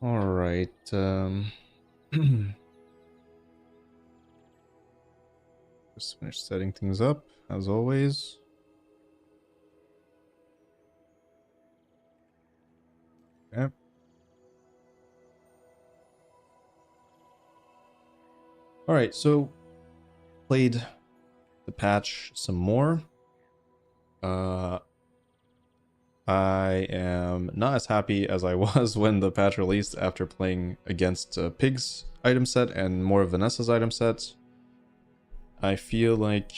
All right. Just finish setting things up as always. Okay. All right. So played the patch some more. I am not as happy as I was when the patch released after playing against Pig's item set and more of Vanessa's item set. I feel like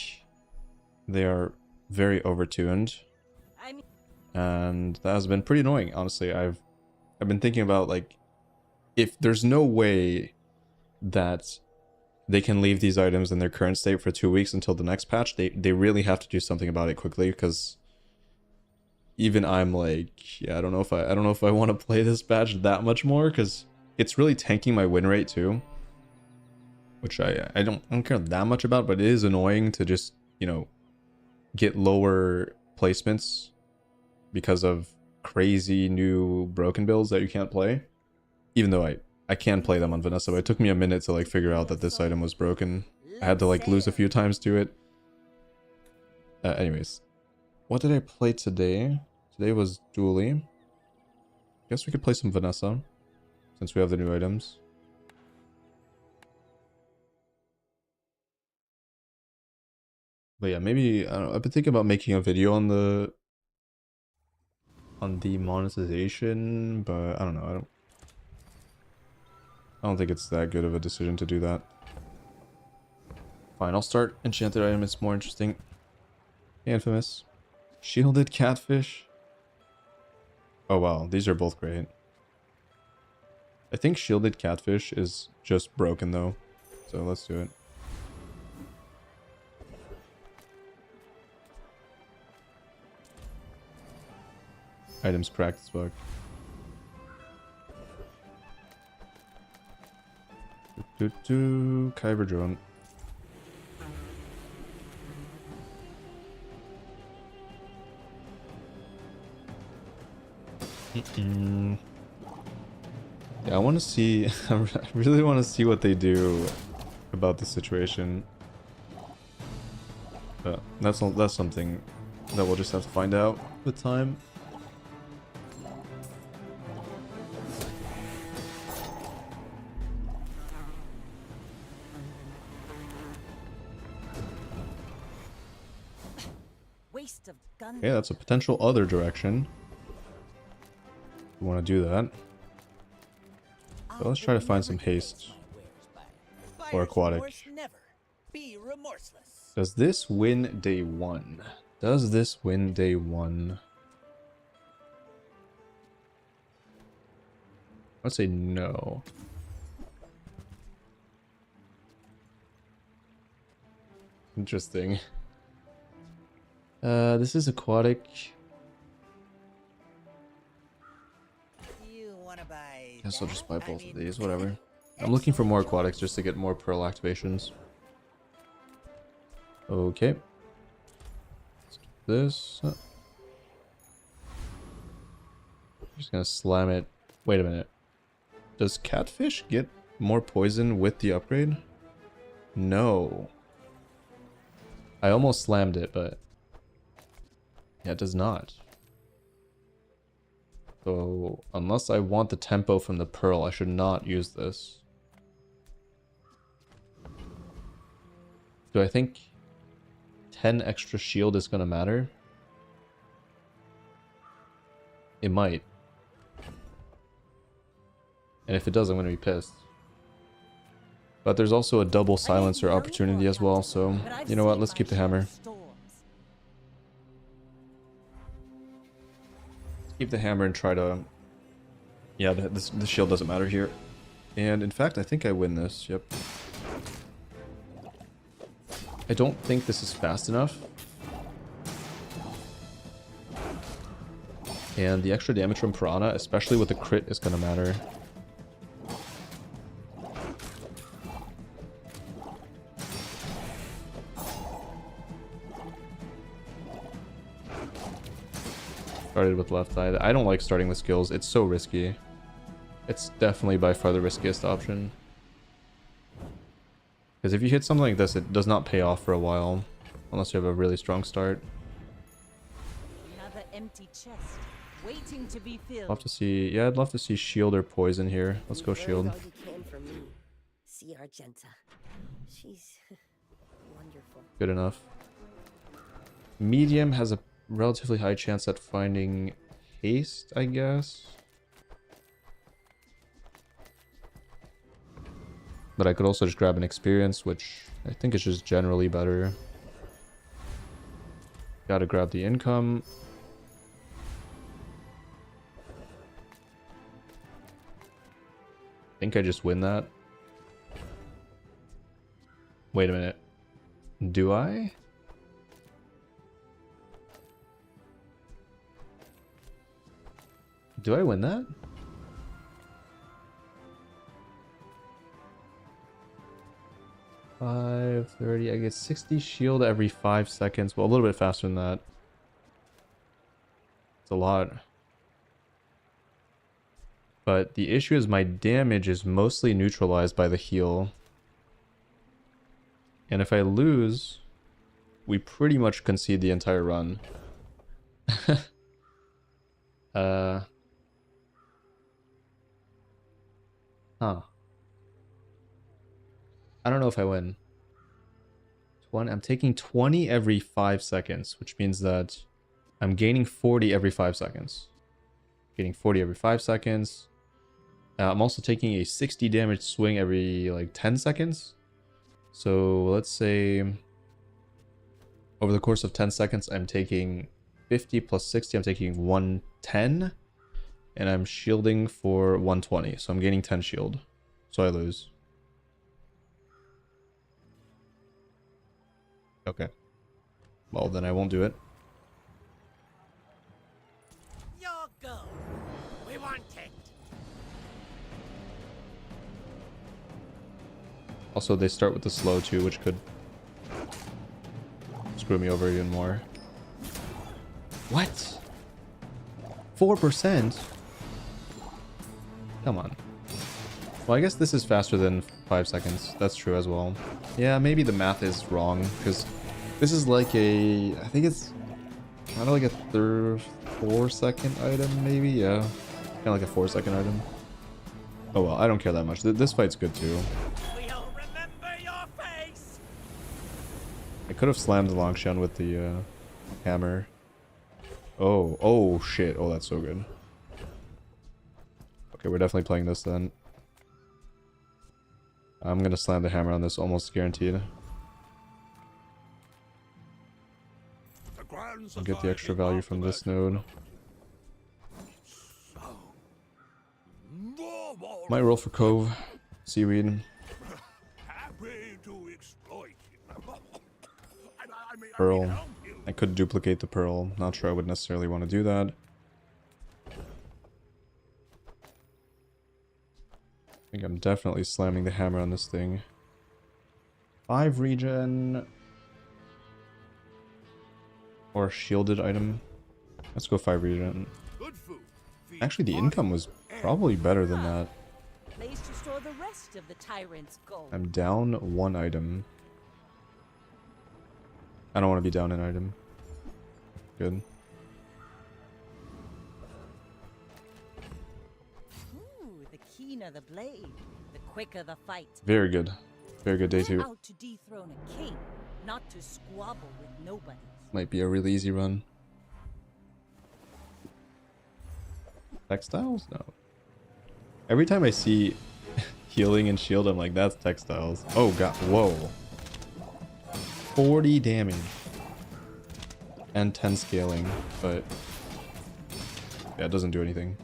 they are very overtuned, and that has been pretty annoying. Honestly, I've been thinking about, like, if there's no way that they can leave these items in their current state for 2 weeks until the next patch, they really have to do something about it quickly, because even I'm like, yeah, I don't know if I want to play this patch that much more, because it's really tanking my win rate too, which I don't care that much about, but it is annoying to just, you know, get lower placements because of crazy new broken builds that you can't play. Even though I can play them on Vanessa, but it took me a minute to like figure out that this item was broken. I had to like lose a few times to it. Anyways, what did I play today? Today was Dually. Guess we could play some Vanessa since we have the new items. But yeah, maybe I don't know, I've been thinking about making a video on the monetization, but I don't know. I don't think it's that good of a decision to do that. Fine, I'll start enchanted item. It's more interesting. Infamous. Shielded catfish. Oh wow, these are both great. I think shielded catfish is just broken though. So let's do it. Items cracked as fuck. Kyber drone. Yeah, I want to see. I really want to see what they do about the situation. But that's something that we'll just have to find out with time. Okay, that's a potential other direction. We want to do that. So let's try to find some haste or aquatic. Does this win day one? Does this win day one? I'd say no. Interesting. This is aquatic. Guess I'll just buy both of these, whatever. I'm looking for more aquatics just to get more pearl activations. Okay. Let's do this. Just gonna slam it. Wait a minute. Does catfish get more poison with the upgrade? No. I almost slammed it, but yeah, it does not. So, unless I want the tempo from the pearl, I should not use this. Do I think 10 extra shield is going to matter? It might. And if it does, I'm going to be pissed. But there's also a double silencer opportunity as well, so you know what, let's keep the hammer. Keep the hammer and try to... Yeah, the shield doesn't matter here. And in fact, I think I win this, yep. I don't think this is fast enough. And the extra damage from Piranha, especially with the crit, is going to matter. Started with left eye. I don't like starting with skills. It's so risky. It's definitely by far the riskiest option. Because if you hit something like this, it does not pay off for a while. Unless you have a really strong start. Another empty chest, waiting to be filled. Love to see... Yeah, I'd love to see shield or poison here. Let's go shield. All you can for me. See Argenta. She's wonderful. Good enough. Medium has a relatively high chance at finding haste, I guess. But I could also just grab an experience, which I think is just generally better. Gotta grab the income. I think I just win that. Wait a minute. Do I? Do I win that? $5.30. I get 60 shield every 5 seconds. Well, a little bit faster than that. It's a lot. But the issue is my damage is mostly neutralized by the heal. And if I lose, we pretty much concede the entire run. Huh. I don't know if I win. 20, I'm taking 20 every 5 seconds, which means that I'm gaining 40 every 5 seconds. Getting 40 every 5 seconds. I'm also taking a 60 damage swing every like 10 seconds. So let's say over the course of 10 seconds, I'm taking 50 plus 60, I'm taking 110. And I'm shielding for 120. So I'm gaining 10 shield. So I lose. Okay. Well, then I won't do it. Your go. We want it. Also, they start with the slow too, which could screw me over even more. What? 4%? Come on. Well, I guess this is faster than 5 seconds. That's true as well. Yeah, maybe the math is wrong, because this is like a... I think it's kind of like a 4-second item, maybe? Yeah. Kind of like a 4-second item. Oh well, I don't care that much. This fight's good too. We'll remember your face. I could have slammed the Longshan with the hammer. Oh shit. Oh, that's so good. Okay, we're definitely playing this then. I'm gonna slam the hammer on this, almost guaranteed. I'll get the extra value from this node. Might roll for Cove. Seaweed. Pearl. I could duplicate the Pearl. Not sure I would necessarily want to do that. I think I'm definitely slamming the hammer on this thing. 5 regen. Or shielded item. Let's go 5 regen. Actually, the income was probably better than that. Place to store the rest of the tyrant's gold. I'm down 1 item. I don't want to be down an item. Good. Ooh, the keener the blade, the quicker the fight. Very good. Very good day We're 2. out to dethrone a king, not to squabble with nobody. Might be a really easy run. Textiles? No. Every time I see healing and shield, I'm like, that's textiles. Oh god, whoa. 40 damage. And 10 scaling, but yeah, it doesn't do anything.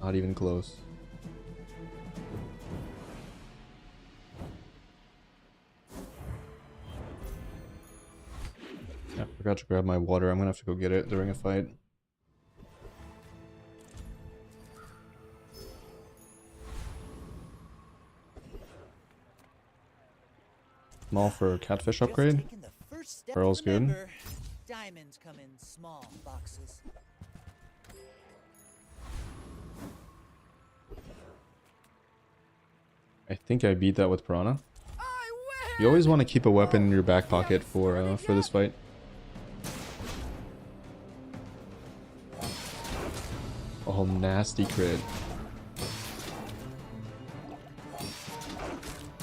Not even close. I forgot to grab my water. I'm gonna have to go get it during a fight. small for catfish Just upgrade. taking the first step. Pearl's good. Remember, diamonds come in small boxes. I think I beat that with Piranha. You always want to keep a weapon in your back pocket for this fight. Oh, nasty crit.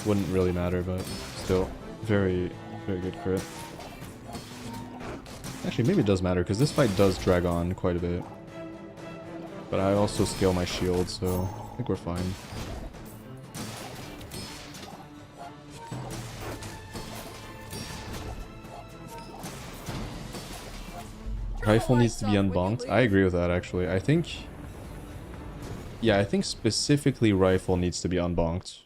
Wouldn't really matter, but still, very, very good crit. Actually, maybe it does matter, because this fight does drag on quite a bit. But I also scale my shield, so I think we're fine. Rifle needs to be unbonked. I agree with that, actually. I think... Yeah, I think specifically rifle needs to be unbonked.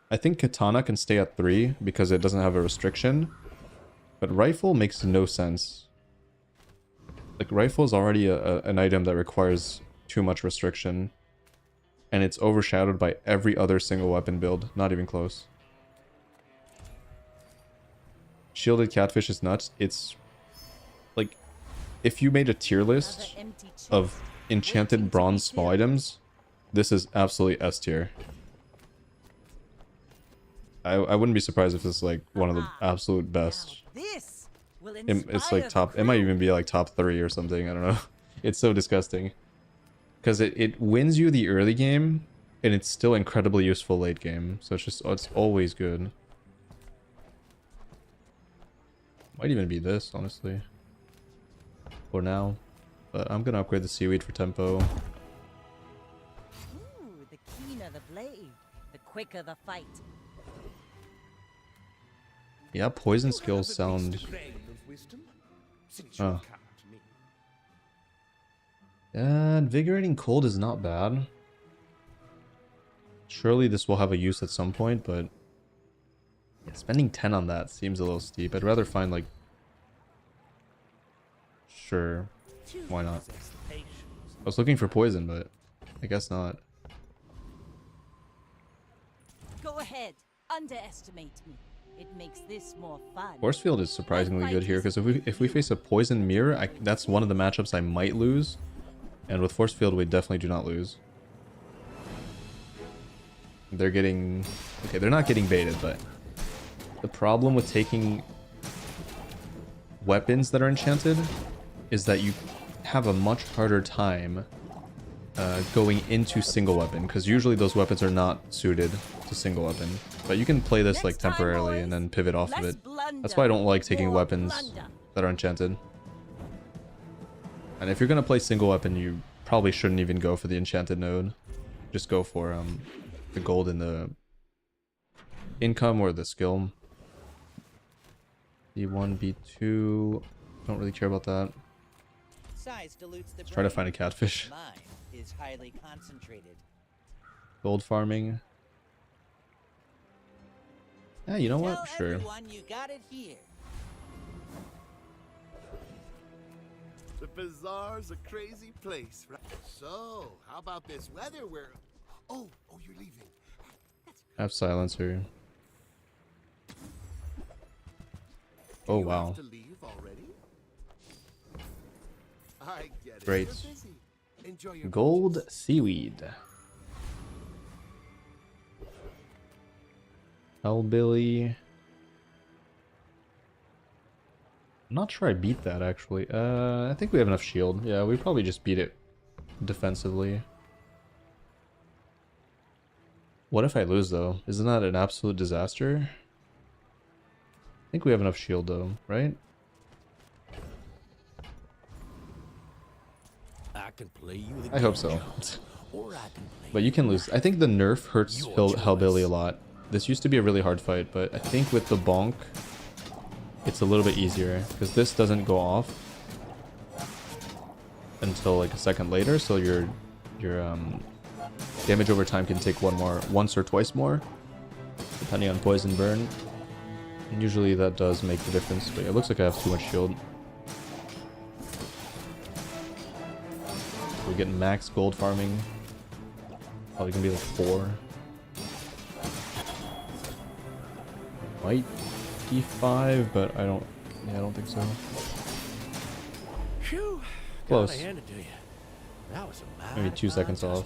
I think katana can stay at 3 because it doesn't have a restriction. But rifle makes no sense. Like, rifle is already an item that requires too much restriction. And it's overshadowed by every other single weapon build. Not even close. Shielded catfish is nuts. It's... Like, if you made a tier list of enchanted bronze small items, this is absolutely S tier. I wouldn't be surprised if this is like one of the absolute best. It's like top, it might even be like top 3 or something, I don't know. It's so disgusting. Because it wins you the early game, and it's still incredibly useful late game. So it's just, it's always good. Might even be this, honestly. For now. But I'm gonna upgrade the seaweed for tempo. Ooh, the keener the blade, the quicker the fight. Yeah, poison skills sound... Oh. Yeah, invigorating cold is not bad. Surely this will have a use at some point, but... Yeah, spending 10 on that seems a little steep. I'd rather find like... Sure. Why not? I was looking for poison, but I guess not. Go ahead, underestimate me. It makes this more fun. Force field is surprisingly good here, because if we face a poison mirror, that's one of the matchups I might lose. And with force field, we definitely do not lose. They're getting... Okay, they're not getting baited, but... The problem with taking weapons that are enchanted is that you have a much harder time going into single weapon, because usually those weapons are not suited to single weapon. But you can play this like temporarily and then pivot off of it. That's why I don't like taking weapons that are enchanted. And if you're gonna play single weapon, you probably shouldn't even go for the enchanted node. Just go for the gold in the income or the skill. B1, B2, don't really care about that. Size dilutes the Let's try to find a catfish. Mine is highly concentrated. Gold farming. Yeah, you know what? Tell Sure. everyone you got it here. The bazaar's a crazy place, right? So, how about this weather where... Oh, you're leaving. Have silencer. Oh, You wow. have to leave already? I get it. Great. You're busy. Enjoy your Gold seaweed. Hellbilly. I'm not sure I beat that, actually. I think we have enough shield. Yeah, we probably just beat it defensively. What if I lose, though? Isn't that an absolute disaster? I think we have enough shield, though, right? I can play you the I hope game, so. Jones, or I can play But you can lose. I think the nerf hurts Hellbilly a lot. This used to be a really hard fight, but I think with the bonk, it's a little bit easier, because this doesn't go off until like a second later, so your damage over time can take once or twice more, depending on poison burn. And usually that does make the difference, but it looks like I have too much shield. We're getting max gold farming. Probably gonna be like 4. Might 55, but I don't think so. Phew. Close. Gotta hand it to you. That was a Maybe 2 seconds off.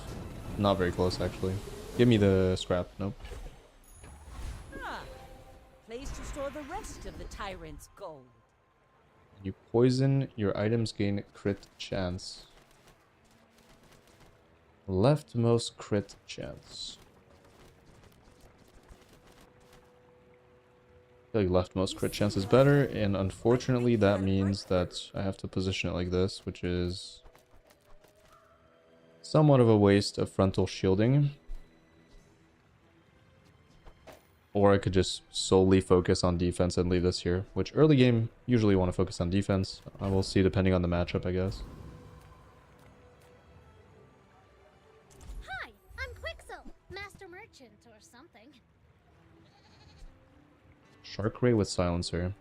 Not very close, actually. Give me the scrap. Nope. Ah, place to store the rest of the tyrant's gold. You poison, your items gain crit chance. Leftmost crit chance. I feel like leftmost crit chance is better, and unfortunately that means that I have to position it like this, which is somewhat of a waste of frontal shielding. Or I could just solely focus on defense and leave this here, which early game, usually want to focus on defense. I will see depending on the matchup, I guess. Hi, I'm Quixel, Master Merchant or something. Shark Ray with Silencer.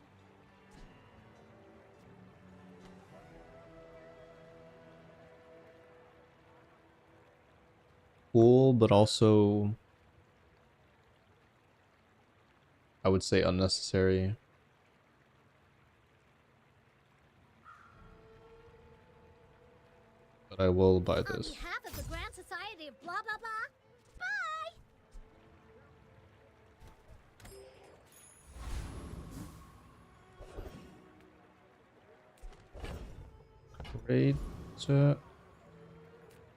Cool, but also I would say unnecessary. But I will buy On this. behalf of the Grand Society of blah blah blah, bye! Great.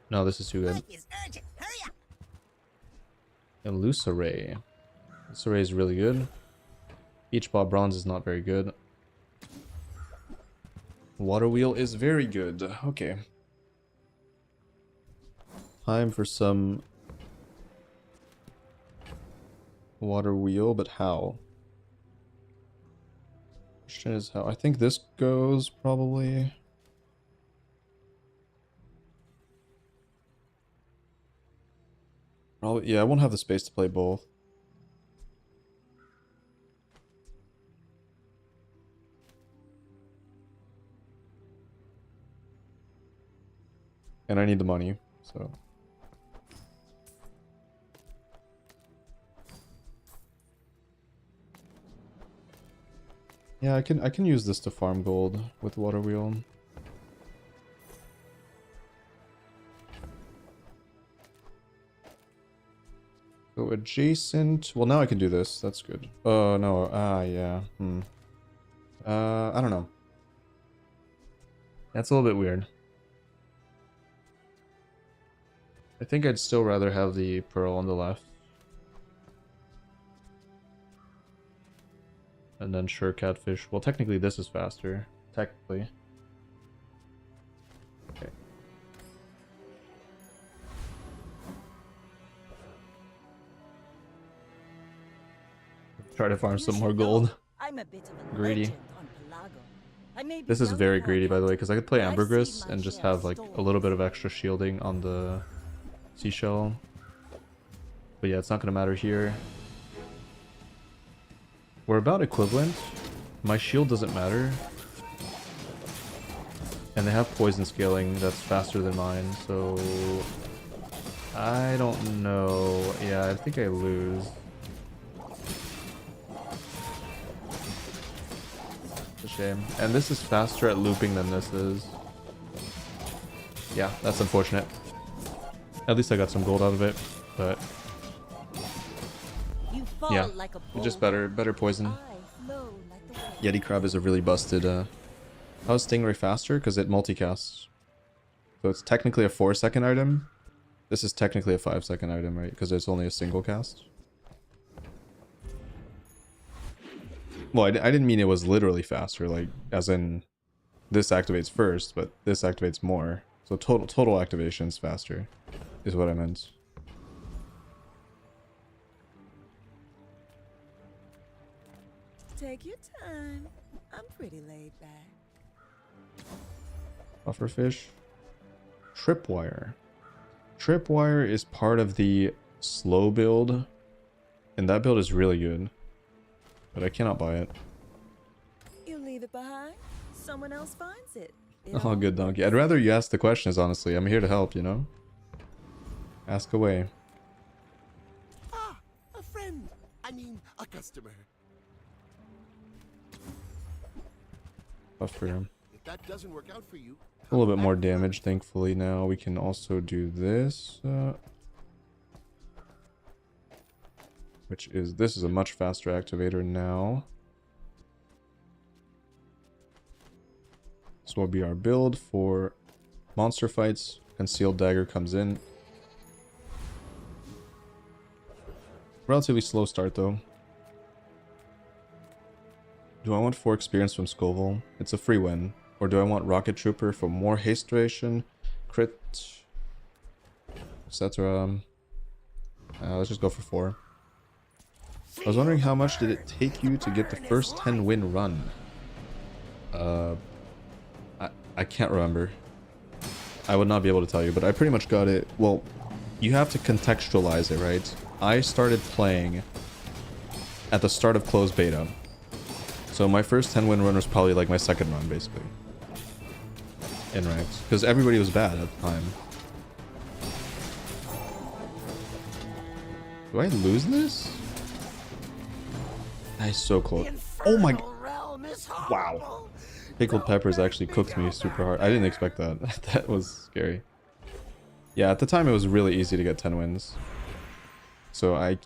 No, this is too good. Life is urgent. Hurry up. Illusoray. Illusoray is really good. Beach Ball Bronze is not very good. Water Wheel is very good. Okay. Time for some Water Wheel, but how? Question is how. I think this goes probably. Probably, yeah, I won't have the space to play both. And I need the money, so. Yeah, I can use this to farm gold with Water Wheel. Go adjacent. Well, now I can do this. That's good. Oh, no. Yeah. I don't know. That's a little bit weird. I think I'd still rather have the pearl on the left. And then sure, catfish. Well, technically this is faster. Technically. Okay. Try to farm some more gold. I'm a bit of a Greedy. legend on Pelago. I may be This is young very now, greedy, by the way, because I could play but I've Ambergris seen my and just share have of like a storms. little bit of extra shielding on the seashell. But yeah, it's not going to matter here. We're about equivalent. My shield doesn't matter. And they have poison scaling that's faster than mine, so I don't know. Yeah, I think I lose. It's a shame. And this is faster at looping than this is. Yeah, that's unfortunate. At least I got some gold out of it, but You fall yeah, like a just boulder. better poison. I flow like the wind. Yeti Crab is a really busted. How is Stingray faster? Because it multicasts. So it's technically a 4-second item. This is technically a 5-second item, right? Because it's only a single cast. Well, I didn't mean it was literally faster, like as in this activates first, but this activates more. So total activation's faster, is what I meant. Take your time. I'm pretty laid back. Pufferfish. Tripwire. Tripwire is part of the slow build, and that build is really good. But I cannot buy it. You leave it behind, someone else finds it. Oh, good donkey. I'd rather you ask the questions, honestly. I'm here to help, you know? Ask away. Ah, a friend. I mean, a customer. Buffer. If that doesn't work out for you, A little bit more damage, thankfully. Now we can also do this. This is a much faster activator now. This will be our build for monster fights. Concealed dagger comes in. Relatively slow start though. Do I want 4 experience from Scoville? It's a free win. Or do I want Rocket Trooper for more haste duration, crit, etc. Let's just go for 4. I was wondering how much did it take you to get the first 10 win run? I can't remember. I would not be able to tell you, but I pretty much got it. Well, you have to contextualize it, right? I started playing at the start of closed beta. So my first 10 win run was probably like my second run, basically. In ranks. Because everybody was bad at the time. Do I lose this? Nice, so close. Oh my... Wow. Pickled peppers actually cooked me super hard. I didn't expect that. That was scary. Yeah, at the time it was really easy to get 10 wins. So I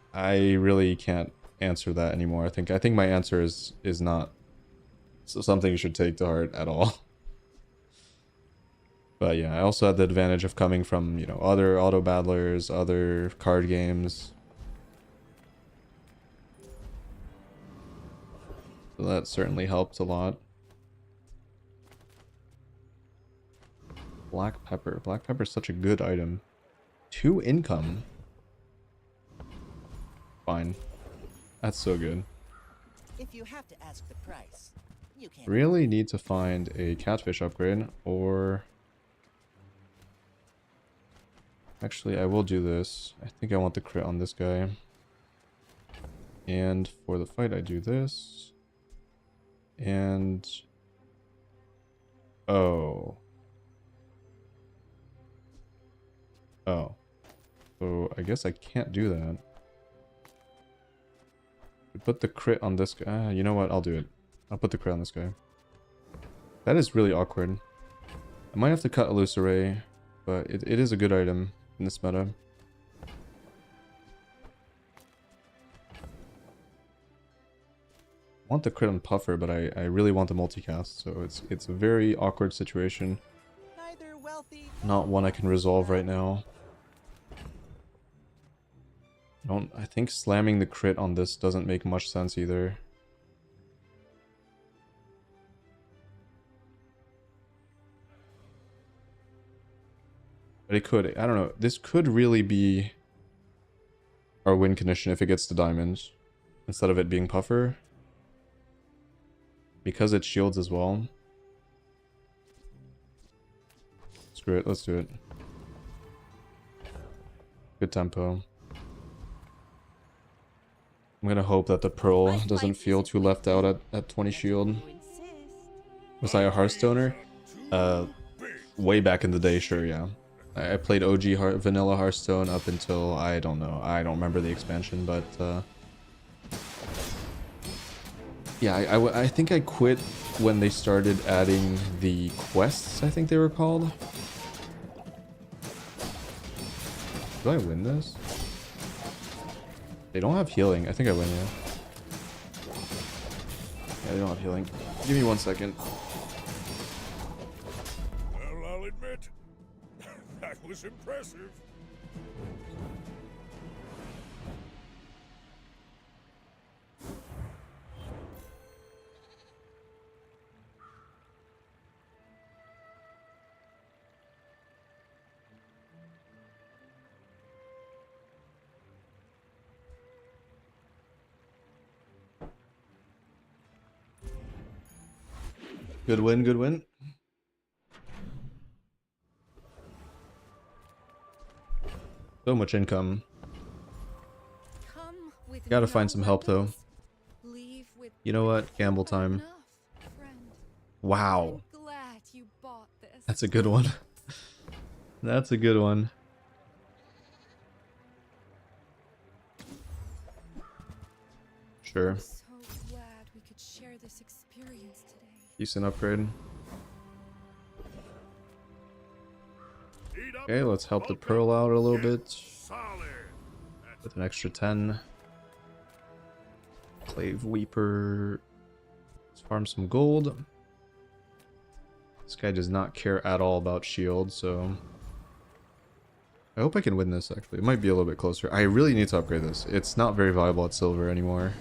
really can't answer that anymore. I think my answer is not something you should take to heart at all. But yeah, I also had the advantage of coming from, you know, other auto battlers, other card games. So that certainly helped a lot. Black pepper. Black pepper is such a good item. 2 income. Fine. That's so good. If you have to ask the price, you can't. Really need to find a catfish upgrade, or... Actually, I will do this. I think I want the crit on this guy. And for the fight, I do this. And... Oh. Oh. So, I guess I can't do that. Put the crit on this guy. You know what? I'll do it. I'll put the crit on this guy. That is really awkward. I might have to cut Illusoray, but it is a good item in this meta. I want the crit on Puffer, but I really want the multicast, so it's a very awkward situation. Neither wealthy. Not one I can resolve right now. I think slamming the crit on this doesn't make much sense either. But it could. I don't know. This could really be our win condition if it gets to diamonds instead of it being Puffer. Because it shields as well. Screw it. Let's do it. Good tempo. I'm gonna hope that the Pearl doesn't feel too left out at 20 shield. Was I a Hearthstoner? Way back in the day, sure, yeah. I played OG Vanilla Hearthstone up until, I don't know, I don't remember the expansion, but yeah, I think I quit when they started adding the quests, I think they were called. Do I win this? They don't have healing. I think I win, yeah. Yeah, they don't have healing. Give me 1 second. Well, I'll admit, that was impressive. Good win, good win. So much income. Gotta find some help though. You know what? Gamble time. Wow. That's a good one. That's a good one. Sure. So glad we could share this experience today. Decent upgrade. Heat up. Okay, let's help the Pearl out a little bit Solid. That's with an extra 10. Clave Weeper. Let's farm some gold. This guy does not care at all about shield, so I hope I can win this actually. It might be a little bit closer. I really need to upgrade this. It's not very viable at silver anymore.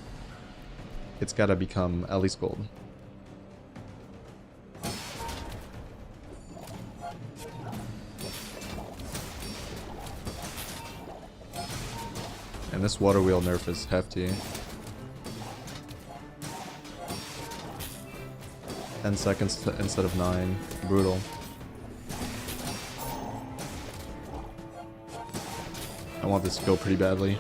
It's gotta become at least gold. And this water wheel nerf is hefty. 10 seconds instead of 9. Brutal. I want this to go pretty badly.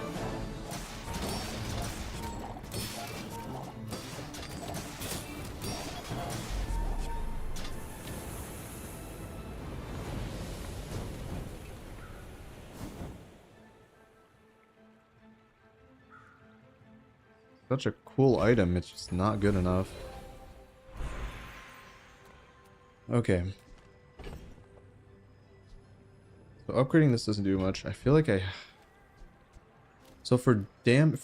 Such a cool item, it's just not good enough. Okay. So upgrading this doesn't do much. I feel like so for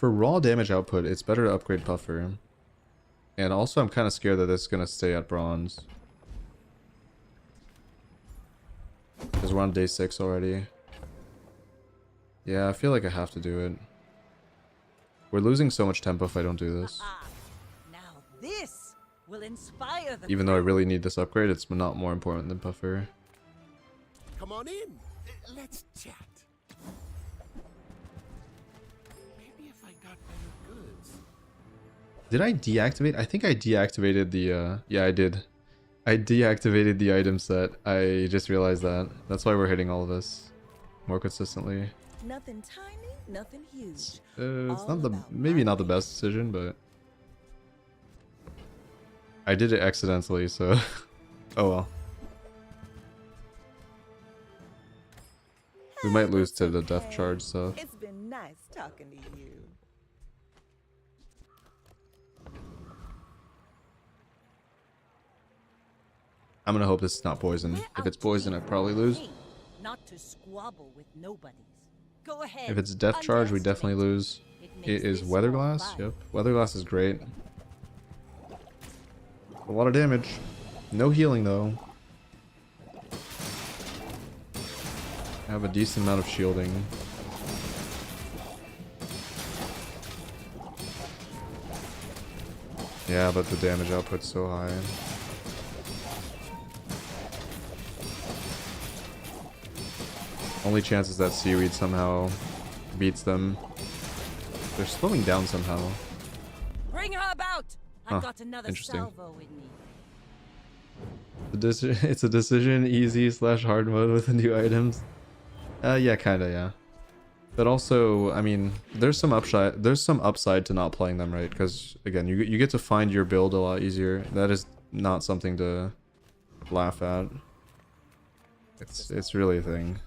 raw damage output, it's better to upgrade Puffer. And also I'm kind of scared that this is going to stay at bronze. Because we're on day 6 already. Yeah, I feel like I have to do it. We're losing so much tempo if I don't do this. Now this will inspire the Even though I really need this upgrade, it's not more important than Puffer. Come on in. Let's chat. Maybe if I got better goods. Did I deactivate? I think I deactivated the, yeah, I did. I deactivated the item set. I just realized that. That's why we're hitting all of this more consistently. Nothing tiny, nothing huge. It's not the, maybe not the best decision, but I did it accidentally, so oh well. We might lose to the death charge stuff. It's been nice talking to you. I'm gonna hope this is not poison. If it's poison, I probably lose. Not to squabble with nobodies. Go ahead. If it's death charge, we definitely lose. It is Weatherglass. Yep, Weatherglass is great. A lot of damage. No healing though. I have a decent amount of shielding. Yeah, but the damage output's so high. Only chance is that Seaweed somehow beats them. They're slowing down somehow. Bring her about. I've Huh, got another interesting. salvo in me. It's a decision easy / hard mode with the new items. Yeah, kinda, yeah. But also, I mean, there's some upside to not playing them, right? Because again, you get to find your build a lot easier. That is not something to laugh at. It's really a thing.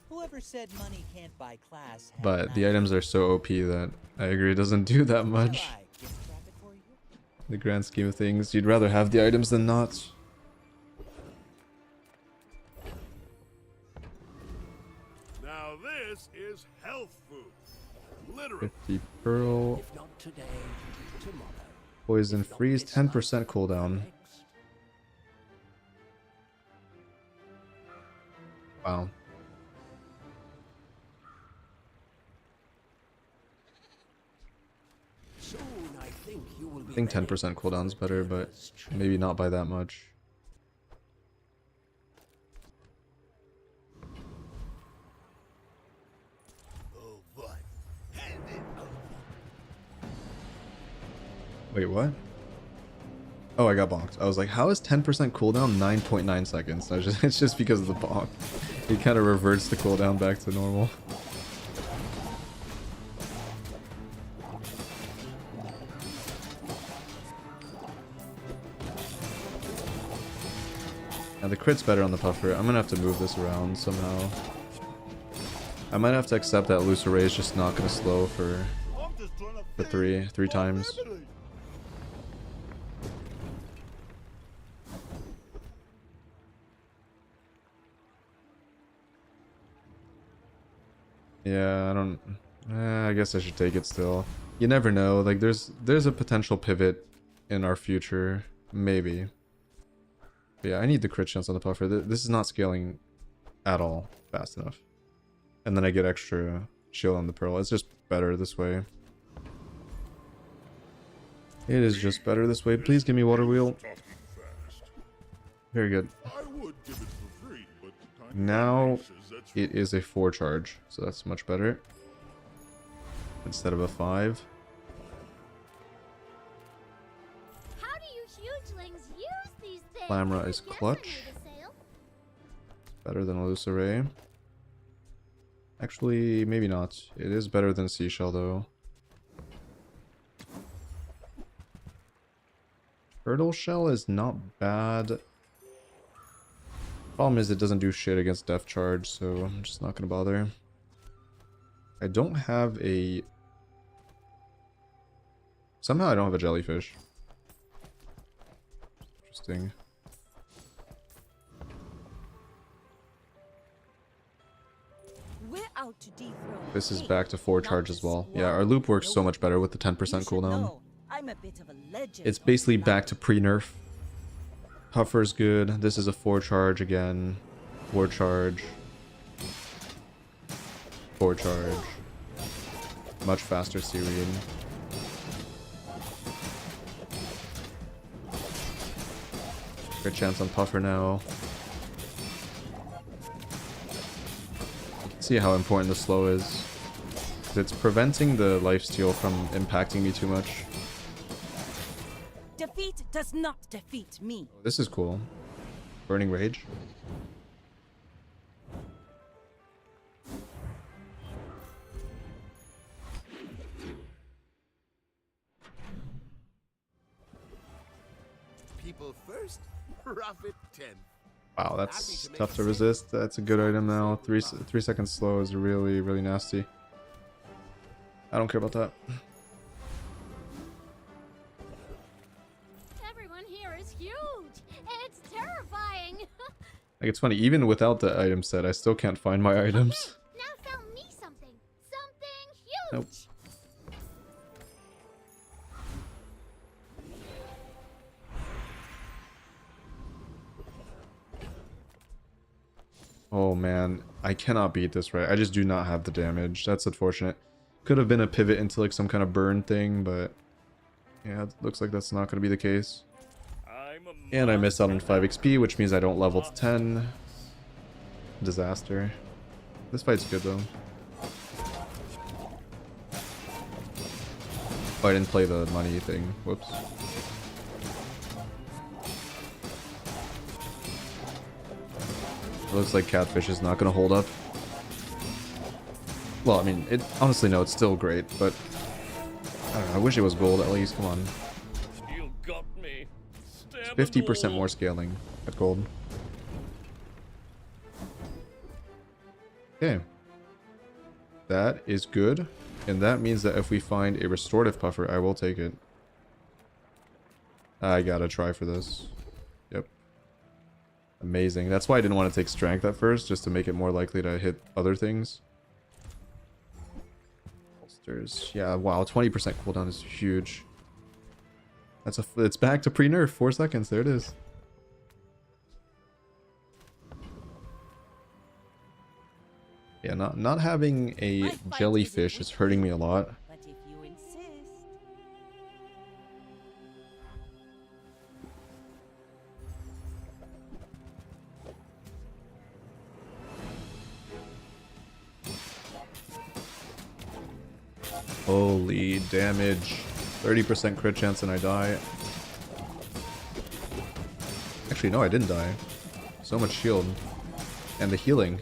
Whoever said money can't buy class. But the items are so OP that I agree it doesn't do that much. In the grand scheme of things, you'd rather have the items than not. now this is health food. Literally. 50 pearl. If not today, tomorrow. Poison freeze, 10% cooldown. Wow. Soon I think you will be I think ready 10% cooldown's for better, but Devil's maybe not by that much. Oh boy. Hand it over. Wait, what? Oh, I got bonked. I was like, how is 10% cooldown 9.9 seconds? It's just because of the bonk. It kind of reverts the cooldown back to normal. Now the crit's better on the Puffer. I'm gonna have to move this around somehow. I might have to accept that Luceray is just not gonna slow for three times. Yeah, I don't... I guess I should take it still. You never know. Like, there's a potential pivot in our future. Maybe. But yeah, I need the crit chance on the puffer. This is not scaling at all fast enough. And then I get extra shield on the pearl. It's just better this way. It is just better this way. Please give me water wheel. Talking fast. Very good. I would give it for free, but tiny Now says that's it is a 4 charge, so that's much better. Instead of a 5. How do you hugelings use these things? Clamra is Guess I clutch. need a sale. Better than Elusiray. Actually, maybe not. It is better than Seashell, though. Turtle Shell is not bad. Problem is it doesn't do shit against Death Charge, so I'm just not gonna bother. I don't have a... Somehow I don't have a jellyfish. Interesting. We're out to dethrone This is me, back to 4 not charge to as well. squander Yeah, our loop works so no much better with the You 10% should cooldown. know, I'm a bit of a legend It's on basically the back to line. pre-nerf. Puffer's good. This is a 4 charge again. 4 charge. 4 charge. Much faster Syrian. Good chance on Puffer now. You can see how important the slow is. It's preventing the lifesteal from impacting me too much. Defeat does not defeat me. This is cool. Burning Rage. People first, profit 10. Wow, that's tough to resist. That's a good item now. 3 seconds slow is really, really nasty. I don't care about that. Everyone here is huge. It's terrifying. Like, it's funny, even without the item set, I still can't find my items. Now sell me something. Something huge. Nope. Oh man, I cannot beat this right. I just do not have the damage. That's unfortunate. Could have been a pivot into like some kind of burn thing, but yeah, it looks like that's not going to be the case. And I missed out on 5 XP, which means I don't level to 10. Disaster. This fight's good though. Oh, I didn't play the money thing. Whoops. It looks like Catfish is not going to hold up. Well, I mean, honestly, no, it's still great, but I don't know, I wish it was gold at least. Come on. You got me. Stab 50% more scaling at gold. Okay. That is good. And that means that if we find a restorative puffer, I will take it. I gotta try for this. Yep. Amazing. That's why I didn't want to take strength at first, just to make it more likely to hit other things. Holsters. Yeah, wow, 20% cooldown is huge. It's back to pre-nerf. 4 seconds. There it is. Yeah, not having a My fight jellyfish isn't is hurting me a with lot. you, but if you insist. Holy damage. 30% crit chance and I die. Actually, no, I didn't die. So much shield. And the healing.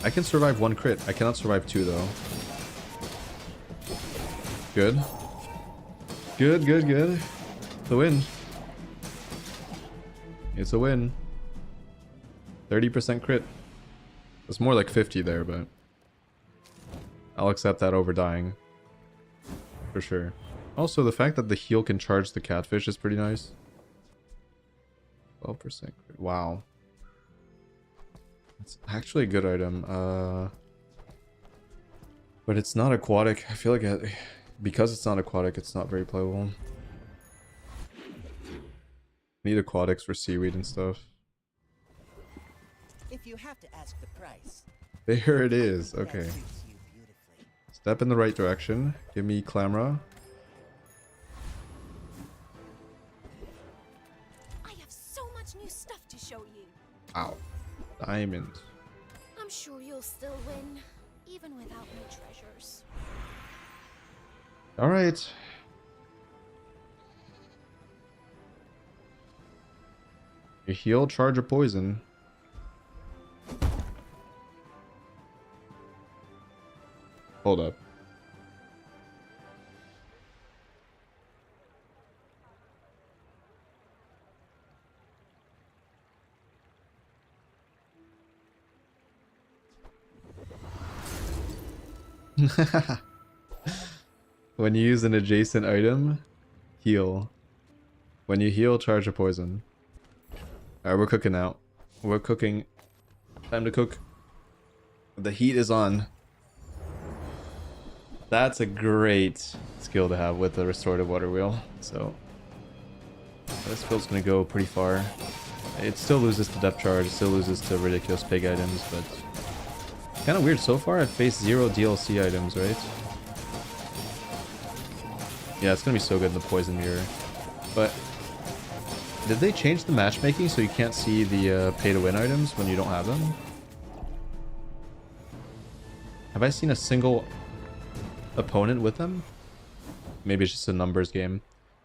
I can survive 1 crit. I cannot survive 2, though. Good. Good, good, good. It's a win. It's a win. 30% crit. It's more like 50 there, but I'll accept that over dying. For sure. Also, the fact that the heal can charge the catfish is pretty nice. 12% crit. Wow. It's actually a good item. But it's not aquatic. I feel like because it's not aquatic, it's not very playable. Need aquatics for seaweed and stuff. If you have to ask the price. There it is. That Okay. suits you beautifully. Step in the right direction. Give me Clamra. I have so much new stuff to show you. Ow. Diamond. I'm sure you'll still win, even without my treasures. Alright. You heal, charge, or poison. Hold up. When you use an adjacent item, heal. When you heal, charge or poison. Alright, we're cooking out. We're cooking. Time to cook. The heat is on. That's a great skill to have with the restorative water wheel. So this build's gonna go pretty far. It still loses to depth charge, it still loses to ridiculous pig items, but kind of weird. So far I've faced 0 DLC items, right? Yeah, it's gonna be so good in the poison mirror. But did they change the matchmaking so you can't see the pay to win items when you don't have them? Have I seen a single opponent with them? Maybe it's just a numbers game.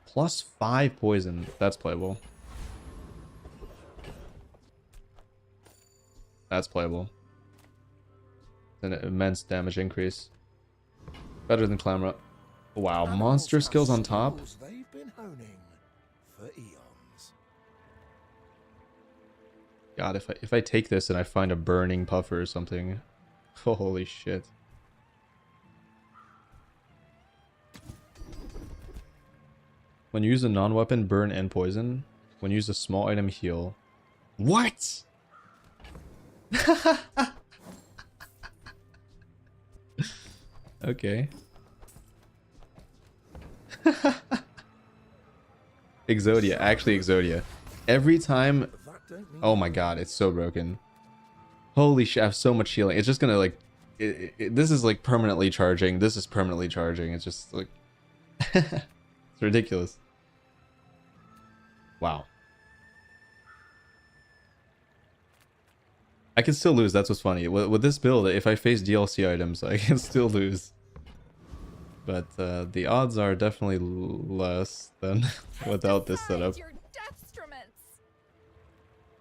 +5 poison. That's playable. That's playable. An immense damage increase. Better than Clamra. Wow, monster skills on top. They've been honing for eons. God, if I take this and I find a burning puffer or something. Holy shit. When you use a non-weapon, burn and poison. When you use a small item, heal. What? Okay. Exodia, actually Exodia. Every time... Oh my god, it's so broken. Holy shit, I have so much healing. It's just gonna like... this is like permanently charging. This is permanently charging. It's just like... It's ridiculous. Wow. I can still lose, that's what's funny. With this build, if I face DLC items, I can still lose. But the odds are definitely less than without this setup. Your deathstruments.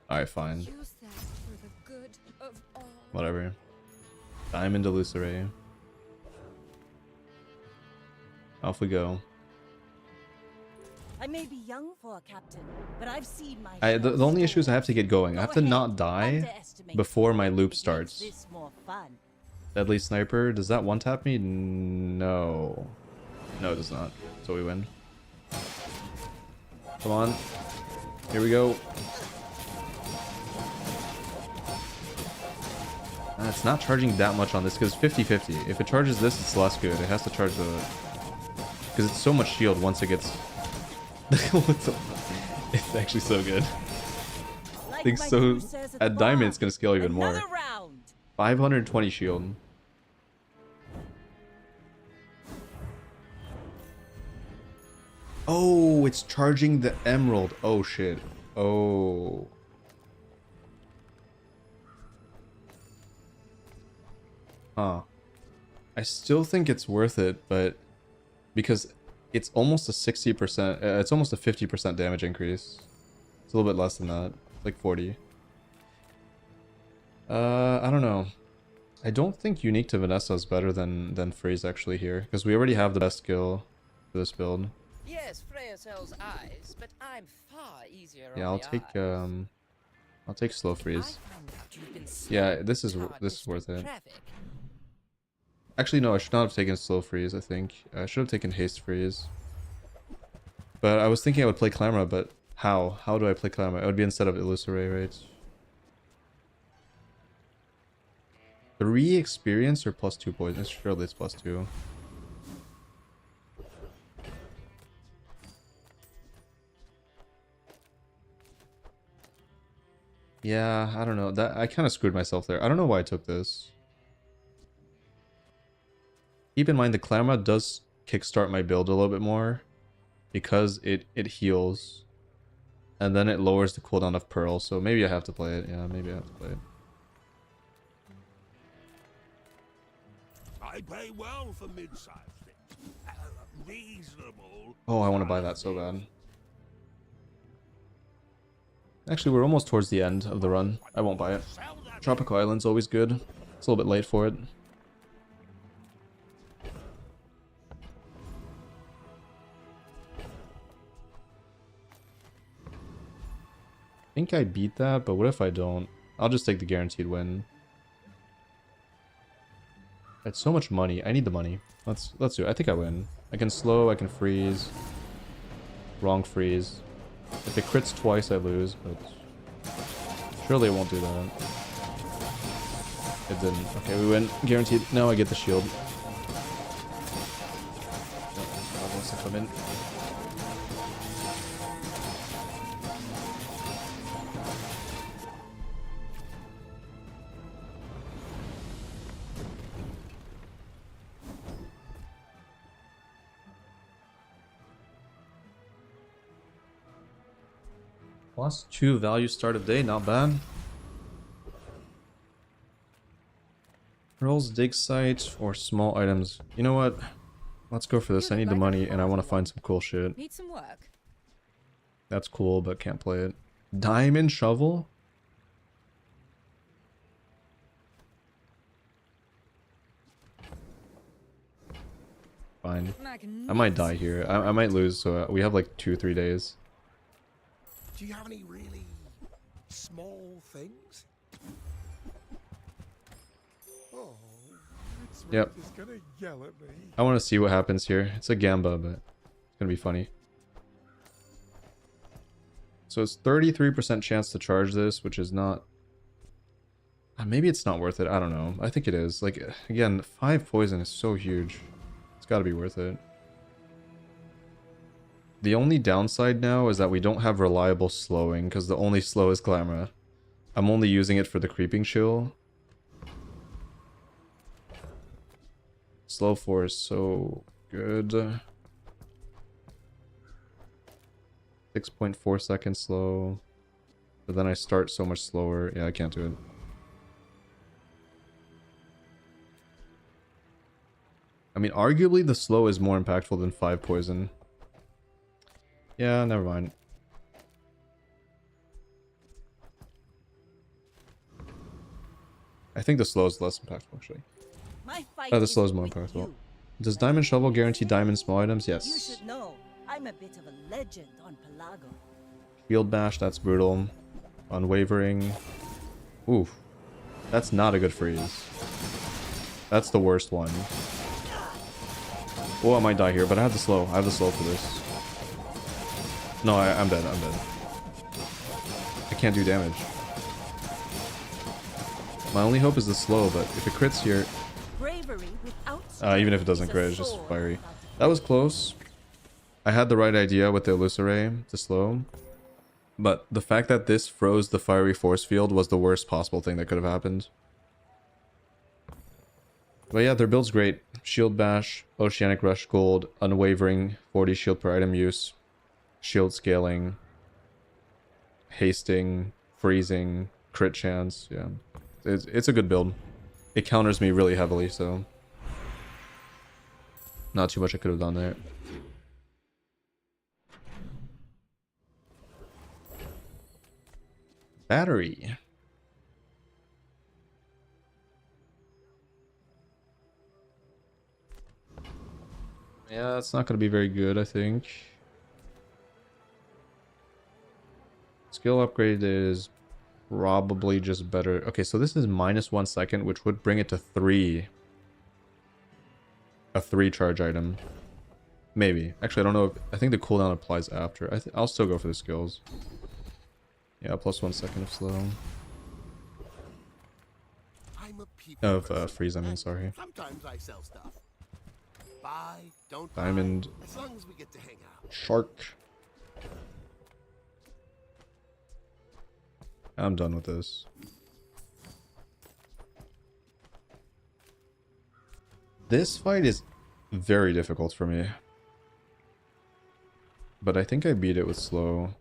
Alright, fine. Use that for the good of all. Whatever. Diamond Illusory. Off we go. I may be young for a captain, but I've seen my The only issue is I have to get going. I have to not die before my loop starts. This more fun. Deadly Sniper, does that one tap me? No. No, it does not. So we win. Come on. Here we go. It's not charging that much on this because 50-50. If it charges this, it's less good. It has to charge the... Because it's so much shield once it gets... It's actually so good. I think so. At Diamond, it's going to scale even more. 520 shield. Oh, it's charging the emerald. Oh, shit. Oh. Huh. I still think it's worth it, but... Because it's almost a 60%... it's almost a 50% damage increase. It's a little bit less than that. Like 40. I don't know. I don't think Unique to Vanessa is better than Freya's actually here. Because we already have the best skill for this build. Yes, Freya sells eyes, but I'm far easier Yeah, on I'll take slow freeze. I found out you've been Yeah, slipping this is targets worth with it. traffic. Actually, no, I should not have taken slow freeze, I think. I should have taken haste freeze. But I was thinking I would play Clamra, but how? How do I play Clamra? It would be instead of Illusory, right? 3 experience or +2 poison? Surely it's +2. Yeah, I don't know. That I kind of screwed myself there. I don't know why I took this. Keep in mind the Clamor does kickstart my build a little bit more because it heals. And then it lowers the cooldown of Pearl, so maybe I have to play it. Yeah, maybe I have to play it. I pay well for mid-sized things. Reasonable. Oh, I want to buy that so bad. Actually, we're almost towards the end of the run. I won't buy it. Tropical Island's always good. It's a little bit late for it. I think I beat that, but what if I don't? I'll just take the guaranteed win. That's so much money. I need the money. Let's do it. I think I win. I can slow, I can freeze. Wrong freeze. If it crits twice, I lose, but surely it won't do that. It didn't. Okay, we win. Guaranteed. Now I get the shield. Oh, wants to come in. +2 value start of day, not bad. Rolls, dig site, or small items. You know what? Let's go for this. I need the money and I want to find some cool shit. Need some work. That's cool, but can't play it. Diamond shovel? Fine. I might die here. I might lose, so we have like 2-3 days. Do you have any really small things? Oh, Yep. is gonna yell at me. I want to see what happens here. It's a Gamba, but it's gonna be funny. So it's 33% chance to charge this, which is not... Maybe it's not worth it. I don't know. I think it is. Like, again, 5 poison is so huge. It's gotta be worth it. The only downside now is that we don't have reliable slowing, because the only slow is Glamra. I'm only using it for the creeping chill. Slow 4 is so good. 6.4 seconds slow. But then I start so much slower. Yeah, I can't do it. I mean, arguably the slow is more impactful than 5 poison. Yeah, never mind. I think the slow is less impactful, actually. My fight Oh, the slow is isn't more with impactful. you. Does Diamond Shovel guarantee diamond small items? You Yes. should know, I'm a bit of a legend on Pelago. Shield Bash, that's brutal. Unwavering. Oof. That's not a good freeze. That's the worst one. Oh, I might die here, but I have the slow. I have the slow for this. No, I'm dead. I'm dead. I can't do damage. My only hope is the slow, but if it crits here... Bravery without even if it doesn't crit, it's just fiery. That was close. I had the right idea with the Illusoray to slow. But the fact that this froze the fiery force field was the worst possible thing that could have happened. But yeah, their build's great. Shield Bash, Oceanic Rush Gold, Unwavering, 40 shield per item use, shield scaling, hasting, freezing, crit chance. Yeah, it's a good build. It counters me really heavily, so not too much I could have done there. Battery. Yeah, it's not going to be very good, I think. Skill upgrade is probably just better. Okay, so this is -1 second, which would bring it to 3. A 3 charge item. Maybe. Actually, I don't know if... I think the cooldown applies after. I'll still go for the skills. Yeah, +1 second of slow. I'm a people. Of freeze, I mean, sorry. Sometimes I sell stuff. Buy, don't Diamond. buy, as long as we get to hang out. Shark. I'm done with this. This fight is very difficult for me. But I think I beat it with slow.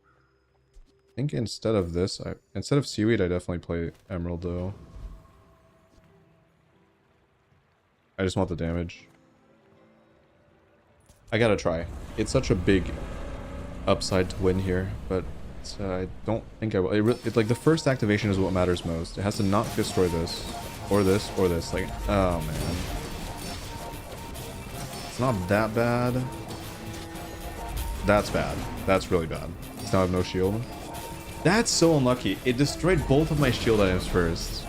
I think instead of this, instead of seaweed, I definitely play emerald though. I just want the damage. I gotta try. It's such a big upside to win here, but I don't think I will. It like the first activation is what matters most. It has to not destroy this, or this, or this. Like, oh man, it's not that bad. That's bad. That's really bad. Now I have no shield. That's so unlucky. It destroyed both of my shield items first.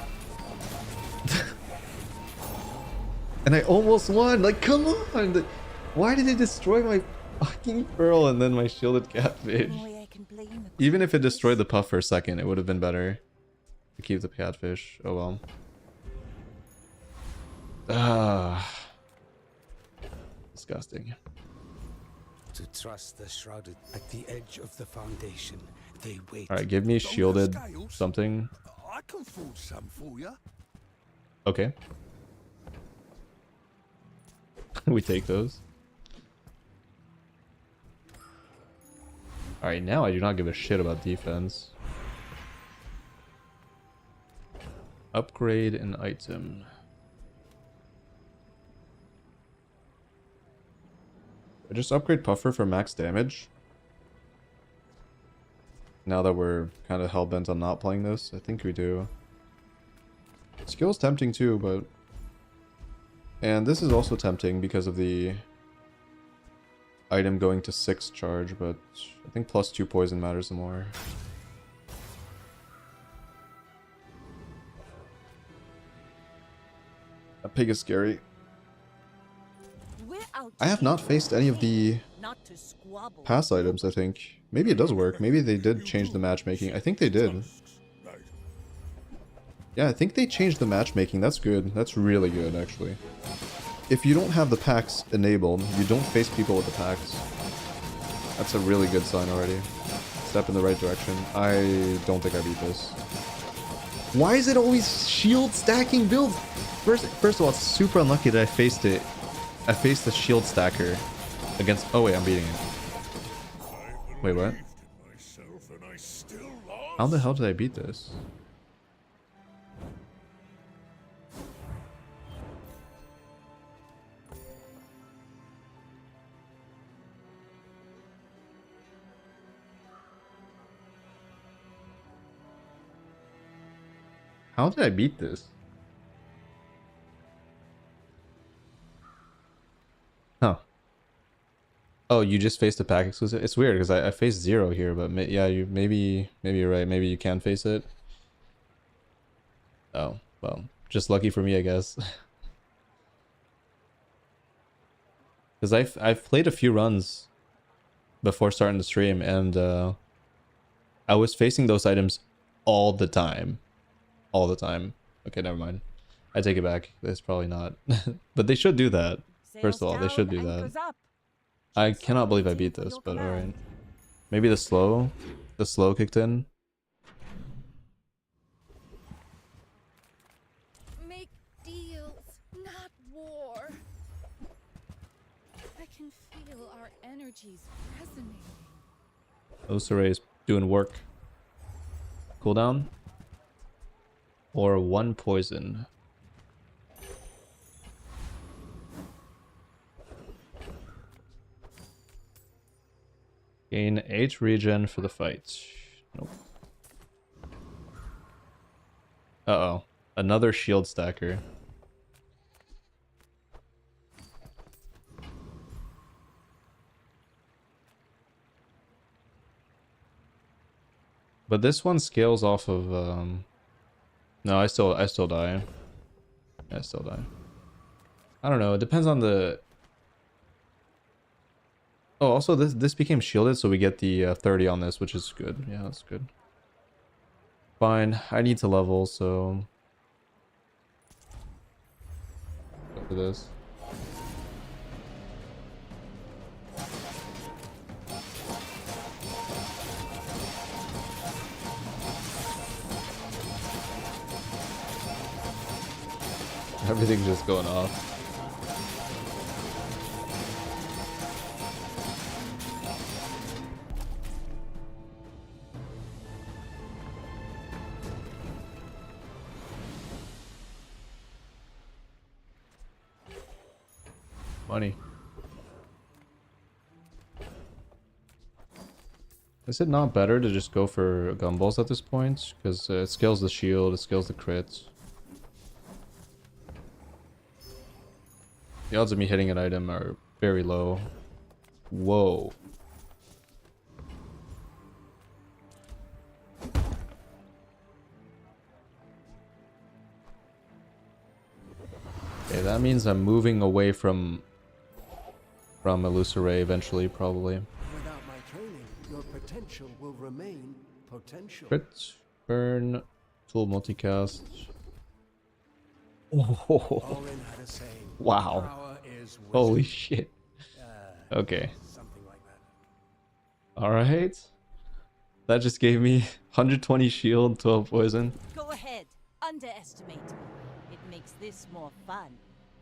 And I almost won. Like, come on. Why did it destroy my fucking pearl and then my shielded catfish? Even if it destroyed the puff for a second, it would have been better to keep the catfish. Oh well. Ah. Disgusting. To trust the shrouded at the edge of the foundation, they wait. Alright, give me shielded something. I can forge some for you. Okay. We take those. Alright, now I do not give a shit about defense. Upgrade an item. I just upgrade Puffer for max damage. Now that we're kind of hell-bent on not playing this, I think we do. Skill's tempting too, but... And this is also tempting because of the item going to 6 charge, but I think +2 poison matters the more. A pig is scary. I have not faced any of the pass items, I think. Maybe it does work. Maybe they did change the matchmaking. I think they did. Yeah, I think they changed the matchmaking. That's good. That's really good, actually. If you don't have the packs enabled, you don't face people with the packs. That's a really good sign already. Step in the right direction. I don't think I beat this. Why is it always shield stacking builds? First of all, it's super unlucky that I faced it. I faced the shield stacker against... Oh wait, I'm beating it. Wait, what? How the hell did I beat this? How did I beat this? Huh. Oh, you just faced a pack exclusive? It's weird because I faced 0 here, but yeah, maybe you're right. Maybe you can face it. Oh, well, just lucky for me, I guess. Because I've played a few runs before starting the stream, and I was facing those items all the time. All the time. Okay, never mind. I take it back. It's probably not. But they should do that. First of all, they should do that. I cannot believe I beat this, but alright. Maybe the slow kicked in. Make deals, not war. I can feel our energies resonating. Osere is doing work. Cooldown. Or 1 poison. Gain 8 regen for the fight. Nope. Uh-oh. Another shield stacker. But this one scales off of no, I still die. I still die. I don't know, it depends on the... Oh, also this became shielded, so we get the 30 on this, which is good. Yeah, that's good. Fine, I need to level, so for this. Everything's just going off. Money. Is it not better to just go for gumballs at this point? Because it scales the shield, it scales the crits. The odds of me hitting an item are very low. Whoa. Okay, that means I'm moving away from Illusoray eventually, probably. Without my training, your potential will remain potential. Crit, burn, tool multicast. Oh, Orin had a saying, wow. power is wisdom. Holy shit. Okay. Something like that. Alright. That just gave me 120 shield, 12 poison. Go ahead. Underestimate me. It makes this more fun.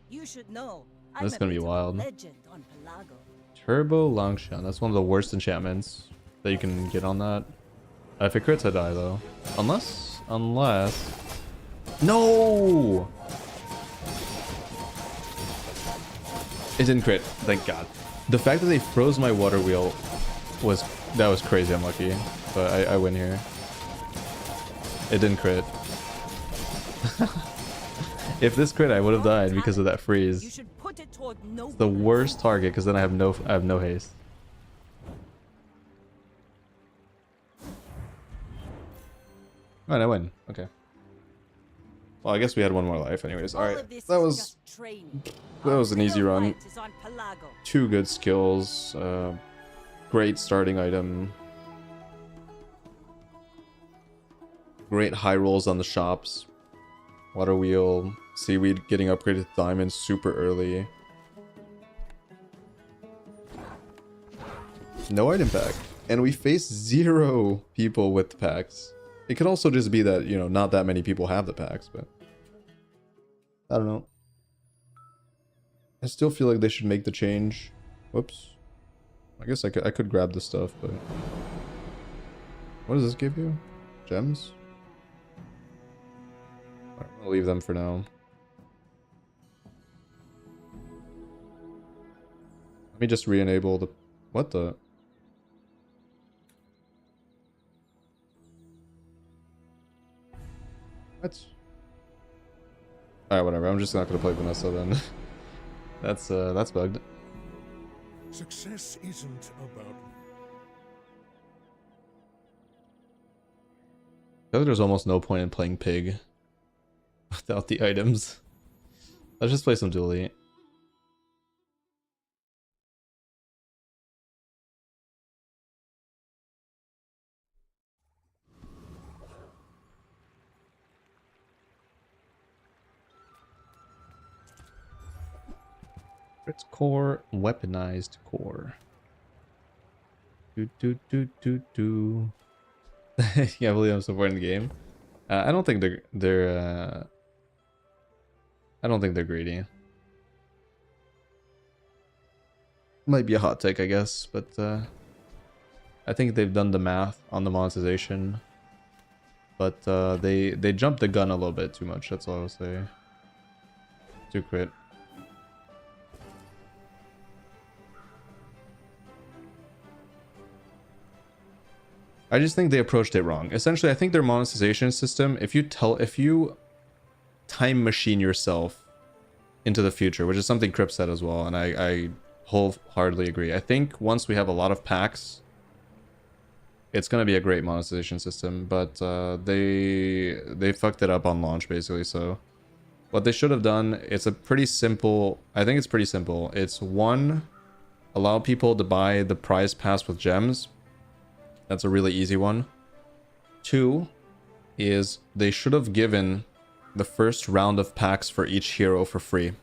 You should know. I'm That's a gonna be bit of a wild. legend on Pelago. Turbo Longshot. That's one of the worst enchantments that you can get on that. If it crits, I die though. Unless... No! It didn't crit. Thank God. The fact that they froze my water wheel was... That was crazy unlucky. But I win here. It didn't crit. If this crit, I would have died because of that You freeze. should put it toward no It's the worst target because then I have no haste. Alright, I win. Okay. Well, I guess we had one more life anyways. Alright, that was an easy run. 2 good skills. Great starting item. Great high rolls on the shops. Water wheel. Seaweed getting upgraded to diamonds super early. No item pack. And we face 0 people with the packs. It could also just be that, you know, not that many people have the packs, but... I don't know. I still feel like they should make the change. Whoops. I guess I could grab the stuff, but... What does this give you? Gems? Alright, I'll leave them for now. Let me just re-enable the... What the... What? Alright, whatever. I'm just not gonna play Vanessa then. That's bugged. Success isn't about... I feel like there's almost no point in playing Pig without the items. Let's just play some Dually. It's core, weaponized core. Do. Yeah, I believe I'm supporting the game. I don't think they're I don't think they're greedy. Might be a hot take, I guess, but I think they've done the math on the monetization. But they jumped the gun a little bit too much, that's all I'll say. 2 crit. I just think they approached it wrong. Essentially, I think their monetization system, if you time machine yourself into the future, which is something Crip said as well, and I wholeheartedly agree. I think once we have a lot of packs, it's going to be a great monetization system, but they fucked it up on launch, basically. So what they should have done, it's a pretty simple, I think it's pretty simple. It's 1, allow people to buy the prize pass with gems. That's a really easy one. 2 is they should have given the first round of packs for each hero for free.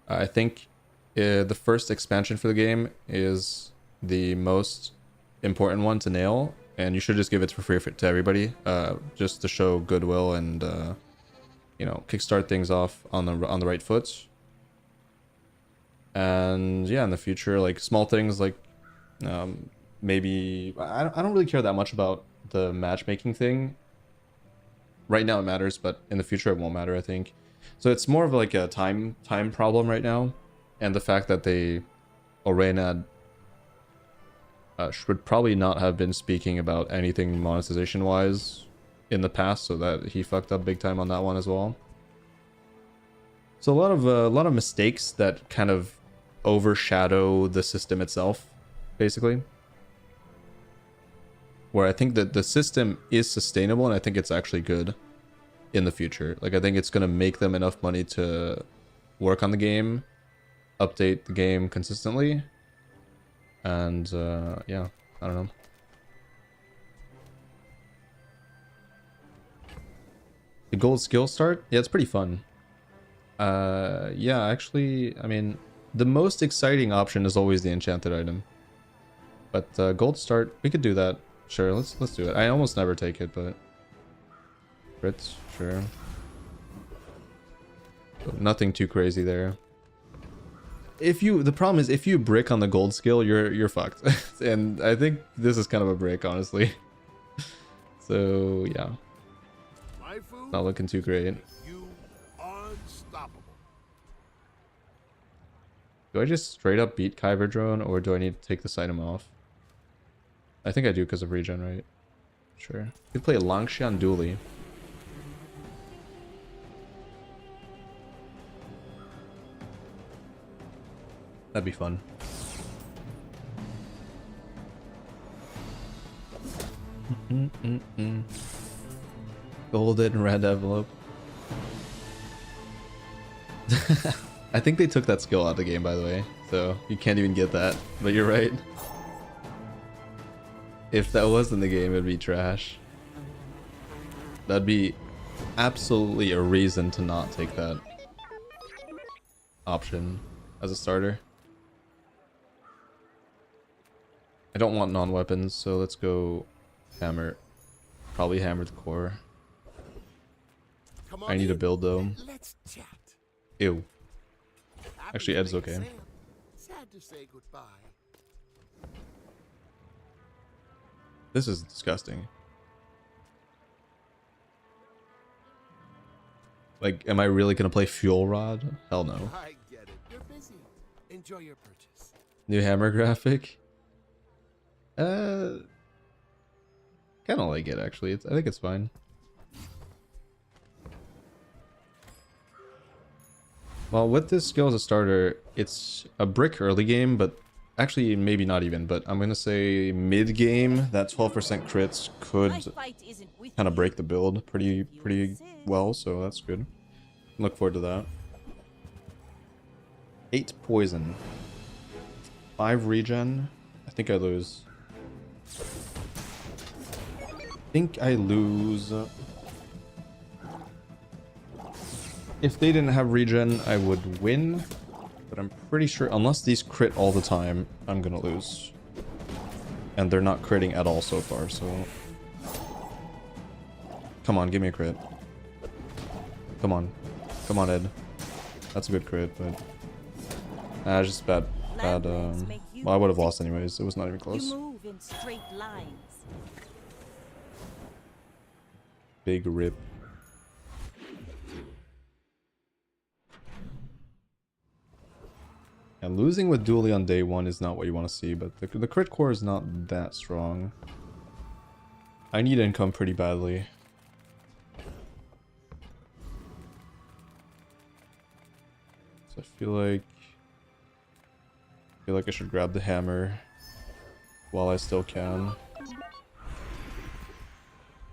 I think the first expansion for the game is the most important one to nail, and you should just give it for free to everybody, just to show goodwill and you know, kickstart things off on the right foot. And yeah, in the future, like small things like maybe I don't really care that much about the matchmaking thing. Right now it matters, but in the future it won't matter, I think. So it's more of like a time problem right now, and the fact that they Orenad should probably not have been speaking about anything monetization wise in the past, so that he fucked up big time on that one as well. So a lot of mistakes that kind of overshadow the system itself, basically. Where I think that the system is sustainable, and I think it's actually good in the future. Like, I think it's gonna make them enough money to work on the game, update the game consistently, and yeah, I don't know. The gold skill start? Yeah, it's pretty fun. Yeah, actually, I mean, the most exciting option is always the enchanted item. But gold start, we could do that. Sure, let's do it. I almost never take it, but crits, sure. But nothing too crazy there. The problem is if you brick on the gold skill, you're fucked. And I think this is kind of a brick, honestly. So yeah, not looking too great. You unstoppable. Do I just straight up beat Kyber Drone, or do I need to take this item off? I think I do because of regen, right? Sure. You could play Langshan Dooley. That'd be fun. Golden red envelope. I think they took that skill out of the game, by the way, so you can't even get that. But you're right. If that was in the game, it'd be trash. That'd be absolutely a reason to not take that option as a starter. I don't want non-weapons, so let's go hammer. Probably hammer the core. I need a build though. Let's chat. Ew. Actually, Ed's okay. Sad to say goodbye. This is disgusting. Like, am I really gonna play Fuel Rod? Hell no. I get it. You're busy. Enjoy your purchase. New hammer graphic? Kinda like it actually. I think it's fine. Well, with this skill as a starter, it's a brick early game, but actually maybe not even, but I'm gonna say mid game, that 12% crits could kind of break the build pretty well, so that's good. Look forward to that. 8 poison. 5 regen. I think I lose. If they didn't have regen, I would win. But I'm pretty sure, unless these crit all the time, I'm gonna lose. And they're not critting at all so far, so... Come on, give me a crit. Come on. Come on, Ed. That's a good crit, but... just bad, well, I would have lost anyways. It was not even close. You move in straight lines. Big rip. And losing with Dooley on day 1 is not what you want to see, but the crit core is not that strong. I need income pretty badly. So I feel like I should grab the hammer while I still can.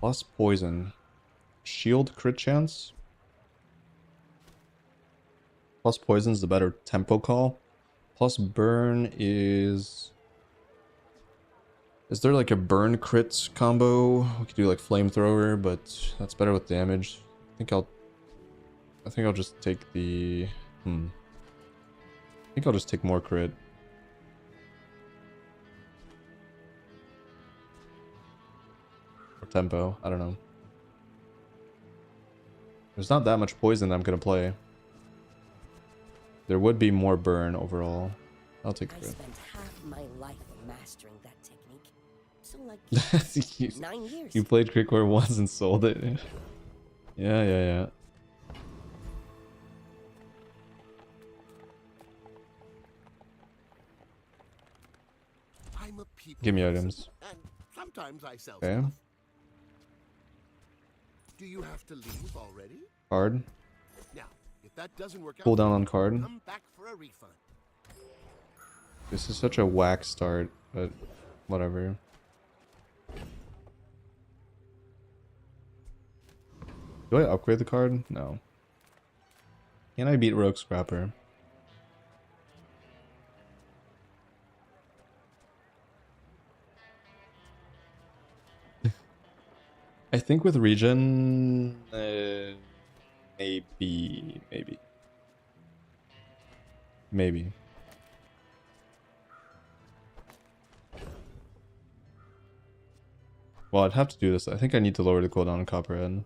Plus poison. Shield crit chance. Plus poison's the better tempo call. Plus burn is... Is there like a burn crit combo? We could do like flamethrower, but that's better with damage. I think I'll just take the... think I'll just take more crit. Or tempo, I don't know. There's not that much poison that I'm gonna play. There would be more burn overall. I'll take I crit. spent half my life mastering that technique. So like you, 9 years. you played crit core once and sold it. Yeah. I'm a people Give me person, items. and sometimes I sell Okay. stuff. Do you have to leave already? Card. Now, if that doesn't work Pull out, down on card. come back for a refund. This is such a whack start, but whatever. Do I upgrade the card? No. Can I beat Rogue Scrapper? I think with regen, maybe. Well, I'd have to do this. I think I need to lower the cooldown on Copperhead.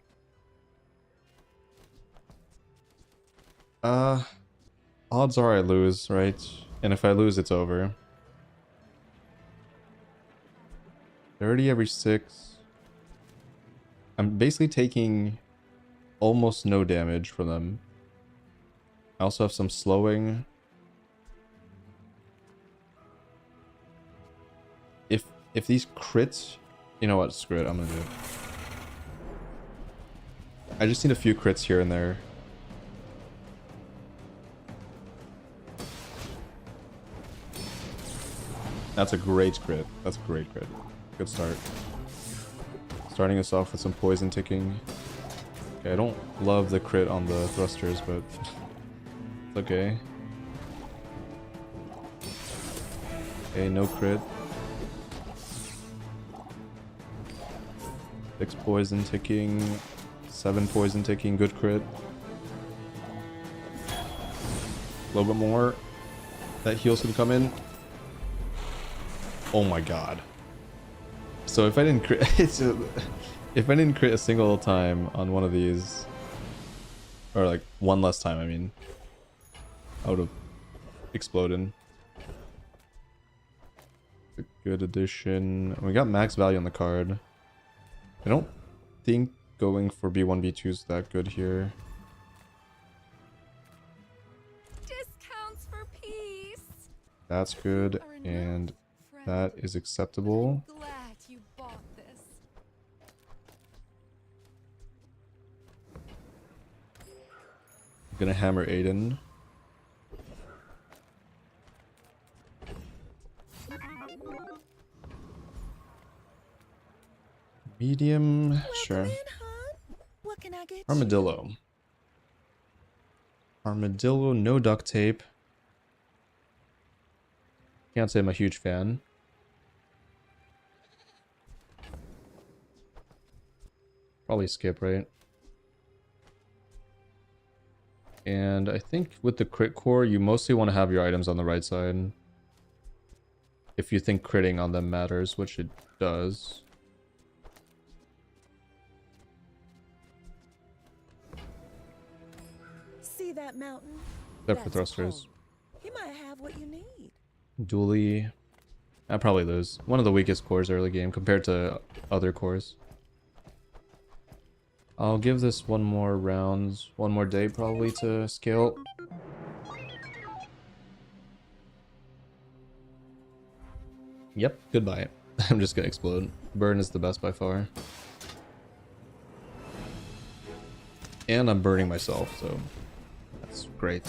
Odds are I lose, right? And if I lose, it's over. 30 every 6. I'm basically taking almost no damage from them. I also have some slowing. If these crits... You know what? Screw it. I'm gonna do it. I just need a few crits here and there. That's a great crit. That's a great crit. Good start. Starting us off with some poison ticking. Okay, I don't love the crit on the thrusters, but it's okay. Okay, no crit. 6 poison ticking. 7 poison ticking. Good crit. A little bit more. That heal's gonna come in. Oh my god. So if I didn't crit, if I didn't crit a single time on one of these, or like one less time, I mean, I would have exploded. A good addition. We got max value on the card. I don't think going for B1, B2 is that good here. Discounts for peace. That's good, and that is acceptable. I'm glad you bought this. I'm gonna hammer Aiden. Medium, sure. What can I get Armadillo. Armadillo, no duct tape. Can't say I'm a huge fan. Probably skip, right? And I think with the crit core, you mostly want to have your items on the right side. If you think critting on them matters, which it does. See that mountain? Except for That's thrusters. home. He might have what you need. Dually. I'd probably lose. One of the weakest cores early game compared to other cores. I'll give this one more round, one more day probably to scale. Yep, goodbye. I'm just gonna explode. Burn is the best by far. And I'm burning myself, so that's great.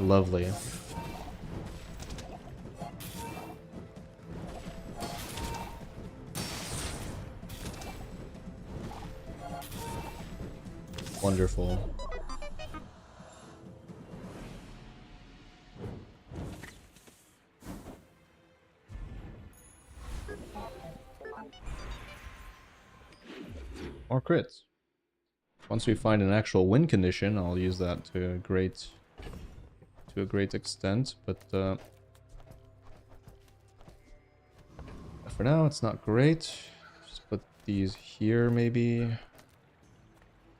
Lovely. Wonderful. More crits. Once we find an actual win condition, I'll use that to to a great extent, but for now it's not great. Just put these here maybe.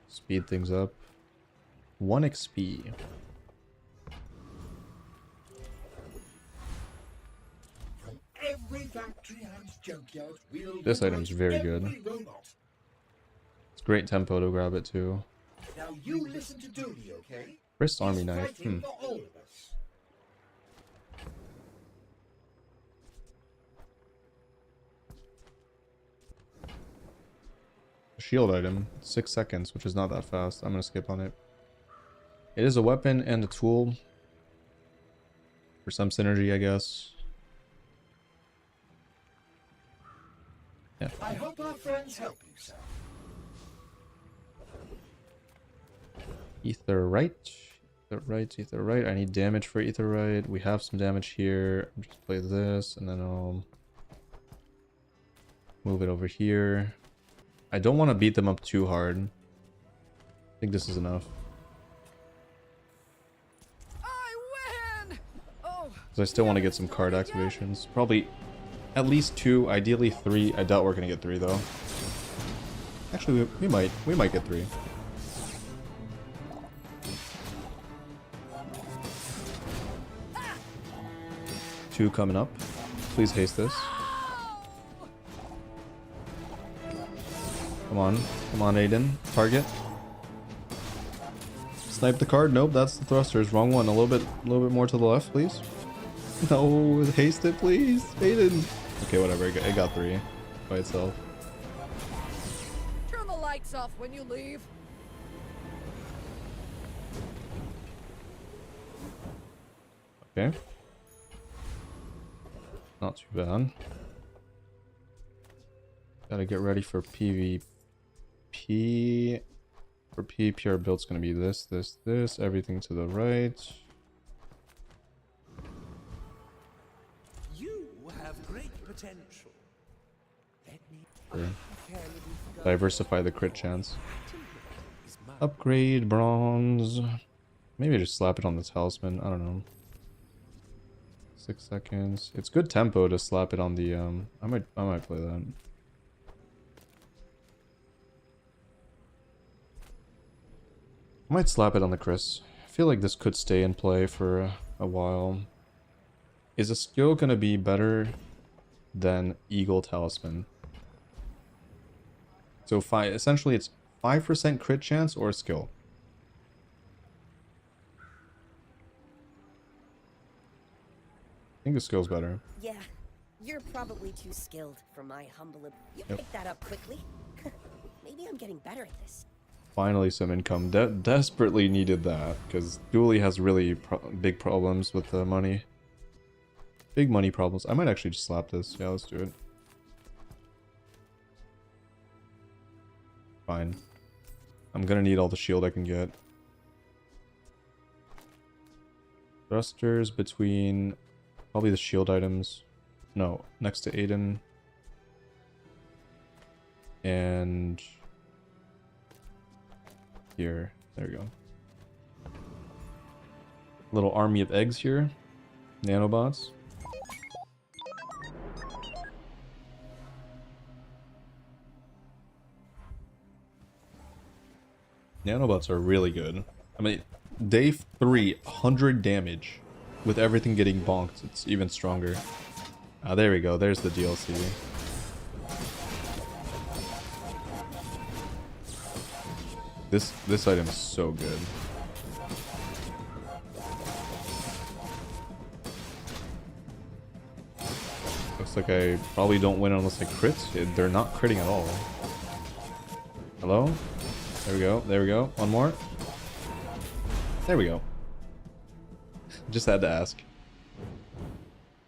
Speed things up. 1 XP. Every factory and junkyard, we'll This item's very good. It's great tempo to grab it too. Now you listen to Dooley, okay? Wrist army He's knife. fighting for all of us. Shield item. 6 seconds, which is not that fast. I'm gonna skip on it. It is a weapon and a tool. For some synergy, I guess. Yeah. I hope our friends help you, sir. Etherite. Etherite. I need damage for Etherite. We have some damage here. I'll just play this and then I'll move it over here. I don't want to beat them up too hard. I think this is enough. I win! Oh, Because I still want to get some card activations. Probably at least 2, ideally 3. I doubt we're going to get 3 though. Actually, we might get 3. Two coming up. Please haste this. Come on, Aiden. Target. Snipe the card. Nope, that's the thrusters. Wrong one. A little bit more to the left, please. No, haste it, please, Aiden. Okay, whatever. It got 3 by itself. turn the lights off when you leave. Okay. Not too bad. Gotta get ready for PvP. For PvP, our build's gonna be this, everything to the right. You have great potential. Let me Sure. Diversify the crit chance. Upgrade bronze. Maybe just slap it on the talisman. I don't know. 6 seconds. It's good tempo to slap it on the I might play that. I might slap it on the Chris. I feel like this could stay in play for a while. Is a skill gonna be better than Eagle Talisman? So essentially it's 5% crit chance or skill. I think the skill's better. Yeah, you're probably too skilled for my humble. You Yep. picked that up quickly. Maybe I'm getting better at this. Finally some income. Desperately needed that, because Dooley has really big problems with the money. Big money problems. I might actually just slap this. Yeah, let's do it. Fine. I'm gonna need all the shield I can get. Thrusters between probably the shield items. No, next to Aiden. And here. There we go. Little army of eggs here. Nanobots. Nanobots are really good. I mean, day 3, 100 damage. With everything getting bonked, it's even stronger. Ah, there we go. There's the DLC. This item is so good. Looks like I probably don't win unless I crit. They're not critting at all. Hello? There we go. There we go. One more. There we go. Just had to ask.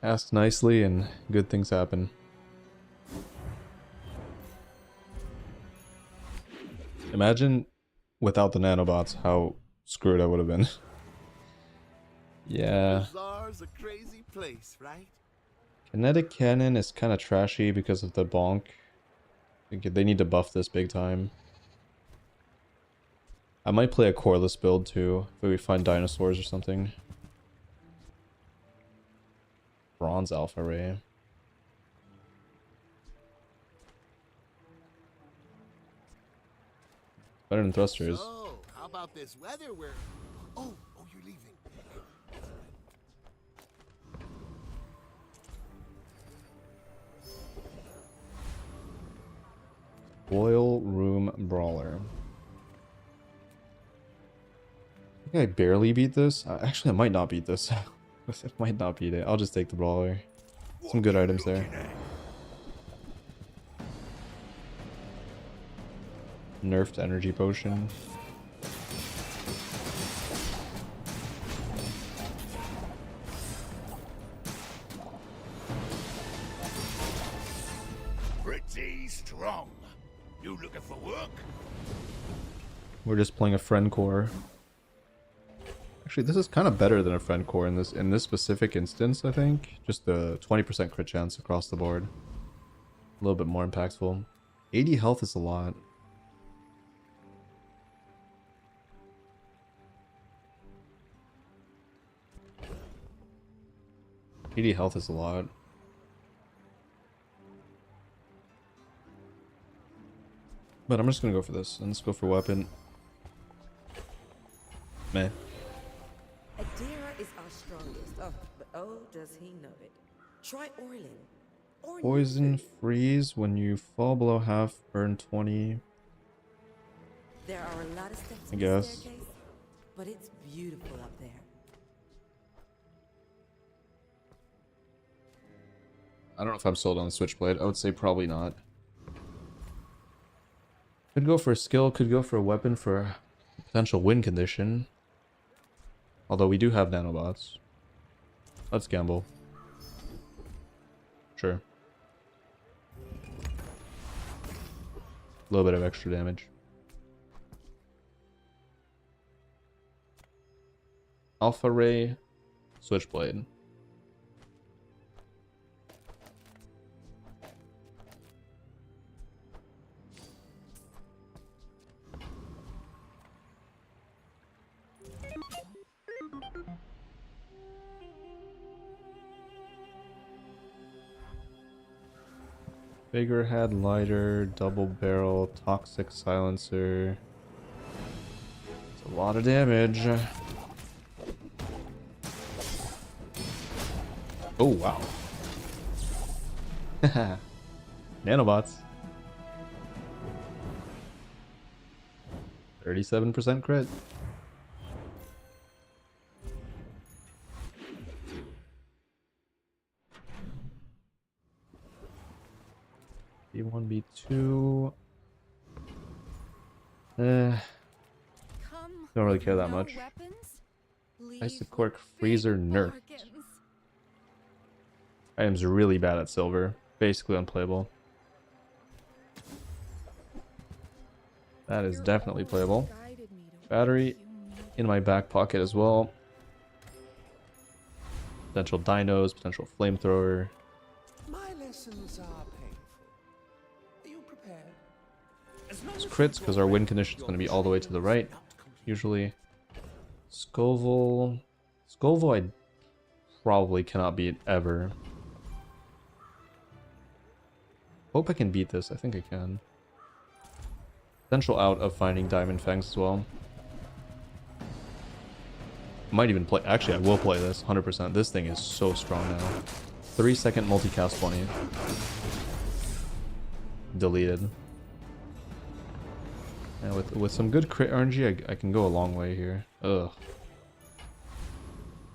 Ask nicely and good things happen. Imagine without the nanobots how screwed I would have been. Yeah. Bazaar's a crazy place, right? Kinetic cannon is kind of trashy because of the bonk. They need to buff this big time. I might play a coreless build too, if we find dinosaurs or something. Bronze Alpha Ray. Better than thrusters. So, how about this weather where... Oh, you're leaving. Boil Room Brawler. I think I barely beat this. Actually, I might not beat this. I might not beat it. I'll just take the Brawler. Some good items there. Nerfed Energy Potion. Pretty strong. You looking for work? We're just playing a friend core. Actually, this is kind of better than a friend core in this specific instance, I think. Just the 20% crit chance across the board. A little bit more impactful. 80 health is a lot. Health is a lot. But I'm just gonna go for this. And let's go for weapon. Meh. Adira is our strongest. Oh, but oh, does he know it? Try Orlin. Or Poison freeze when you fall below half, burn 20. There are a lot of steps I in the guess. staircase, but it's beautiful up there. I don't know if I'm sold on the Switchblade. I would say probably not. Could go for a skill, could go for a weapon for a potential win condition. Although we do have nanobots. Let's gamble. Sure. A little bit of extra damage. Alpha Ray, Switchblade. Figurehead, lighter, double barrel, toxic silencer. It's a lot of damage. Oh, wow. Nanobots. 37% crit. B1, B2. Don't really care that much. Ice Cork Freezer nerfed. Item's really bad at silver. Basically unplayable. That is definitely playable. Battery in my back pocket as well. Potential dinos, potential flamethrower. My lessons are painful. Are you prepared? It's crits because our win condition is going to be all the way to the right. Usually. Scoville. Scoville I probably cannot beat ever. Hope I can beat this. I think I can. Potential out of finding Diamond Fangs as well. Might even play. Actually, I will play this 100%. This thing is so strong now. 3-second multicast 20. Deleted. And with some good crit RNG, I can go a long way here. Ugh.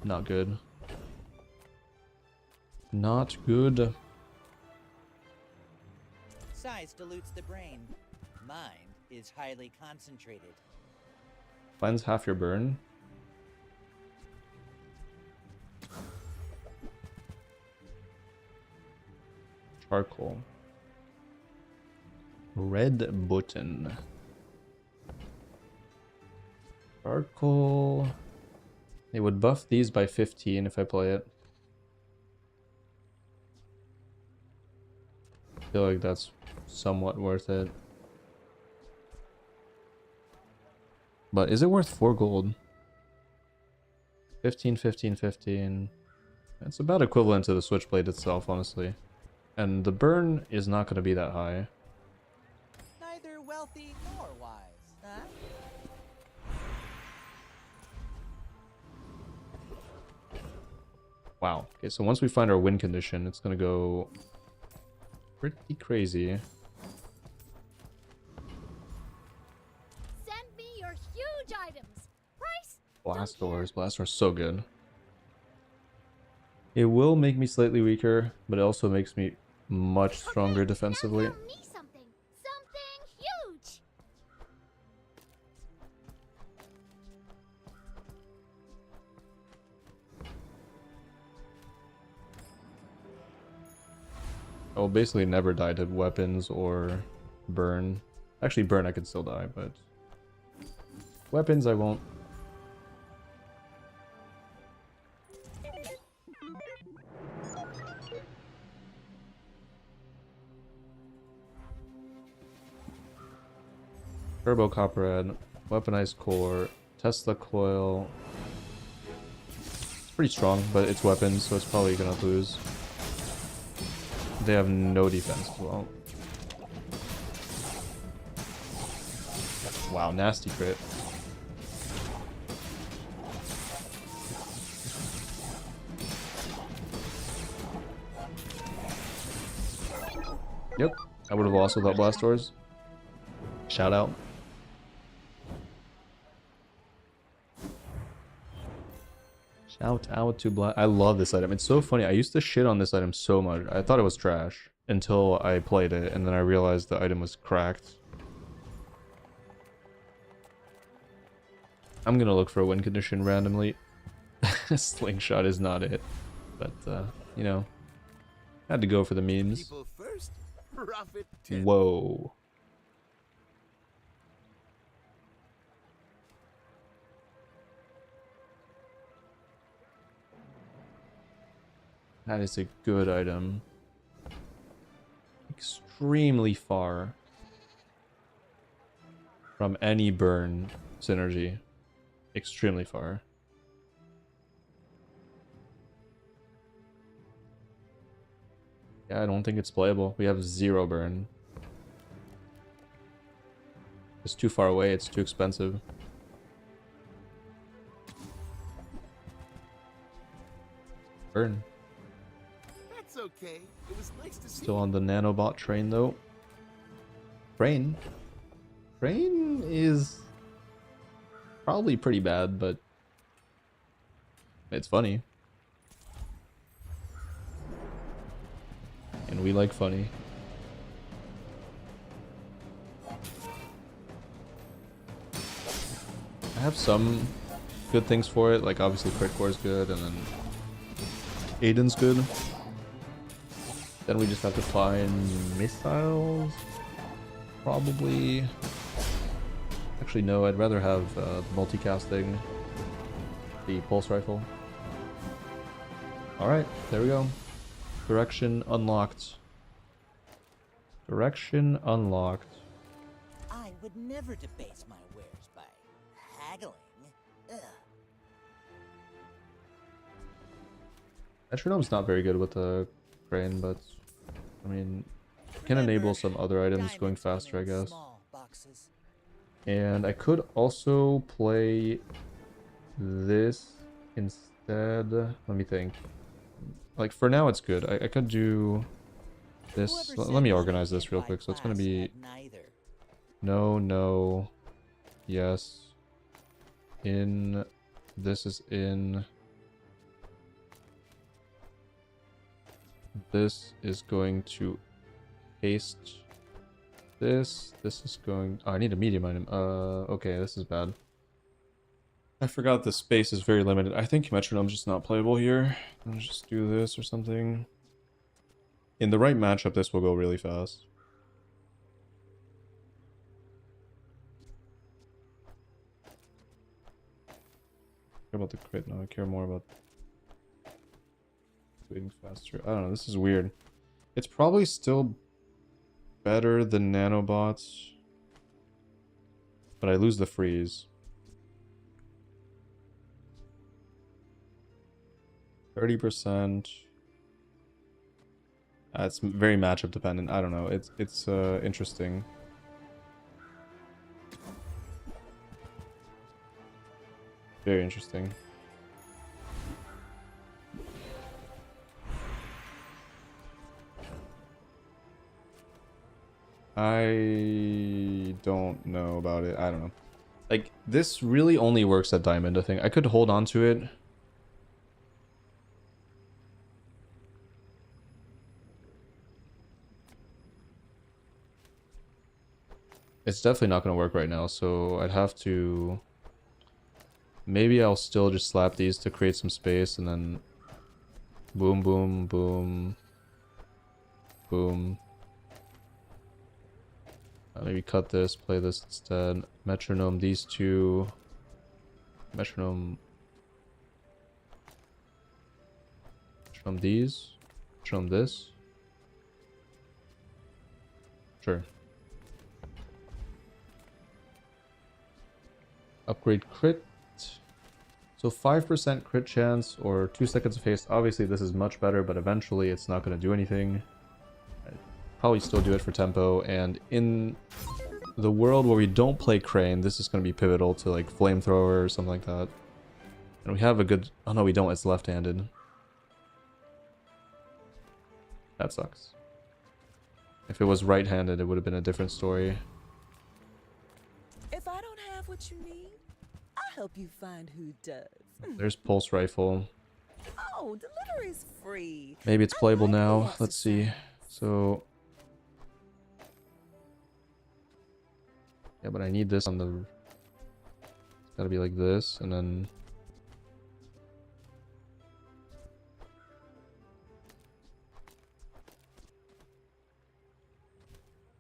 Not good. Not good. Size dilutes the brain. Mind is highly concentrated. Cleanse half your burn. Charcoal. Red button. Charcoal. They would buff these by 15 if I play it. I feel like that's somewhat worth it. But is it worth 4 gold? 15, 15, 15. It's about equivalent to the Switchblade itself, honestly. And the burn is not going to be that high. Neither wealthy nor wise, huh? Wow. Okay, so once we find our win condition, it's going to go pretty crazy. Send me your huge items. Price? Blast doors. Blast doors so good. It will make me slightly weaker, but it also makes me much stronger defensively. Now tell me something. Something huge. I will basically never die to weapons or burn. Actually, burn I could still die, but weapons I won't. Turbo Copperhead, Weaponized Core, Tesla Coil. It's pretty strong, but it's weapons, so it's probably gonna lose. They have no defense as well. Wow, nasty crit. Yep, I would have lost without blast doors. Shout out. Shout out to Black. I love this item. It's so funny. I used to shit on this item so much. I thought it was trash until I played it, and then I realized the item was cracked. I'm gonna look for a win condition randomly. Slingshot is not it, but you know, had to go for the memes. People first, profit 10. Whoa. That is a good item. Extremely far from any burn synergy. Extremely far. Yeah, I don't think it's playable. We have 0 burn. It's too far away, it's too expensive. Burn. That's okay. It was nice to see. Still on the nanobot train though. Train is probably pretty bad, but it's funny. And we like funny. I have some good things for it, like obviously crit core is good, and then Aiden's good. Then we just have to find missiles. Probably. Actually, no, I'd rather have multicasting, the pulse rifle. Alright, there we go. Direction unlocked. Direction unlocked. I would never debase my wares by haggling. Ugh. Metronome's not very good with the crane, but I mean, can enable some other items going faster, I guess. And I could also play this instead. Let me think. Like, for now it's good. I could do this. Let me organize this real quick. So it's going to be no, no, yes, in, this is in, this is going to haste this is going, oh, I need a medium item. Okay, this is bad. I forgot the space is very limited. I think Metronome's just not playable here. Let's just do this or something. In the right matchup, this will go really fast. I care about the crit now. I care more about waiting faster. I don't know. This is weird. It's probably still better than nanobots, but I lose the freeze. 30%. It's very matchup dependent. I don't know. It's interesting. Very interesting. I don't know about it. I don't know. Like, this really only works at diamond, I think. I could hold on to it. It's definitely not going to work right now, so I'd have to... Maybe I'll still just slap these to create some space, and then... Boom, boom, boom. Boom. Maybe cut this, play this instead. Metronome these two. Metronome... Metronome these. Metronome this. Sure. Upgrade crit. So 5% crit chance or 2 seconds of haste. Obviously this is much better, but eventually it's not going to do anything. I'd probably still do it for tempo. And in the world where we don't play Crane, this is going to be pivotal to like Flamethrower or something like that. And we have a good... Oh no, we don't. It's left-handed. That sucks. If it was right-handed, it would have been a different story. If I don't have what you need, I'll help you find who does. There's Pulse Rifle. Oh, delivery's free. Maybe it's playable now. Let's see. So... Yeah, but I need this on the... It's gotta be like this, and then...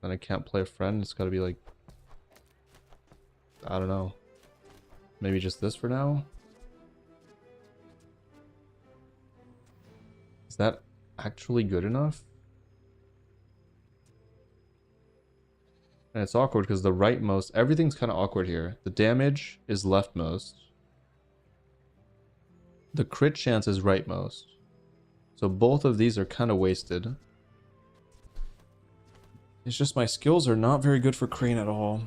Then I can't play a friend. It's gotta be like... I don't know. Maybe just this for now? Is that actually good enough? And it's awkward because the rightmost... Everything's kind of awkward here. The damage is leftmost. The crit chance is rightmost. So both of these are kind of wasted. It's just my skills are not very good for Crane at all.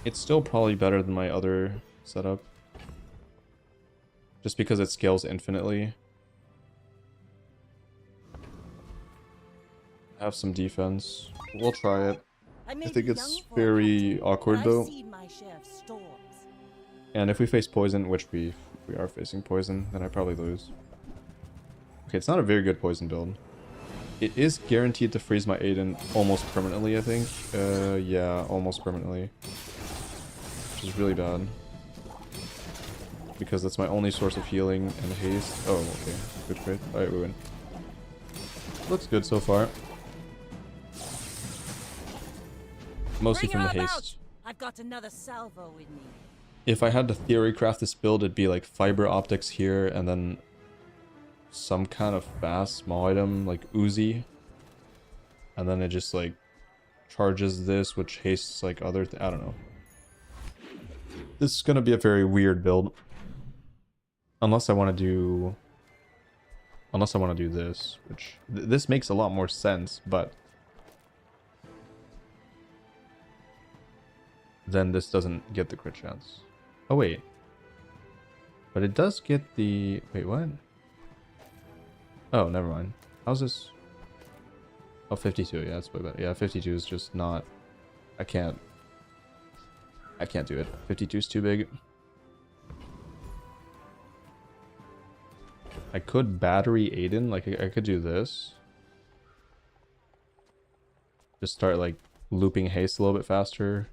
It's still probably better than my other setup. Just because it scales infinitely. Have some defense. We'll try it. I think it's very awkward though. And if we face poison, which we are facing poison, then I probably lose. Okay, it's not a very good poison build. It is guaranteed to freeze my Aiden almost permanently, I think. Yeah, almost permanently. Which is really bad. Because that's my only source of healing and haste. Oh, okay. Good crit. Alright, we win. Looks good so far. Mostly from the haste. I've got another salvo with me. If I had to theory craft this build, it'd be like fiber optics here and then some kind of fast small item like Uzi. And then it just like charges this, which hastes like other I don't know. This is gonna be a very weird build. Unless I want to do this, which this makes a lot more sense, but then this doesn't get the crit chance. Oh wait. But it does get the... Wait, what? Oh, never mind. How's this? Oh, 52. Yeah, that's way better. Yeah, 52 is just not... I can't do it. 52 is too big. I could battery Aiden. Like, I could do this. Just start, like, looping haste a little bit faster.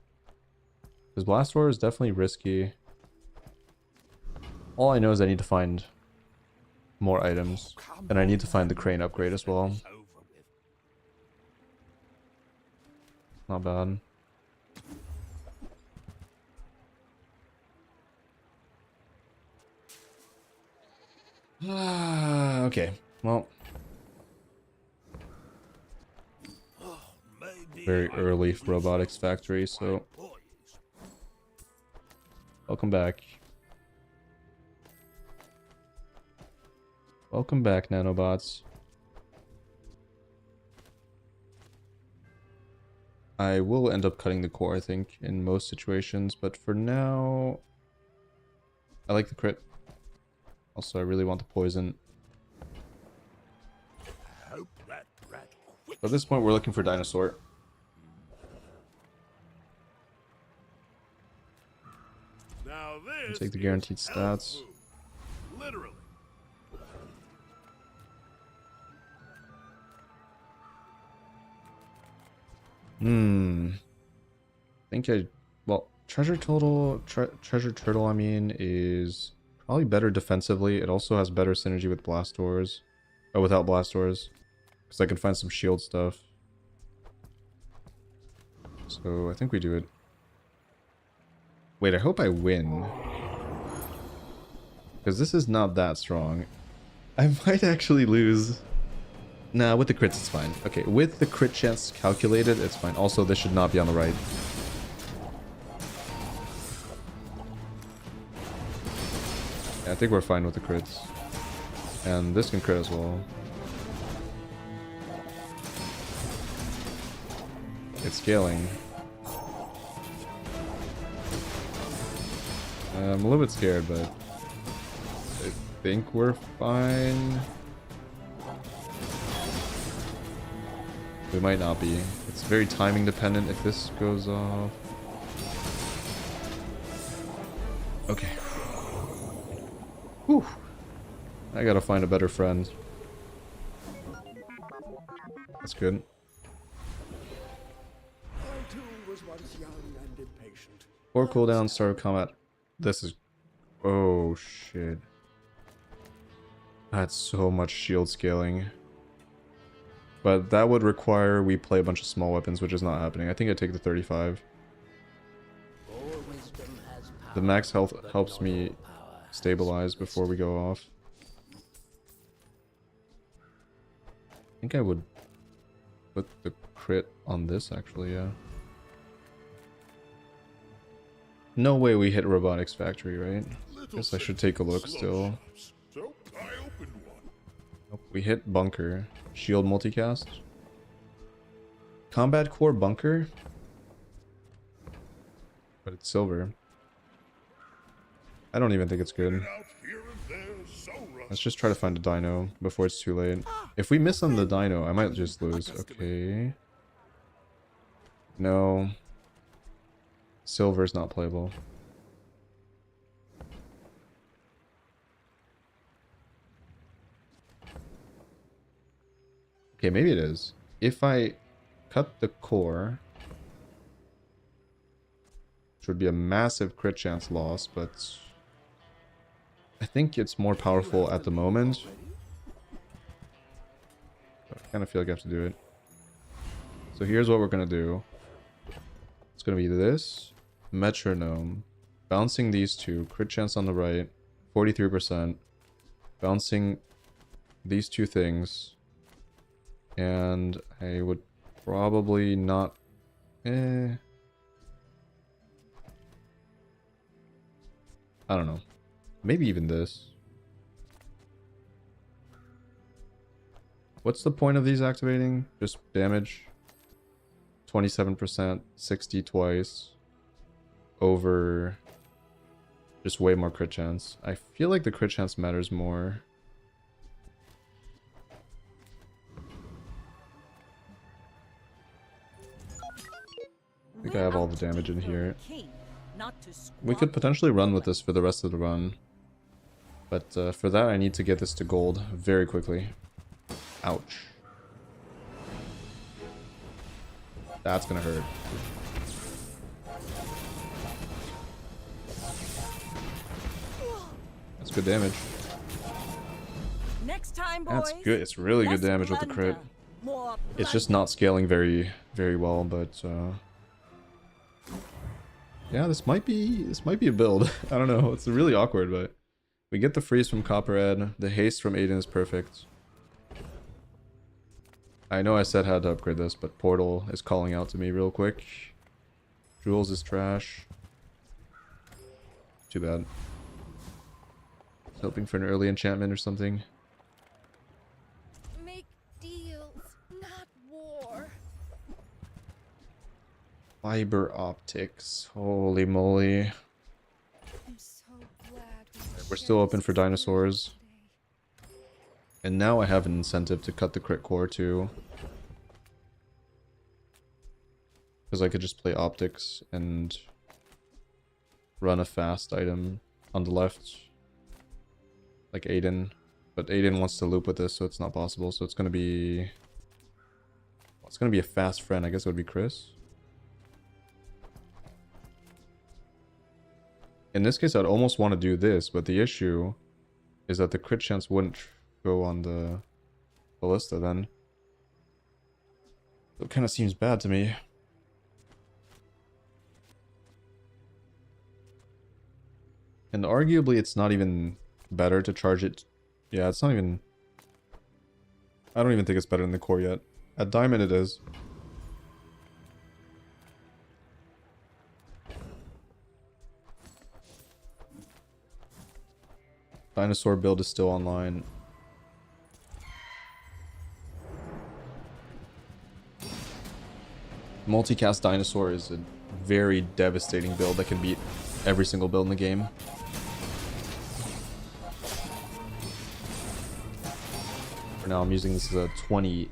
Because Blast Roar is definitely risky. All I know is I need to find more items. And I need to find the Crane upgrade as well. Not bad. Okay, well. Very early Robotics factory, so Welcome back. Welcome back, nanobots. I will end up cutting the core, I think, in most situations, but for now, I like the crit. Also, I really want the poison. But at this point, we're looking for dinosaur. Now this Take the guaranteed stats. literally. Well, treasure turtle, I mean, is probably better defensively. It also has better synergy with blast doors. Oh, without blast doors. Because I can find some shield stuff. So, I think we do it. Wait, I hope I win. Because this is not that strong. I might actually lose. Nah, with the crits it's fine. Okay, with the crit chance calculated, it's fine. Also, this should not be on the right. Yeah, I think we're fine with the crits. And this can crit as well. It's scaling. I'm a little bit scared, but I think we're fine. We might not be. It's very timing dependent if this goes off. Okay. Whew. I gotta find a better friend. That's good. I too was once young and impatient. 4 cooldown, start of combat. This is... Oh, shit. That's so much shield scaling. But that would require we play a bunch of small weapons, which is not happening. I think I take the 35. The max health helps me stabilize before we go off. I think I would put the crit on this, actually, yeah. No way we hit Robotics Factory, right? Guess I should take a look still. So I opened one. Nope, we hit Bunker. Shield multicast. Combat Core Bunker. But it's silver. I don't even think it's good. Let's just try to find a dino before it's too late. If we miss on the dino, I might just lose. Okay. No. Silver is not playable. Okay, maybe it is. If I cut the core, which would be a massive crit chance loss, but I think it's more powerful at the moment. I kind of feel like I have to do it. So here's what we're going to do. It's going to be this. Metronome. Bouncing these two. Crit chance on the right. 43%. Bouncing these two things. And I would probably not... I don't know. Maybe even this. What's the point of these activating? Just damage. 27%, 60 twice. Over just way more crit chance. I feel like the crit chance matters more. I think I have all the damage in here. We could potentially run with this for the rest of the run. But for that I need to get this to gold very quickly. Ouch. That's gonna hurt. That's good damage. Next time, boys, that's good. It's really good damage with the crit. It's just not scaling very well, but yeah, this might be a build. I don't know. It's really awkward, but we get the freeze from Copperhead. The haste from Aiden is perfect. I know I said how to upgrade this, but Portal is calling out to me real quick. Jules is trash. Too bad. Hoping for an early enchantment or something. Make deals, not war. Fiber optics. Holy moly. I'm so glad We're still open for dinosaurs. And now I have an incentive to cut the crit core too. Because I could just play optics and run a fast item on the left. Like Aiden. But Aiden wants to loop with this, so it's not possible. So it's gonna be... Well, it's gonna be a fast friend. I guess it would be Chris. In this case, I'd almost want to do this, but the issue is that the crit chance wouldn't go on the ballista then. So it kind of seems bad to me. And arguably, it's not even better to charge it. Yeah, it's not even... I don't even think it's better than the core yet. At diamond, it is. Dinosaur build is still online. Multicast Dinosaur is a very devastating build that can beat every single build in the game. For now, I'm using this as a 20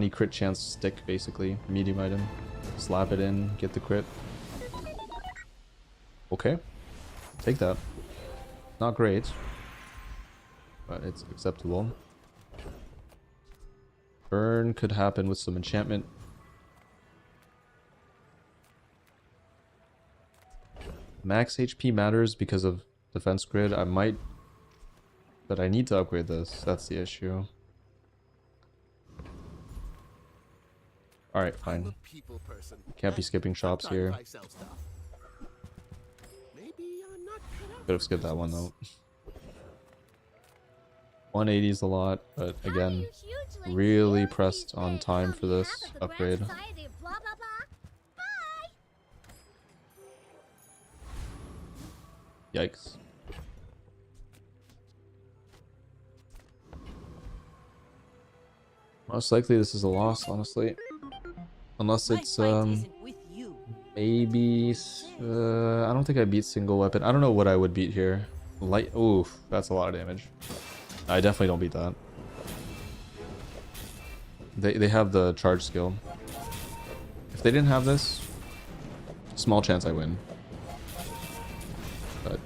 crit chance stick, basically. Medium item. Slap it in, get the crit. Okay. Take that. Not great, but it's acceptable. Burn could happen with some enchantment. Max HP matters because of defense grid. I might... But I need to upgrade this. That's the issue. Alright, fine. Can't be skipping shops here. Could have skipped that one though. 180 is a lot, but again, really pressed on time for this upgrade. Yikes. Most likely this is a loss, honestly. Unless it's, maybe... I don't think I beat single weapon. I don't know what I would beat here. Light... Oof, that's a lot of damage. I definitely don't beat that. They have the charge skill. If they didn't have this, small chance I win. But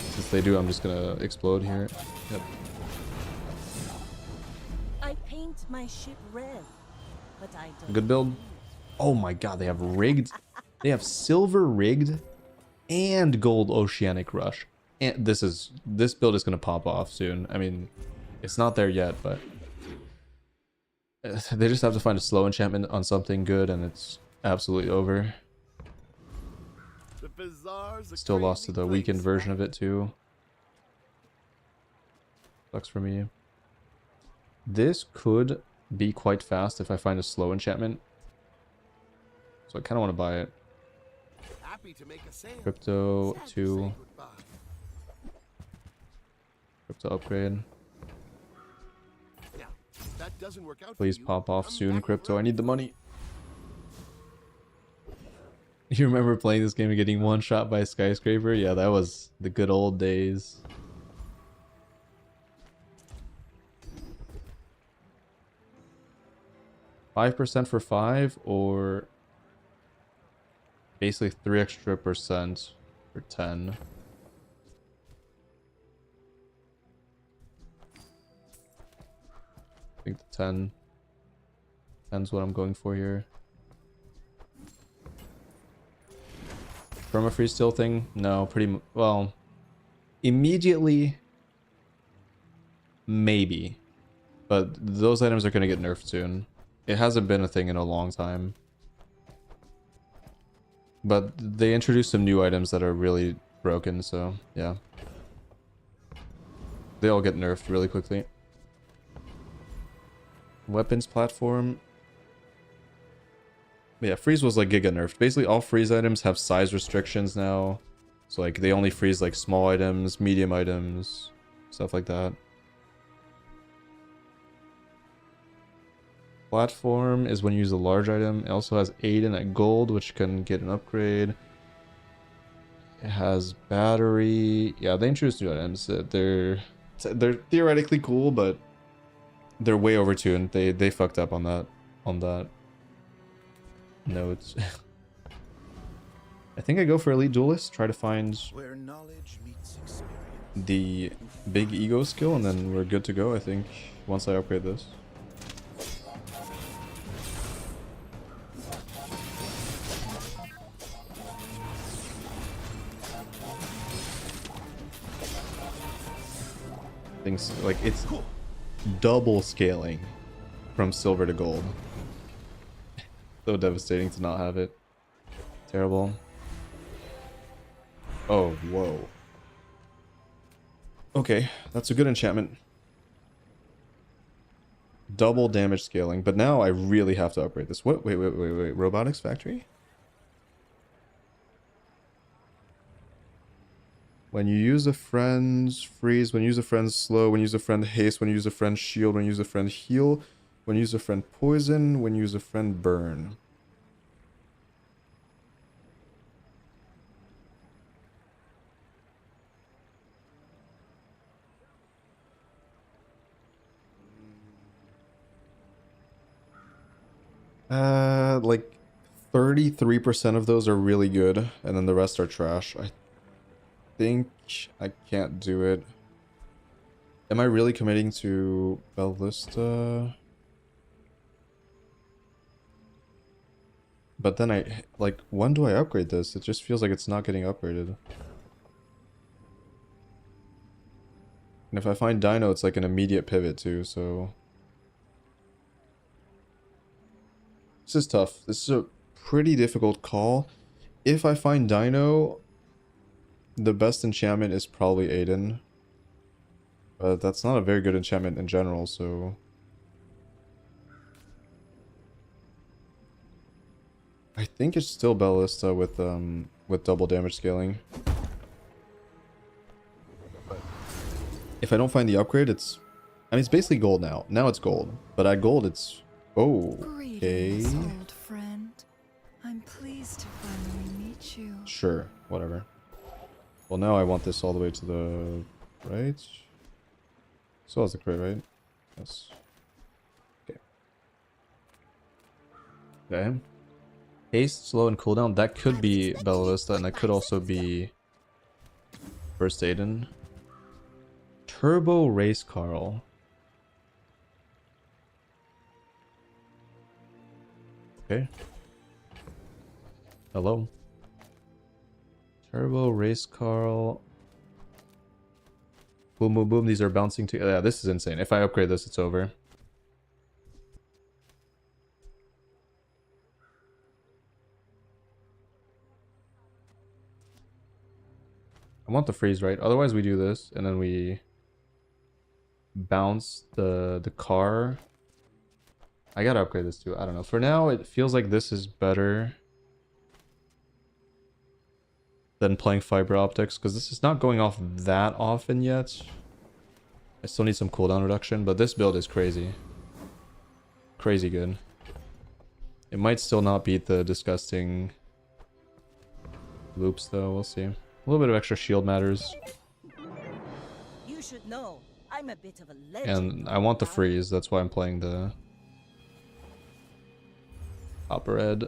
since they do, I'm just gonna explode here. Yep. I paint my ship red, but I don't. Good build. Oh my god, they have rigged. They have silver rigged and gold oceanic rush. And this build is gonna pop off soon. I mean, it's not there yet, but they just have to find a slow enchantment on something good, and it's absolutely over. Still lost to the weakened version of it too. Sucks for me. This could be quite fast if I find a slow enchantment. So I kind of want to buy it. Crypto 2. Crypto upgrade. Please pop off soon, Crypto. I need the money. You remember playing this game and getting one shot by a skyscraper? Yeah, that was the good old days. %5 for 5, or basically 3 extra % for 10. I think the 10's what I'm going for here. From a free still thing? No, well, immediately, maybe. But those items are going to get nerfed soon. It hasn't been a thing in a long time. But they introduced some new items that are really broken, so yeah. They all get nerfed really quickly. Weapons platform. Yeah, freeze was like giga nerfed. Basically all freeze items have size restrictions now. So like they only freeze like small items, medium items, stuff like that. Platform is when you use a large item. It also has Aiden at gold, which can get an upgrade. It has battery. Yeah, they introduced new items. They're theoretically cool, but they're way overtuned. They fucked up on that note. I think I go for Elite Duelist. Try to find Where knowledge meets experience. the big ego skill, and then we're good to go. I think once I upgrade this. Things like it's double scaling from silver to gold. So devastating to not have it. Terrible. Oh, whoa. Okay, that's a good enchantment. Double damage scaling, but now I really have to upgrade this. What? Wait. Robotics Factory? When you use a friend's freeze, when you use a friend's slow, when you use a friend haste, when you use a friend shield, when you use a friend heal, when you use a friend poison, when you use a friend burn. Like 33% of those are really good, and then the rest are trash. I think I can't do it. Am I really committing to Ballista? But then like, when do I upgrade this? It just feels like it's not getting upgraded. And if I find Dino, it's like an immediate pivot too, so... This is tough. This is a pretty difficult call. If I find Dino, the best enchantment is probably Aiden. But that's not a very good enchantment in general, so... I think it's still Ballista with double damage scaling. But if I don't find the upgrade, it's... I mean, it's basically gold now. Now it's gold. But at gold, it's... Oh, okay. Greetings, old friend. I'm pleased to finally meet you. Sure, whatever. Well, now I want this all the way to the right. So has the crate, right? Yes. Okay. Okay. Haste, slow, and cooldown. That could be Ballista, and that could also be First Aiden. Turbo Race Carl. Okay. Hello. Turbo Race Carl. Boom, boom, boom. These are bouncing to... Yeah, this is insane. If I upgrade this, it's over. I want the freeze, right? Otherwise, we do this, and then we bounce the car. I gotta upgrade this too. I don't know. For now, it feels like this is better than playing fiber optics, because this is not going off that often yet. I still need some cooldown reduction, but this build is crazy. Crazy good. It might still not beat the disgusting loops, though. We'll see. A little bit of extra shield matters. You should know, I'm a bit of a legend. And I want the freeze. That's why I'm playing the Copper Red.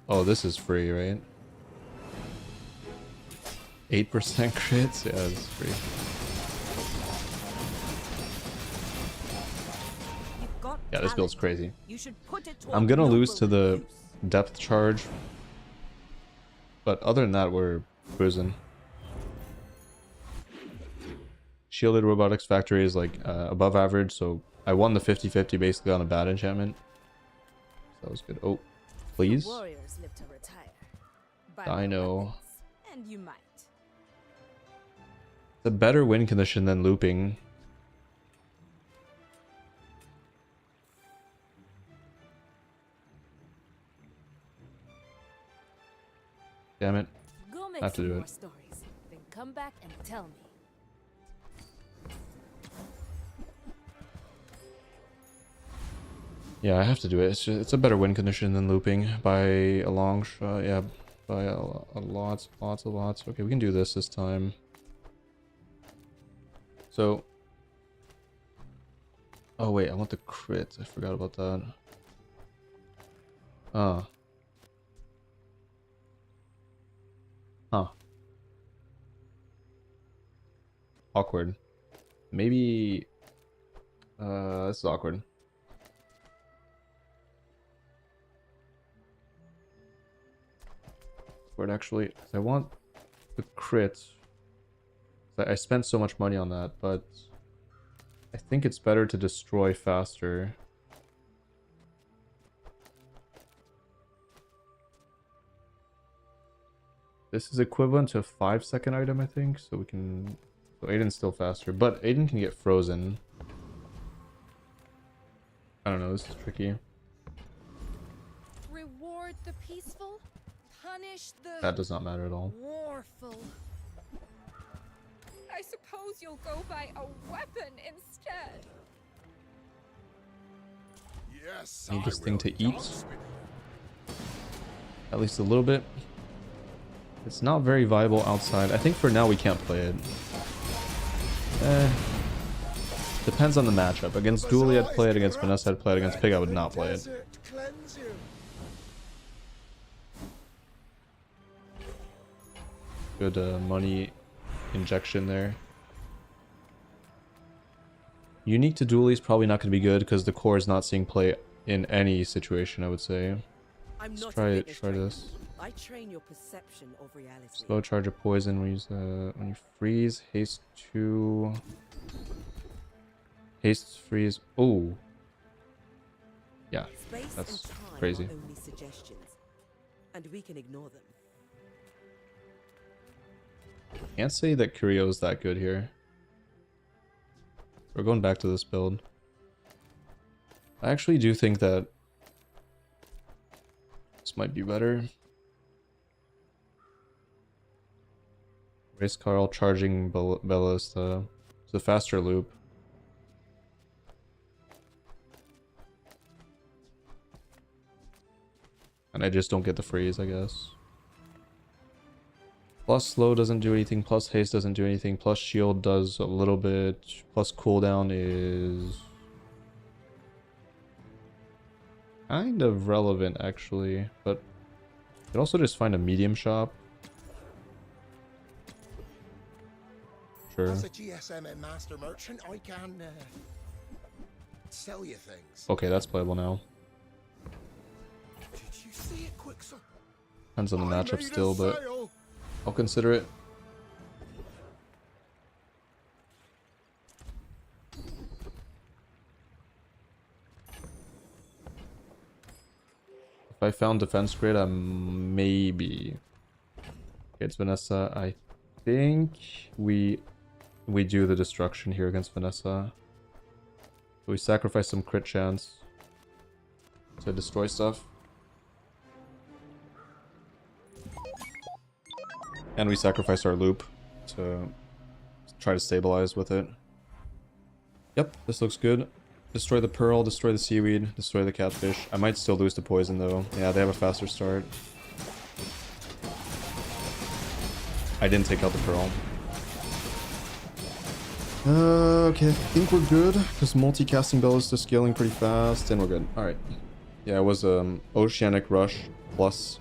Oh, this is free, right? 8% crits? Yeah, it's free. Yeah, this build's crazy. I'm gonna lose to the depth charge. But other than that, we're cruising. Shielded Robotics Factory is like above average, so I won the 50-50 basically on a bad enchantment. So that was good. Oh, please. Warriors live to retire. Dino. And you might. It's a better win condition than looping. Damn it. I have to do it. Stories. back and tell me. Yeah, I have to do it. It's a better win condition than looping by a long shot. Yeah, by a lots. Okay, we can do this time. So, oh wait, I want the crit. I forgot about that. Ah. Huh. Awkward. Maybe this is awkward. Word actually, I want the crit. I spent so much money on that, but I think it's better to destroy faster. This is equivalent to a 5-second item, I think, so we can... So Aiden's still faster, but Aiden can get frozen. I don't know, this is tricky. Reward the peaceful, punish the... That does not matter at all. warful. I suppose you'll go by a weapon instead. Yes, Need this I thing will. to eat. At least a little bit. It's not very viable outside. I think for now we can't play it. Depends on the matchup. Against Dooley I'd play it, against Vanessa I'd play it, against Pig I would not play it. Good money injection there. Unique to Dooley is probably not going to be good because the core is not seeing play in any situation, I would say. Let's try this. I train your perception of reality. Slow charge of poison when you freeze. Haste 2. Haste freeze. Oh. Yeah, Space that's and time crazy. are only suggestions, and we can ignore them. Can't say that Curio is that good here. We're going back to this build. I actually do think that this might be better. Race Carl charging Bella is the faster loop. And I just don't get the freeze, I guess. Plus slow doesn't do anything, plus haste doesn't do anything, plus shield does a little bit, plus cooldown is kind of relevant actually, but you can also just find a medium shop. Sure. As a GSM and master merchant, I can sell you things. Okay, that's playable now. Did you see it, Quicksilver? Depends on the matchup still, but sale. I'll consider it. If I found defense grid, I maybe. Against Vanessa, I think we do the destruction here against Vanessa. We sacrifice some crit chance to destroy stuff. And we sacrifice our loop to try to stabilize with it. Yep, this looks good. Destroy the pearl, destroy the seaweed, destroy the catfish. I might still lose to poison though. Yeah, they have a faster start. I didn't take out the pearl. Okay, I think we're good because multicasting bell is just scaling pretty fast and we're good. Alright. Yeah, it was Oceanic Rush plus...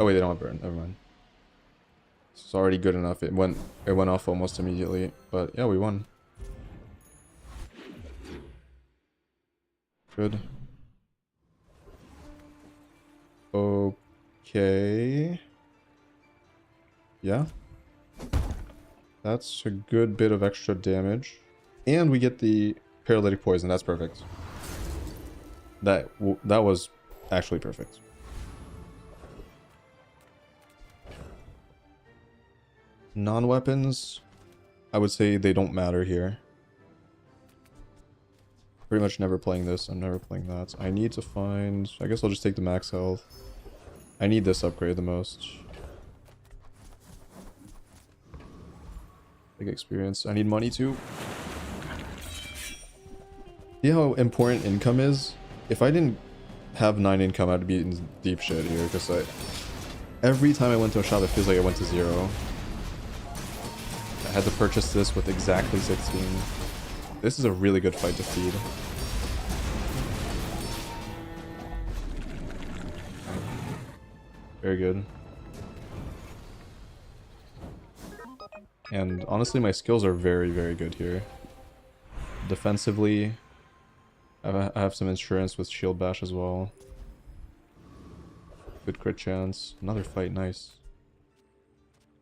Oh wait, they don't have burn. Never mind. It's already good enough. It went off almost immediately. But yeah, we won. Good. Okay. Yeah. That's a good bit of extra damage. And we get the paralytic poison. That's perfect. That was actually perfect. Non-weapons, I would say they don't matter here. Pretty much never playing this. I'm never playing that. I need to find... I guess I'll just take the max health. I need this upgrade the most. Big experience. I need money too. See how important income is? If I didn't have 9 income, I'd be in deep shit here, because every time I went to a shop, it feels like I went to 0. I had to purchase this with exactly 16. This is a really good fight to feed. Very good. And honestly, my skills are very, very good here. Defensively, I have some insurance with shield bash as well. Good crit chance. Another fight, nice.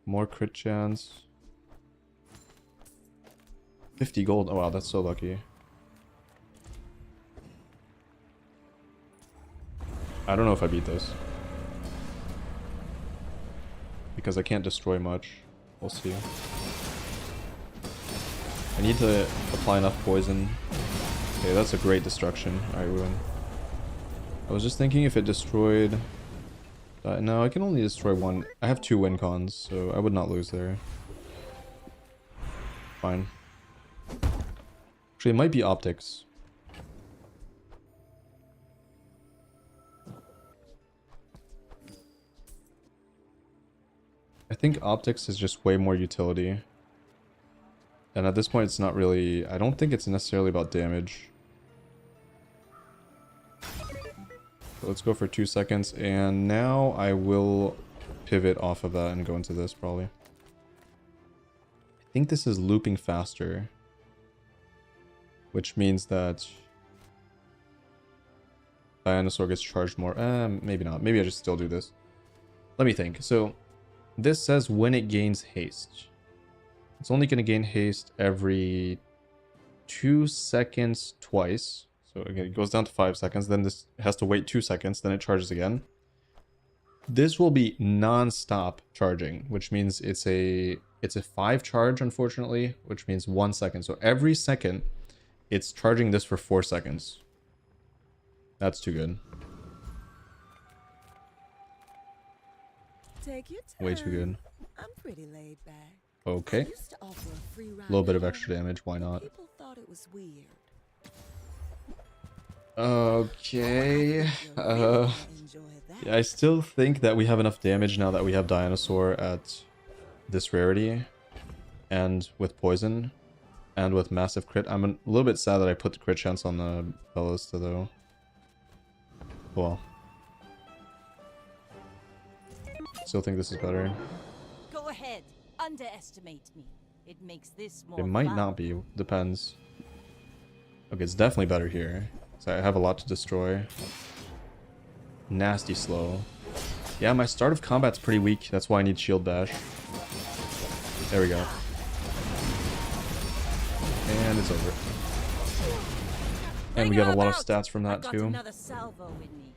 More crit chance. 50 gold. Oh wow, that's so lucky. I don't know if I beat this. Because I can't destroy much. We'll see. I need to apply enough poison. Okay, that's a great destruction. Alright, we win. I was just thinking if it destroyed... no, I can only destroy 1. I have 2 win cons, so I would not lose there. Fine. Actually, it might be optics. I think optics is just way more utility. And at this point, it's not really... I don't think it's necessarily about damage. So let's go for 2 seconds. And now I will pivot off of that and go into this, probably. I think this is looping faster. Which means that... Dinosaur gets charged more. Maybe not. Maybe I just still do this. Let me think. So... This says when it gains haste. It's only going to gain haste every 2 seconds twice. So again, it goes down to 5 seconds. Then this has to wait 2 seconds. Then it charges again. This will be non-stop charging, which means it's a 5 charge, unfortunately, which means 1 second. So every second, it's charging this for 4 seconds. That's too good. Take your turn. Way too good. I'm pretty laid back. Okay. I used to offer a free ride A little bit of home. extra damage, why not? People thought it was weird. Okay. Yeah, I still think that we have enough damage now that we have Dinosaur at this rarity. And with poison. And with massive crit. I'm a little bit sad that I put the crit chance on the Ballista though. Well. Still think this is better. Go ahead. Underestimate me. It makes this more It might fun. not be. Depends. Okay, it's definitely better here. So I have a lot to destroy. Nasty slow. Yeah, my start of combat's pretty weak. That's why I need shield bash. There we go. And it's over. And we get a lot of stats from that too. Another salvo with me.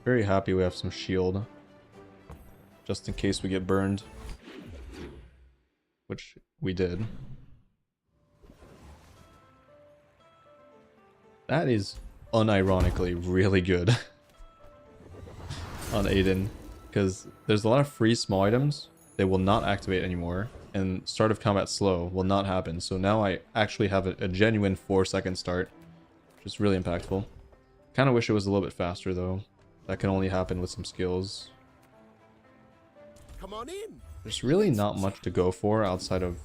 Very happy we have some shield. Just in case we get burned. Which we did. That is unironically really good on Aiden. Because there's a lot of free small items. They will not activate anymore. And start of combat slow will not happen. So now I actually have a genuine 4-second start. Which is really impactful. Kind of wish it was a little bit faster though. That can only happen with some skills. Come on in. There's really not much to go for outside of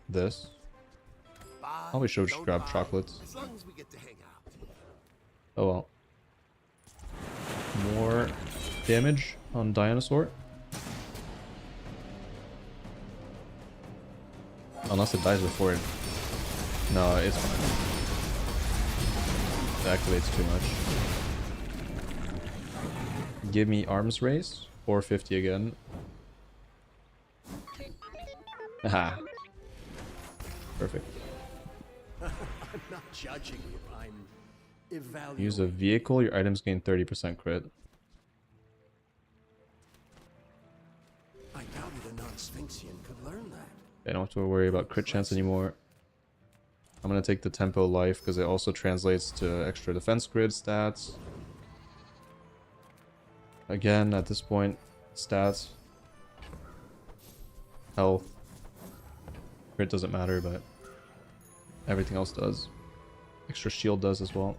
this. Probably should have just grabbed chocolates. As long as we get to hang out. Oh well. More damage on Dinosaur. Unless it dies before it. No, it's fine. It activates too much. Give me arms race. 450 again. Aha. Perfect. I'm not judging you, I'm evaluating. Use a vehicle, your items gain 30% crit. I doubted a non-Sphinxian could learn that. I don't have to worry about crit chance anymore. I'm gonna take the tempo life because it also translates to extra defense grid stats. Again, at this point, stats, health, crit doesn't matter, but everything else does. Extra shield does as well.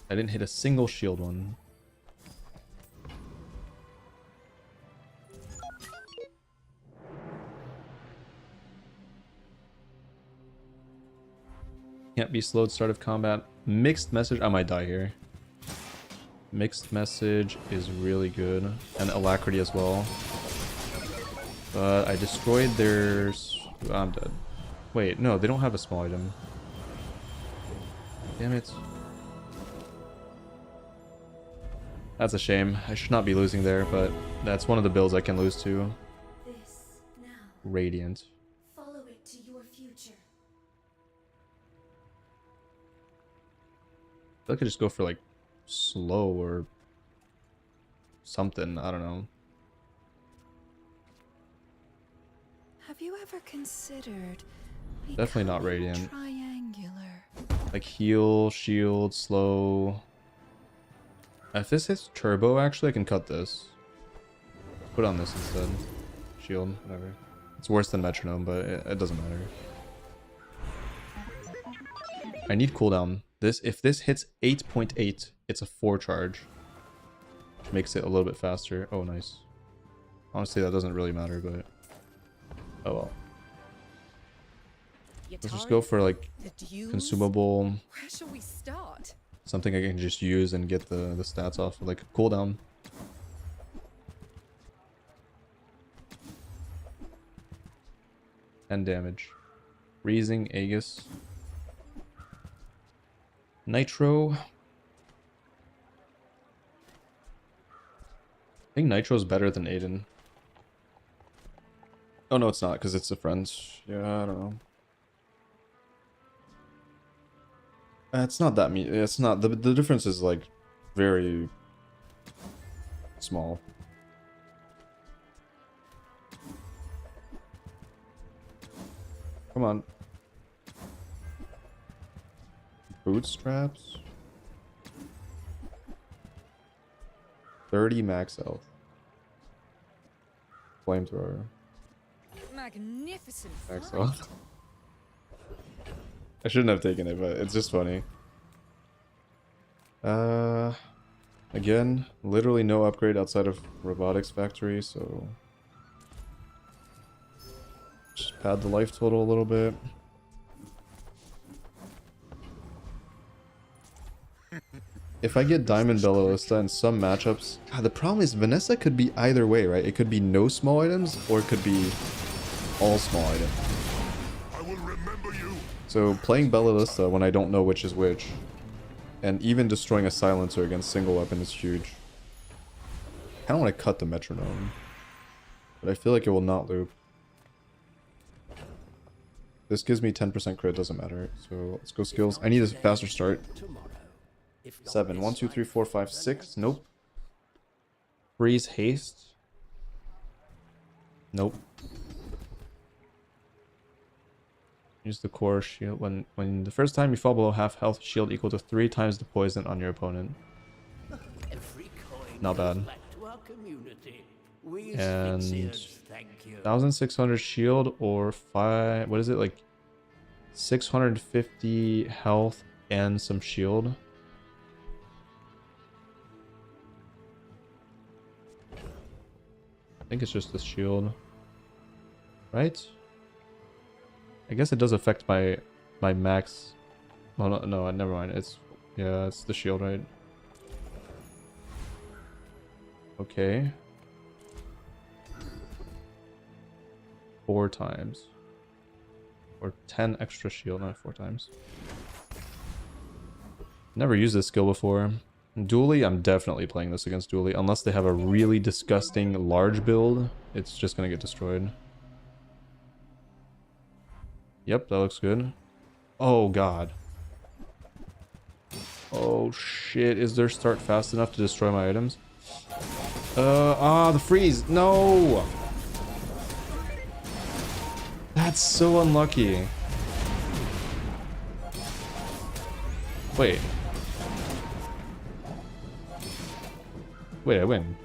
I didn't hit a single shield one. Can't be slowed start of combat. Mixed message. I might die here. Mixed message is really good. And alacrity as well. But I destroyed their... I'm dead. Wait, no, they don't have a small item. Damn it. That's a shame. I should not be losing there, but that's one of the builds I can lose to. This now. Radiant. Follow it to your future. I feel like I could just go for like slow or something. I don't know. Have you ever considered Definitely not radiant. triangular? Like heal, shield, slow. If this hits turbo, actually, I can cut this. Put on this instead. Shield, whatever. It's worse than metronome, but it doesn't matter. I need cooldown. If this hits 8.8, it's a 4 charge. Which makes it a little bit faster. Oh, nice. Honestly, that doesn't really matter, but... oh well. Let's just go for like consumable. Where shall we start? Something I can just use and get the stats off, like a cooldown. And damage. Freezing, Aegis. Nitro. I think Nitro's better than Aiden. Oh no, it's not, because it's a friend. Yeah, I don't know. It's not that it's not the difference is like very small. Come on. Bootstraps. 30 max health. Flamethrower. Magnificent. Max health. I shouldn't have taken it, but it's just funny. Again, literally no upgrade outside of Robotics Factory, so... just pad the life total a little bit. If I get Diamond Bellista in some matchups... God, the problem is Vanessa could be either way, right? It could be no small items, or it could be all small items. So playing Bellista when I don't know which is which, and even destroying a silencer against single weapon is huge. I kind of want to cut the metronome, but I feel like it will not loop. This gives me 10% crit, doesn't matter. So let's go skills. I need a faster start. 7. 1, 2, 3, 4, 5, 6. Nope. Freeze haste. Nope. Use the core shield. When the first time you fall below half health, shield equal to 3 times the poison on your opponent. Not bad. And 1,600 shield or 5. What is it, like 650 health and some shield? I think it's just the shield, right? I guess it does affect my max. Oh no, never mind. It's the shield, right? Okay. 4 times. Or 10 extra shield, not 4 times. Never used this skill before. Dually, I'm definitely playing this against Dually. Unless they have a really disgusting large build, it's just gonna get destroyed. Yep, that looks good. Oh god. Oh shit, is their start fast enough to destroy my items? The freeze! No! That's so unlucky. Wait. Wait, I win.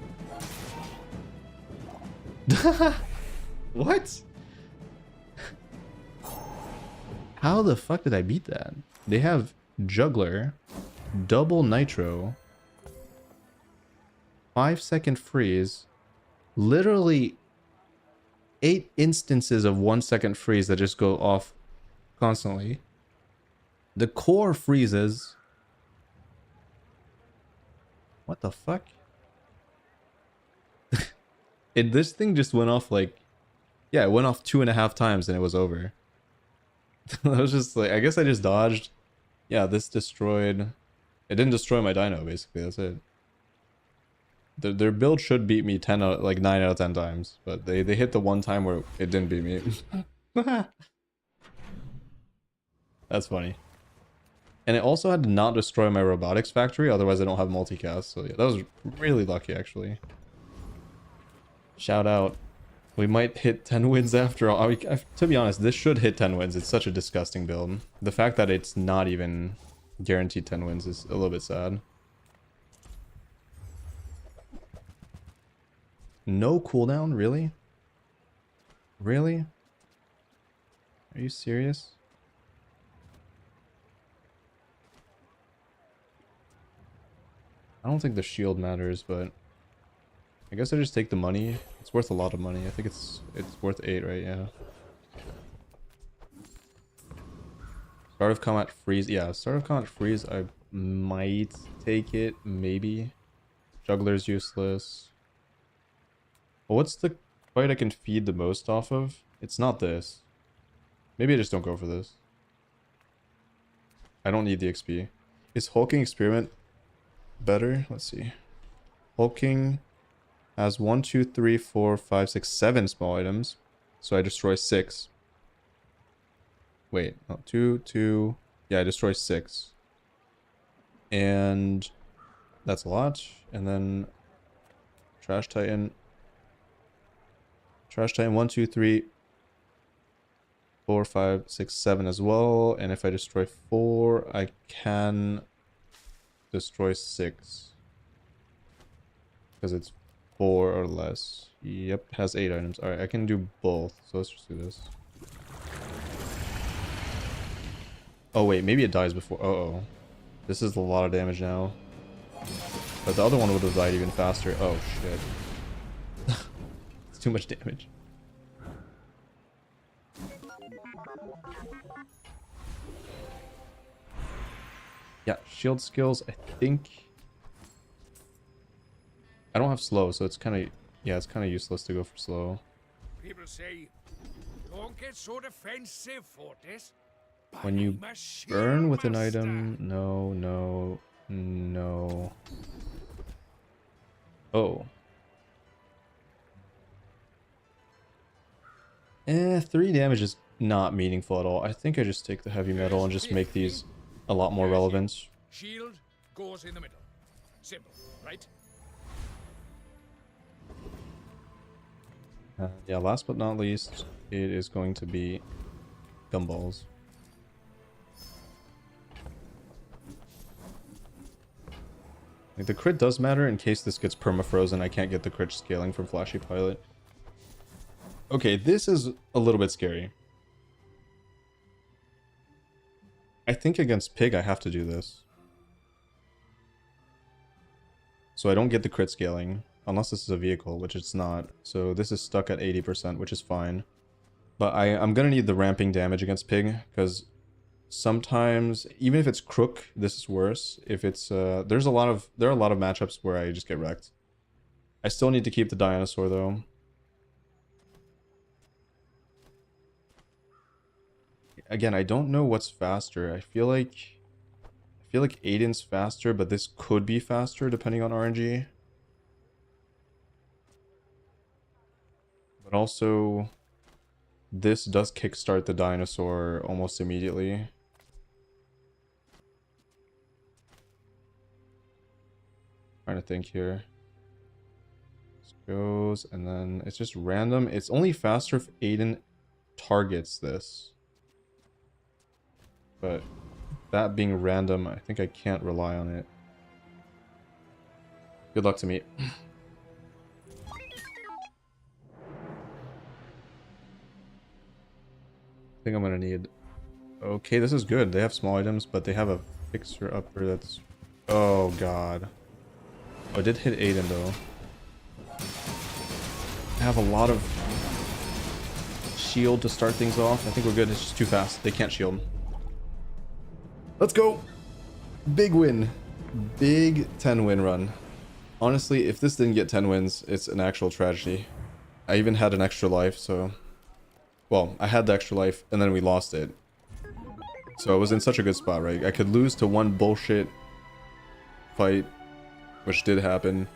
What? How the fuck did I beat that? They have Juggler, double Nitro, 5-second freeze, literally 8 instances of 1-second freeze that just go off constantly. The core freezes. What the fuck? This thing just went off like, yeah, it went off 2.5 times and it was over. I was just like, I guess I just dodged. Yeah, this destroyed. It didn't destroy my dino, basically. That's it. Their build should beat me 9 out of 10 times, but they hit the one time where it didn't beat me. That's funny. And it also had to not destroy my robotics factory, otherwise I don't have multicast. So yeah, that was really lucky, actually. Shout out. We might hit 10 wins after all. To be honest, this should hit 10 wins. It's such a disgusting build. The fact that it's not even guaranteed 10 wins is a little bit sad. No cooldown? Really? Really? Are you serious? I don't think the shield matters, but I guess I just take the money. It's worth a lot of money. I think it's worth 8, right? Yeah. Start of combat freeze. Yeah, start of combat freeze. I might take it. Maybe. Juggler's useless. Well, what's the fight I can feed the most off of? It's not this. Maybe I just don't go for this. I don't need the XP. Is Hulking Experiment better? Let's see. Hulking has 1, 2, 3, 4, 5, 6, 7 small items. So I destroy 6. Wait, no, 2, 2. Yeah, I destroy 6. And that's a lot. And then Trash Titan. Trash Titan 1, 2, 3, 4, 5, 6, 7 as well. And if I destroy 4, I can destroy 6. Because it's 4 or less. Yep, has 8 items. Alright, I can do both. So let's just do this. Oh wait, maybe it dies before. Uh-oh. This is a lot of damage now. But the other one would have died even faster. Oh shit. It's too much damage. Yeah, shield skills, I think. I don't have slow, so it's kind of, yeah, it's kind of useless to go for slow. People say, don't get so defensive, Fortis. When you burn with an item, no, no, no. Oh. 3 damage is not meaningful at all. I think I just take the heavy metal and just make these a lot more relevant. Shield goes in the middle. Simple, right? Yeah, last but not least, it is going to be gumballs. Like, the crit does matter in case this gets perma-frozen. I can't get the crit scaling from Flashy Pilot. Okay, this is a little bit scary. I think against Pig I have to do this. So I don't get the crit scaling. Unless this is a vehicle, which it's not. So this is stuck at 80%, which is fine. But I'm gonna need the ramping damage against Pig, because sometimes, even if it's Crook, this is worse. If it's there are a lot of matchups where I just get wrecked. I still need to keep the dinosaur though. Again, I don't know what's faster. I feel like Aiden's faster, but this could be faster depending on RNG. But also, this does kickstart the dinosaur almost immediately. Trying to think here. This goes, and then it's just random. It's only faster if Aiden targets this. But that being random, I think I can't rely on it. Good luck to me. think I'm gonna need... Okay, this is good. They have small items, but they have a fixer upper that's... Oh god. Oh, it did hit Aiden though. I have a lot of shield to start things off. I think we're good. It's just too fast. They can't shield. Let's go! Big win. Big 10 win run. Honestly, if this didn't get 10 wins, it's an actual tragedy. I even had an extra life, so... Well, I had the extra life, and then we lost it. So I was in such a good spot, right? I could lose to one bullshit fight, which did happen,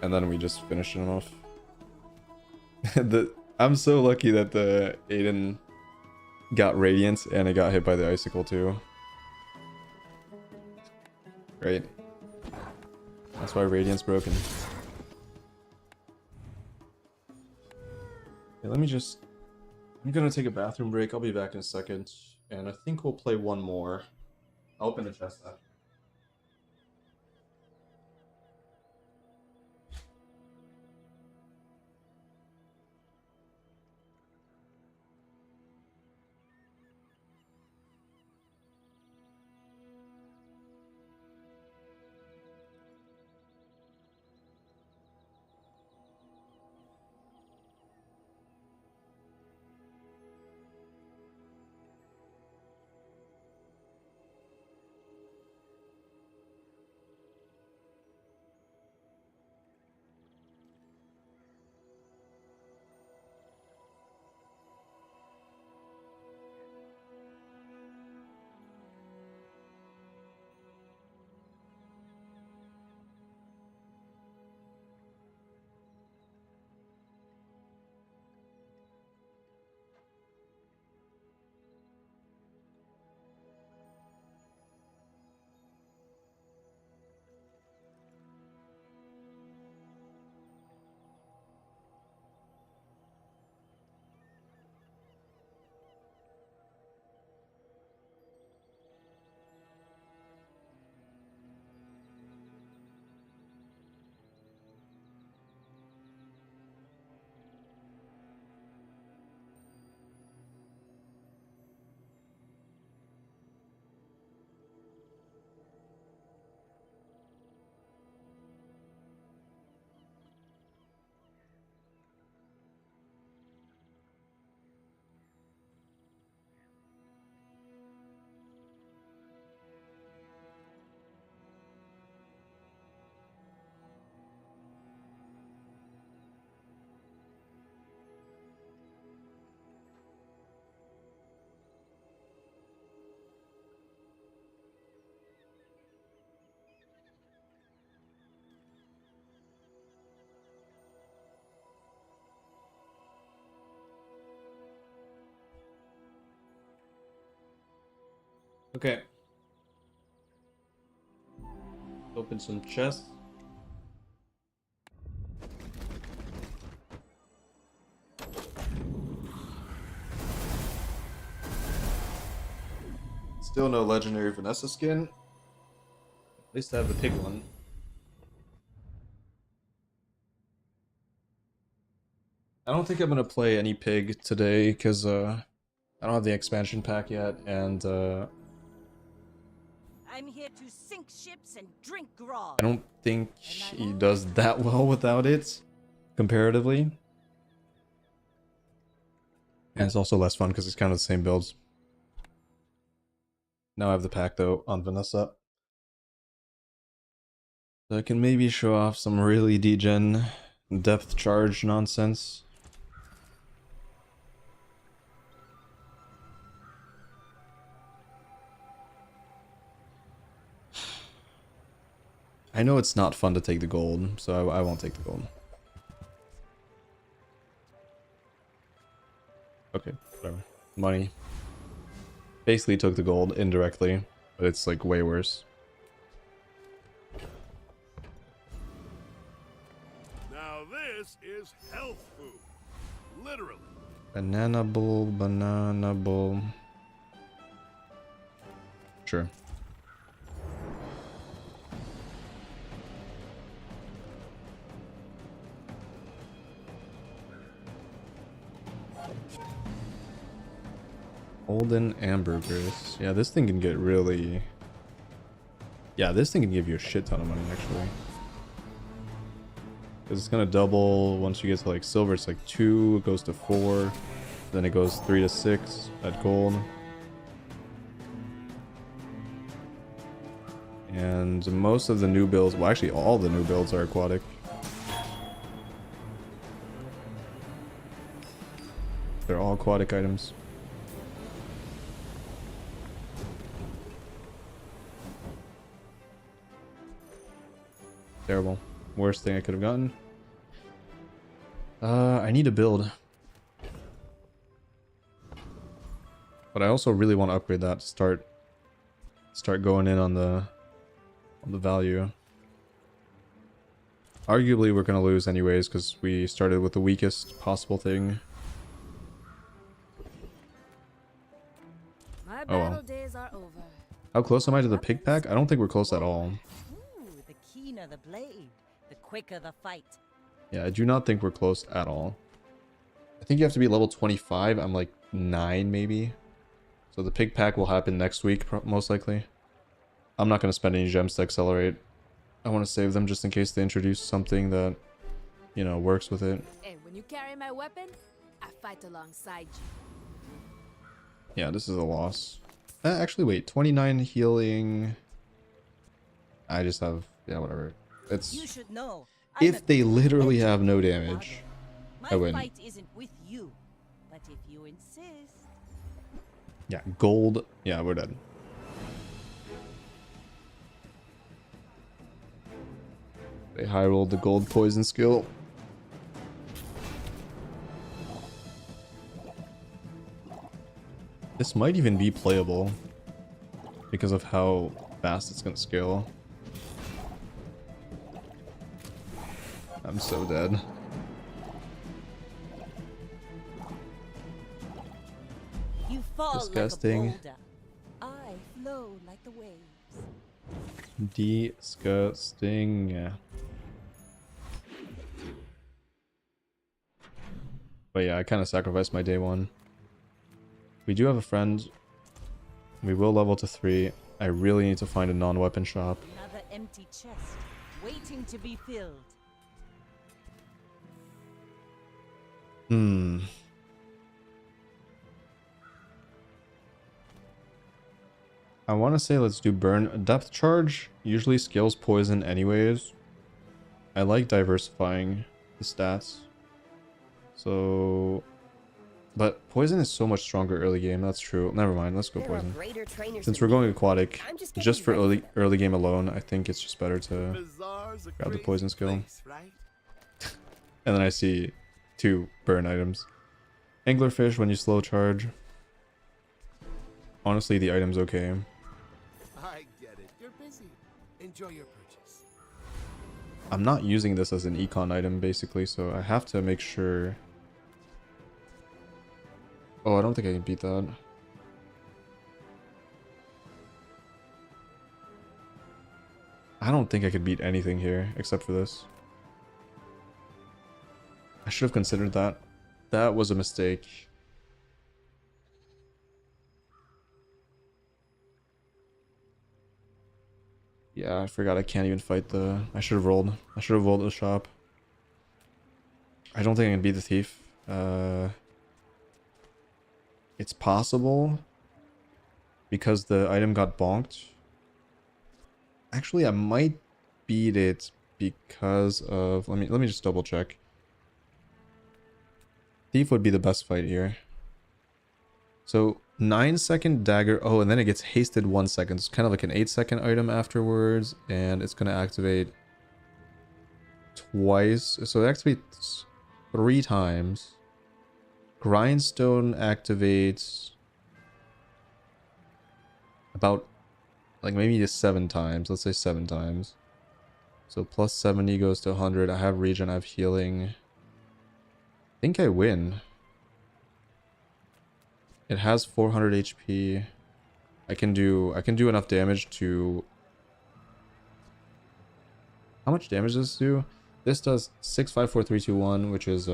and then we just finished him off. I'm so lucky that the Aiden got Radiant, and it got hit by the Icicle too. Great. That's why Radiant's broken. Okay, let me just... I'm gonna take a bathroom break. I'll be back in a second. And I think we'll play one more. I'll open the chest after. Okay. Open some chests. Still no legendary Vanessa skin. At least I have the pig one. I don't think I'm gonna play any pig today because I don't have the expansion pack yet, and I'm here to sink ships and drink grog. I don't think he does that well without it, comparatively. And it's also less fun because it's kind of the same builds. Now I have the pack though on Vanessa. So I can maybe show off some really degen depth charge nonsense. I know it's not fun to take the gold, so I won't take the gold. Okay, whatever. Money. Basically took the gold indirectly, but it's like way worse. Now this is health food. Literally. Banana bowl, banana bowl. Sure. Golden hamburgers. Yeah, this thing can get really... Yeah, this thing can give you a shit ton of money, actually. Because it's going to double once you get to like silver. It's like 2, it goes to 4. Then it goes 3 to 6 at gold. And most of the new builds, well actually all the new builds are aquatic. They're all aquatic items. Terrible. Worst thing I could have gotten. I need to build. But I also really want to upgrade that to start going in on the value. Arguably we're going to lose anyways because we started with the weakest possible thing. My Oh battle well. days are over. How close am I to the pig pack? I don't think we're close at all. Ooh, the keener the blade, the quicker the fight. Yeah, I do not think we're close at all. I think you have to be level 25. I'm like 9 maybe. So the pig pack will happen next week, most likely. I'm not going to spend any gems to accelerate. I want to save them just in case they introduce something that, you know, works with it. And when you carry my weapon, I fight alongside you. Yeah, this is a loss. Actually, wait. 29 healing. I just have... Yeah, whatever. It's... You should know. If they literally have no damage, I win. My fight isn't with you, but if you insist. Yeah, gold. Yeah, we're dead. They high rolled the gold poison skill. This might even be playable because of how fast it's gonna scale. I'm so dead. You fall Disgusting. like a boulder. I flow like the waves. Disgusting. Yeah. But yeah, I kind of sacrificed my day 1. We do have a friend. We will level to 3. I really need to find a non-weapon shop. Another empty chest, waiting to be filled. I want to say let's do burn. Depth charge usually scales poison anyways. I like diversifying the stats. So... But poison is so much stronger early game. That's true. Never mind. Let's go poison. Since we're going aquatic, just for early game alone, I think it's just better to grab the poison skill. And then I see 2 burn items. Anglerfish when you slow charge. Honestly, the item's okay. I get it. You're busy. Enjoy your purchase. I'm not using this as an econ item, basically, so I have to make sure... Oh, I don't think I can beat that. I don't think I could beat anything here, except for this. I should have considered that. That was a mistake. Yeah, I forgot I can't even fight the... I should have rolled. I should have rolled the shop. I don't think I can beat the thief. It's possible because the item got bonked. Actually, I might beat it because of... Let me just double check. Thief would be the best fight here. So 9-second dagger. Oh, and then it gets hasted 1 second. It's kind of like an 8-second item afterwards, and it's going to activate twice. So it activates 3 times. Grindstone activates about like maybe just 7 times. Let's say 7 times. So plus 70 goes to 100. I have regen, I have healing. I think I win. It has 400 HP. I can do enough damage to... How much damage does this do? This does 6, 5, 4, 3, 2, 1, which is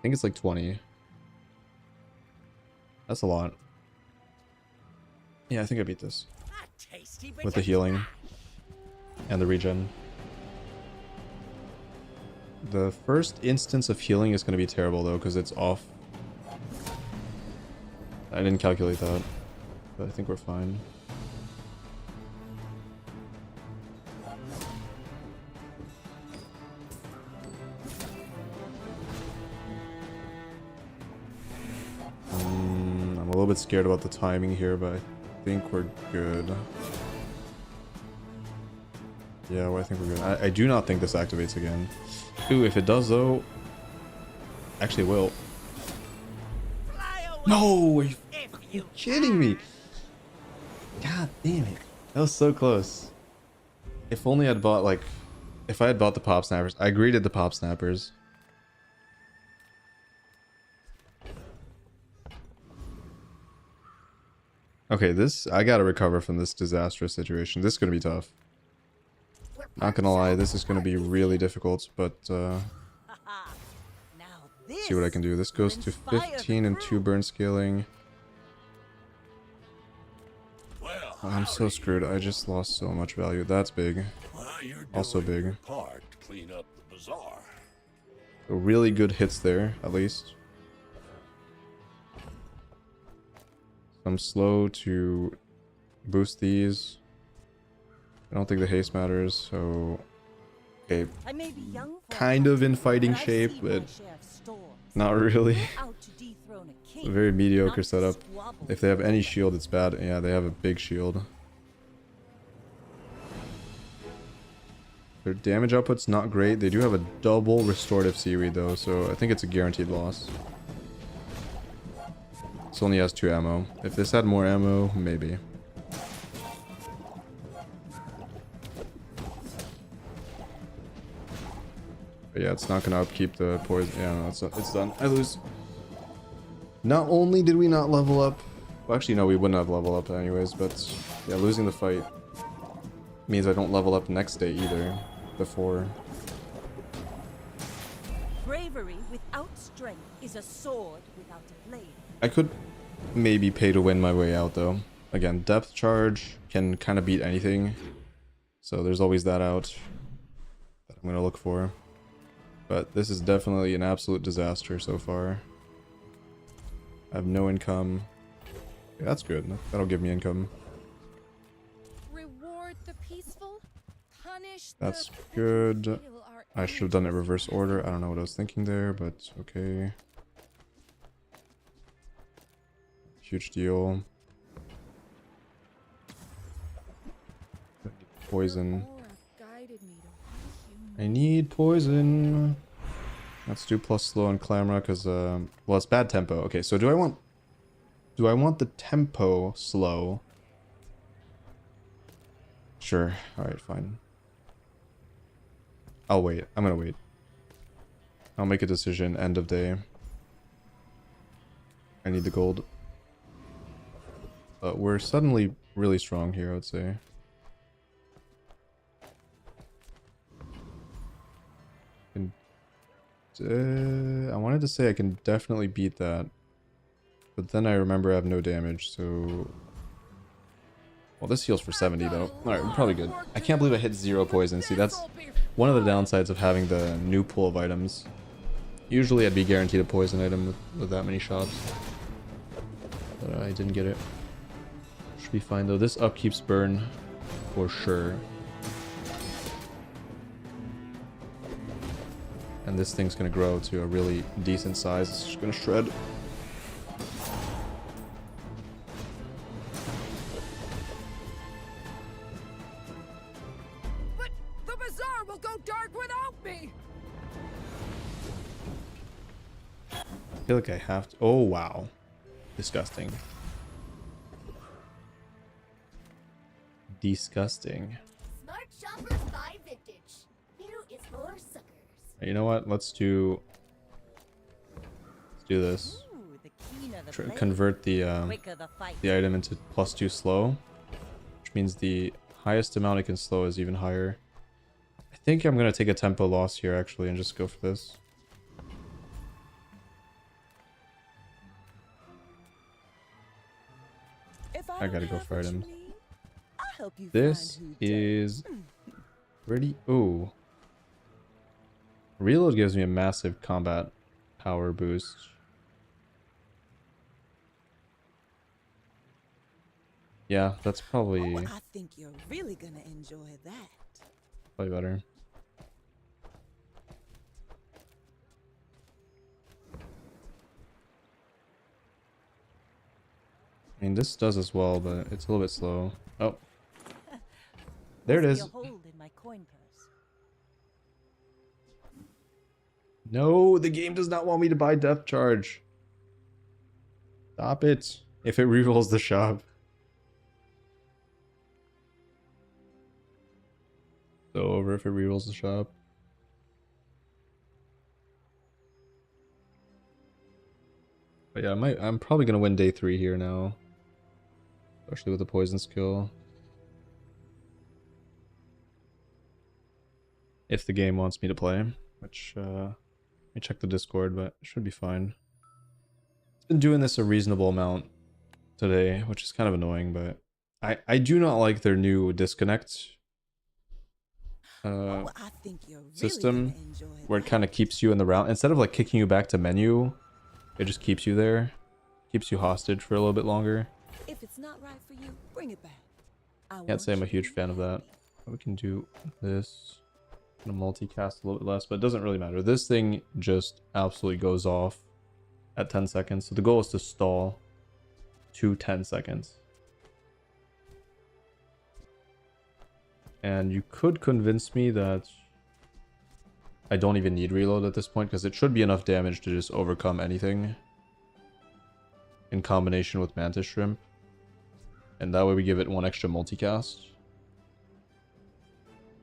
I think it's like 20. That's a lot. Yeah, I think I beat this. With the healing. And the regen. The first instance of healing is going to be terrible though, because it's off. I didn't calculate that. But I think we're fine. I'm a little bit scared about the timing here, but I think we're good. Yeah, well, I think we're good. I do not think this activates again. Ooh, if it does though... Actually, it will. No! Are you kidding me? God damn it. That was so close. If only I'd bought, like... If I had bought the pop snappers. I greeted the pop snappers. Okay, this... I gotta recover from this disastrous situation. This is gonna be tough. Not gonna lie, this is gonna be really difficult, but see what I can do. This goes to 15 and 2 burn scaling. Oh, I'm so screwed. I just lost so much value. That's big. Also big. So really good hits there, at least. I'm slow to boost these. I don't think the haste matters, so... Okay, kind of in fighting shape, but not really. A very mediocre setup. If they have any shield, it's bad. Yeah, they have a big shield. Their damage output's not great. They do have a double restorative seaweed though, so I think it's a guaranteed loss. This only has 2 ammo. If this had more ammo, maybe. But yeah, it's not gonna upkeep the poison. Yeah, no, it's done. I lose. Not only did we not level up, well, actually no, we wouldn't have leveled up anyways, but yeah, losing the fight means I don't level up next day either. Before. Bravery without strength is a sword without a blade. I could maybe pay to win my way out though. Again, depth charge can kind of beat anything, so there's always that out that I'm gonna look for. But this is definitely an absolute disaster so far. I have no income. Yeah, that's good. That'll give me income. Reward the peaceful, punish That's good. I should have done it reverse order. I don't know what I was thinking there, but okay. Huge deal. Poison. I need poison. Let's do plus slow and clamor because well, it's bad tempo. Okay, so do I want the tempo slow? Sure. All right, fine. I'll wait. I'm gonna wait. I'll make a decision end of day. I need the gold. But we're suddenly really strong here, I would say. I wanted to say I can definitely beat that, but then I remember I have no damage, so... Well, this heals for 70 though. Alright, we're probably good. I can't believe I hit 0 poison. See, that's one of the downsides of having the new pool of items. Usually I'd be guaranteed a poison item with that many shots. But I didn't get it. Should be fine though. This upkeeps burn for sure. And this thing's gonna grow to a really decent size. It's just gonna shred. But the bazaar will go dark without me. I feel like I have to. Oh wow, disgusting. Disgusting. Smart shoppers buy vintage. New is for suckers. You know what? Let's do this. Convert the item into +2 slow, which means the highest amount I can slow is even higher. I think I'm gonna take a tempo loss here actually and just go for this. I gotta go have fight what you him. need. I'll help you This find who is does. pretty. Ooh. Reload gives me a massive combat power boost. Yeah, that's probably I think you're really gonna enjoy that. probably better. I mean, this does as well, but it's a little bit slow. Oh. There it What's is. your hold in my coin purse? No, the game does not want me to buy Depth Charge. Stop it. If it rerolls the shop. So over if it rerolls the shop. But yeah, I'm probably gonna win day 3 here now. Especially with the poison skill. If the game wants me to play. Which, let me check the Discord, but it should be fine. It's been doing this a reasonable amount today, which is kind of annoying, but I do not like their new disconnect I think you're really system gonna enjoy where it that. kind of keeps you in the round. Instead of like kicking you back to menu, it just keeps you there. Keeps you hostage for a little bit longer. If it's not right for you, bring it back. Can't say I'm a huge fan of that. We can do this. I'm gonna multicast a little bit less, but it doesn't really matter. This thing just absolutely goes off at 10 seconds. So the goal is to stall to 10 seconds. And you could convince me that I don't even need reload at this point, because it should be enough damage to just overcome anything in combination with Mantis Shrimp. And that way we give it 1 extra multicast.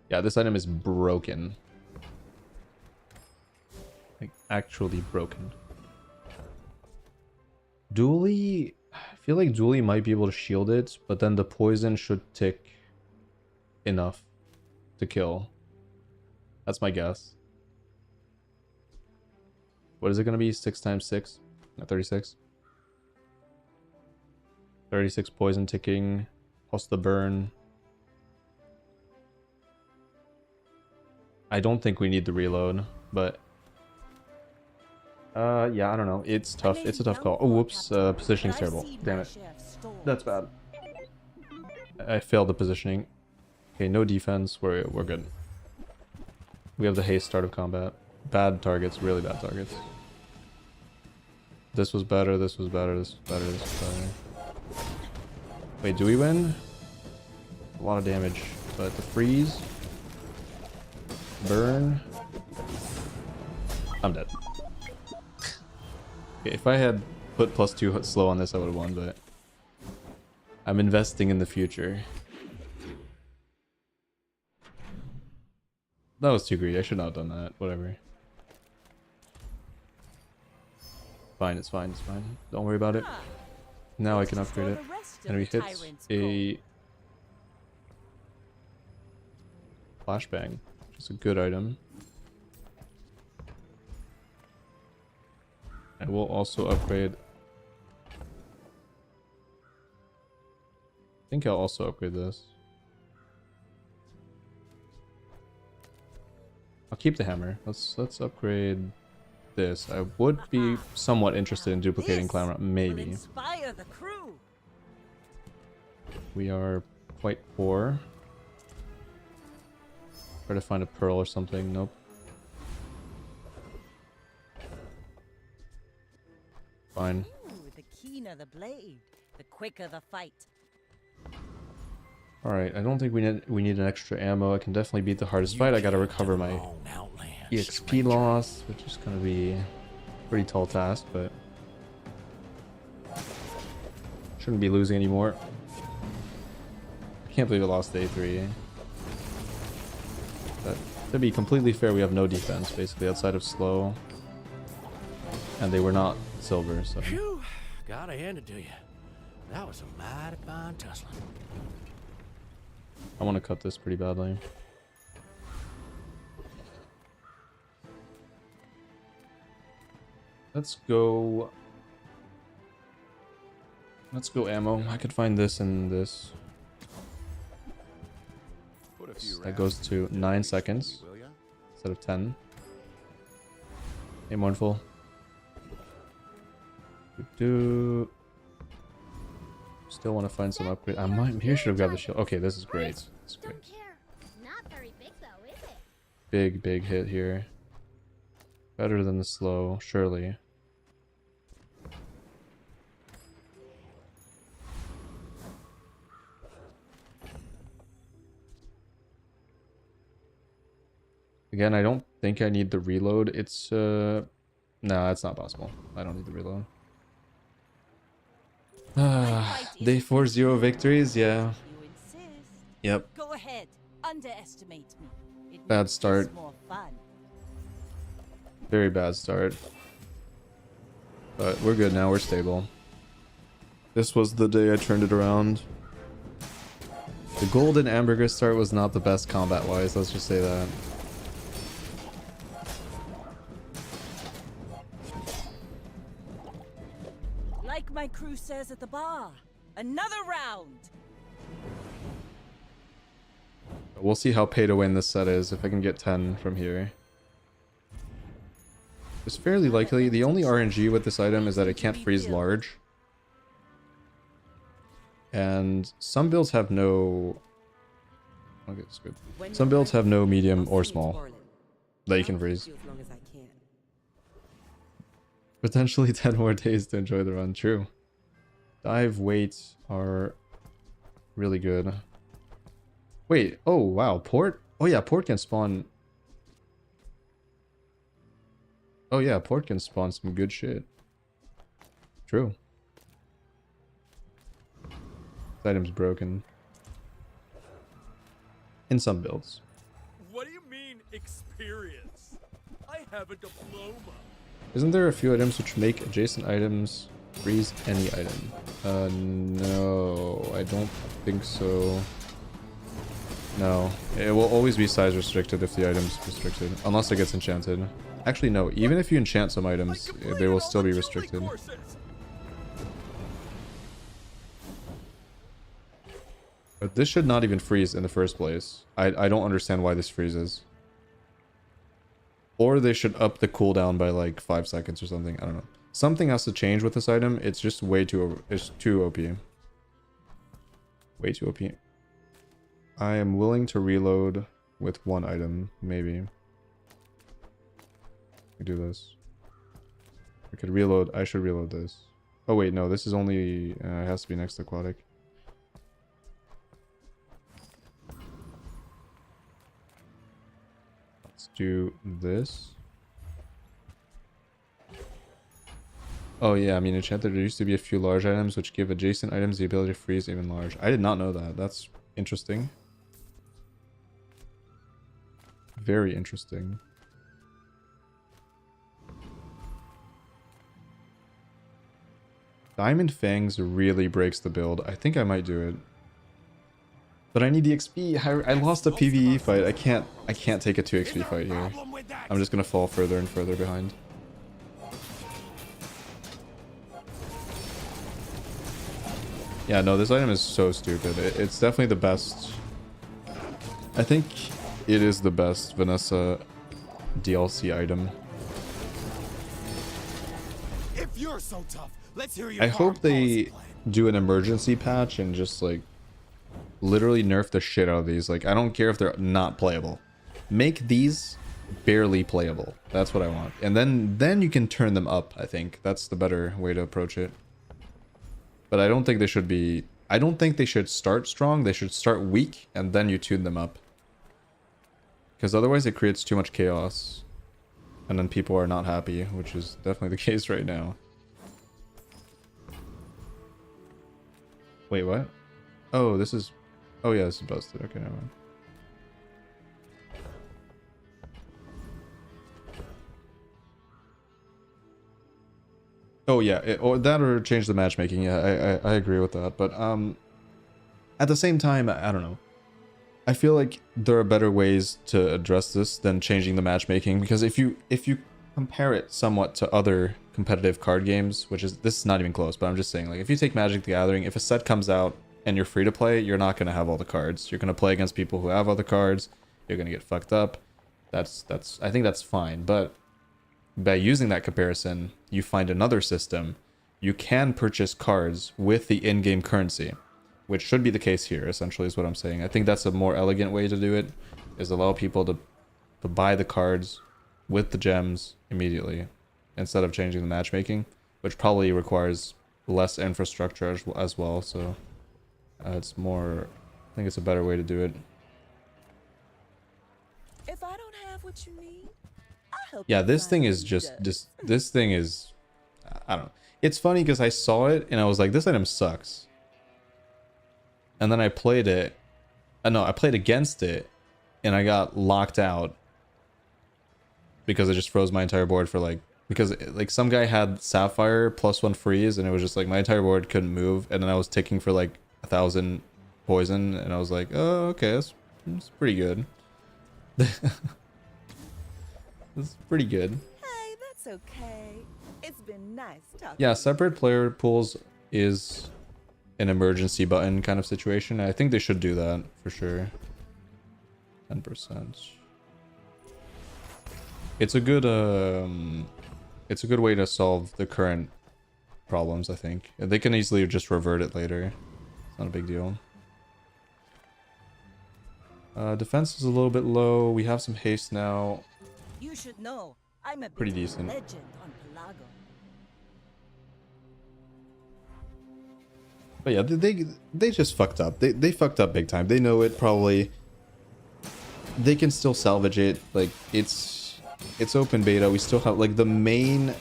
Yeah, this item is broken. Like, actually broken. Dually, I feel like Dually might be able to shield it, but then the poison should tick enough to kill. That's my guess. What is it going to be? 6 times 6? No, 36. 36 poison ticking, plus the burn. I don't think we need the reload, but yeah, I don't know. It's tough. It's a tough call. Oh, whoops. Positioning's terrible. Damn it. That's bad. I failed the positioning. Okay, no defense. We're good. We have the haste start of combat. Bad targets, really bad targets. This was better, this was better, this was better, this was better. Wait, do we win? A lot of damage, but the freeze, burn. I'm dead. Okay, if I had put +2 slow on this, I would have won, but I'm investing in the future. That was too greedy. I should not have done that. Whatever. Fine, it's fine, it's fine. Don't worry about it. Now I can upgrade it. And we hit a flashbang, which is a good item. I will also upgrade. I think I'll also upgrade this. I'll keep the hammer. Let's upgrade this. I would be somewhat interested in duplicating Clamor. Maybe. Inspire the crew. We are quite poor. Try to find a pearl or something. Nope. Fine. Ooh, the keener the blade, the quicker the fight. Alright, I don't think we need an extra ammo. I can definitely beat the hardest fight. I gotta recover my EXP loss, which is gonna be a pretty tall task, but shouldn't be losing anymore. I can't believe I lost day 3. But to be completely fair, we have no defense basically outside of slow. And they were not silver, so. Phew, gotta hand it to you. That was a mighty fine tussling. I want to cut this pretty badly. Let's go Let's go ammo. I could find this and this. That goes to 9 seconds instead of 10. Hey, Mournful. Do still want to find some upgrade. I might here should have grabbed the shield. Okay, this is great. This is great. Not very big though, is it? Big hit here. Better than the slow, surely. Again, I don't think I need the reload. It's no, that's not possible. I don't need the reload. Day 4-0 victories, yeah. Yep. Go ahead, underestimate me. It Bad makes start. this more fun. Very bad start. But we're good now, we're stable. This was the day I turned it around. The golden hamburger start was not the best combat-wise, let's just say that. Like my crew says at the bar, another round. We'll see how pay to win this set is, if I can get 10 from here. It's fairly likely. The only RNG with this item is that it can't freeze large. And some builds have no... Okay, that's good. Some builds have no medium or small that you can freeze. Potentially 10 more days to enjoy the run. True. Dive weights are really good. Wait, oh wow, port? Oh yeah, port can spawn... Oh yeah, port can spawn some good shit. True. This item's broken. In some builds. What do you mean, experience? I have a diploma. Isn't there a few items which make adjacent items freeze any item? No, I don't think so. No, it will always be size restricted if the item's restricted, unless it gets enchanted. Actually, no, even if you enchant some items, they will still be restricted. But this should not even freeze in the first place. I don't understand why this freezes. Or they should up the cooldown by like 5 seconds or something. I don't know. Something has to change with this item. It's just way too... It's too OP. Way too OP. I am willing to reload with one item, maybe. I do this. I could reload. I should reload this. Oh wait, no. This is only... it has to be next to aquatic. Let's do this. Oh yeah, I mean enchanted, there used to be a few large items which give adjacent items the ability to freeze even large. I did not know that. That's interesting. Very interesting. Diamond Fangs really breaks the build. I think I might do it. But I need the XP. I lost a PvE fight. I can't take a 2 XP fight here. I'm just gonna fall further and further behind. Yeah, no, this item is so stupid. It's definitely the best. I think it is the best Vanessa DLC item. If you're so tough, let's hear your I hope they do an emergency patch and just like literally nerf the shit out of these. Like, I don't care if they're not playable. Make these barely playable. That's what I want. And then you can turn them up, I think. That's the better way to approach it. But I don't think they should be... I don't think they should start strong. They should start weak, and then you tune them up. Because otherwise it creates too much chaos. And then people are not happy, which is definitely the case right now. Wait, what? Oh, this is... Oh yeah, this is busted. Okay, never mind. Oh yeah, or that or change the matchmaking. Yeah, I agree with that. But at the same time, I don't know. I feel like there are better ways to address this than changing the matchmaking, because if you compare it somewhat to other competitive card games, which is, this is not even close, but I'm just saying, like, if you take Magic the Gathering, if a set comes out and you're free to play, you're not going to have all the cards. You're going to play against people who have other cards. You're going to get fucked up. That's I think that's fine. But by using that comparison, you find another system. You can purchase cards with the in-game currency, which should be the case here, essentially, is what I'm saying. I think that's a more elegant way to do it, is allow people to buy the cards with the gems immediately instead of changing the matchmaking, which probably requires less infrastructure as well. So it's more, I think it's a better way to do it. If I don't have what you need, I'll help. Yeah, you this find thing what is you just does. this thing is, I don't know. It's funny because I saw it and I was like, this item sucks. And then I played it. No, I played against it and I got locked out because it just froze my entire board for like, because like some guy had Sapphire +1 freeze and it was just like my entire board couldn't move, and then I was ticking for like 1,000 poison and I was like, oh, okay, that's pretty good. That's pretty good. Hey, that's okay. It's been nice talking. Yeah, separate player pools is an emergency button kind of situation. I think they should do that for sure. 10%. It's a good way to solve the current problems, I think. They can easily just revert it later. It's not a big deal. Defense is a little bit low. We have some haste now. You should know, I'm a Pretty bit of a decent. legend on Pelago. But yeah, they just fucked up. They fucked up big time. They know it probably. They can still salvage it. Like it's open beta. We still have like the main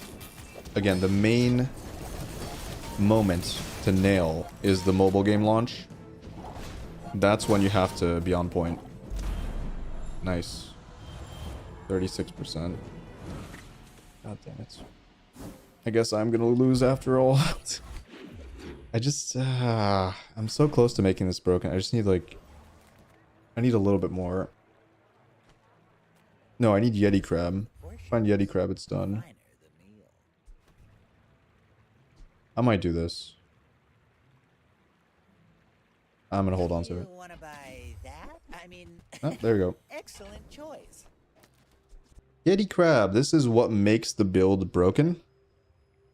moment to nail is the mobile game launch. That's when you have to be on point. Nice. 36%. God damn it. I guess I'm gonna lose after all. I just I'm so close to making this broken. I just need like, I need a little bit more. No, I need Yeti Crab. Find Yeti Crab, it's done. I might do this. I'm gonna hold on to it. Want to buy that? I mean, Oh, there we go. excellent choice. Yeti Crab. This is what makes the build broken.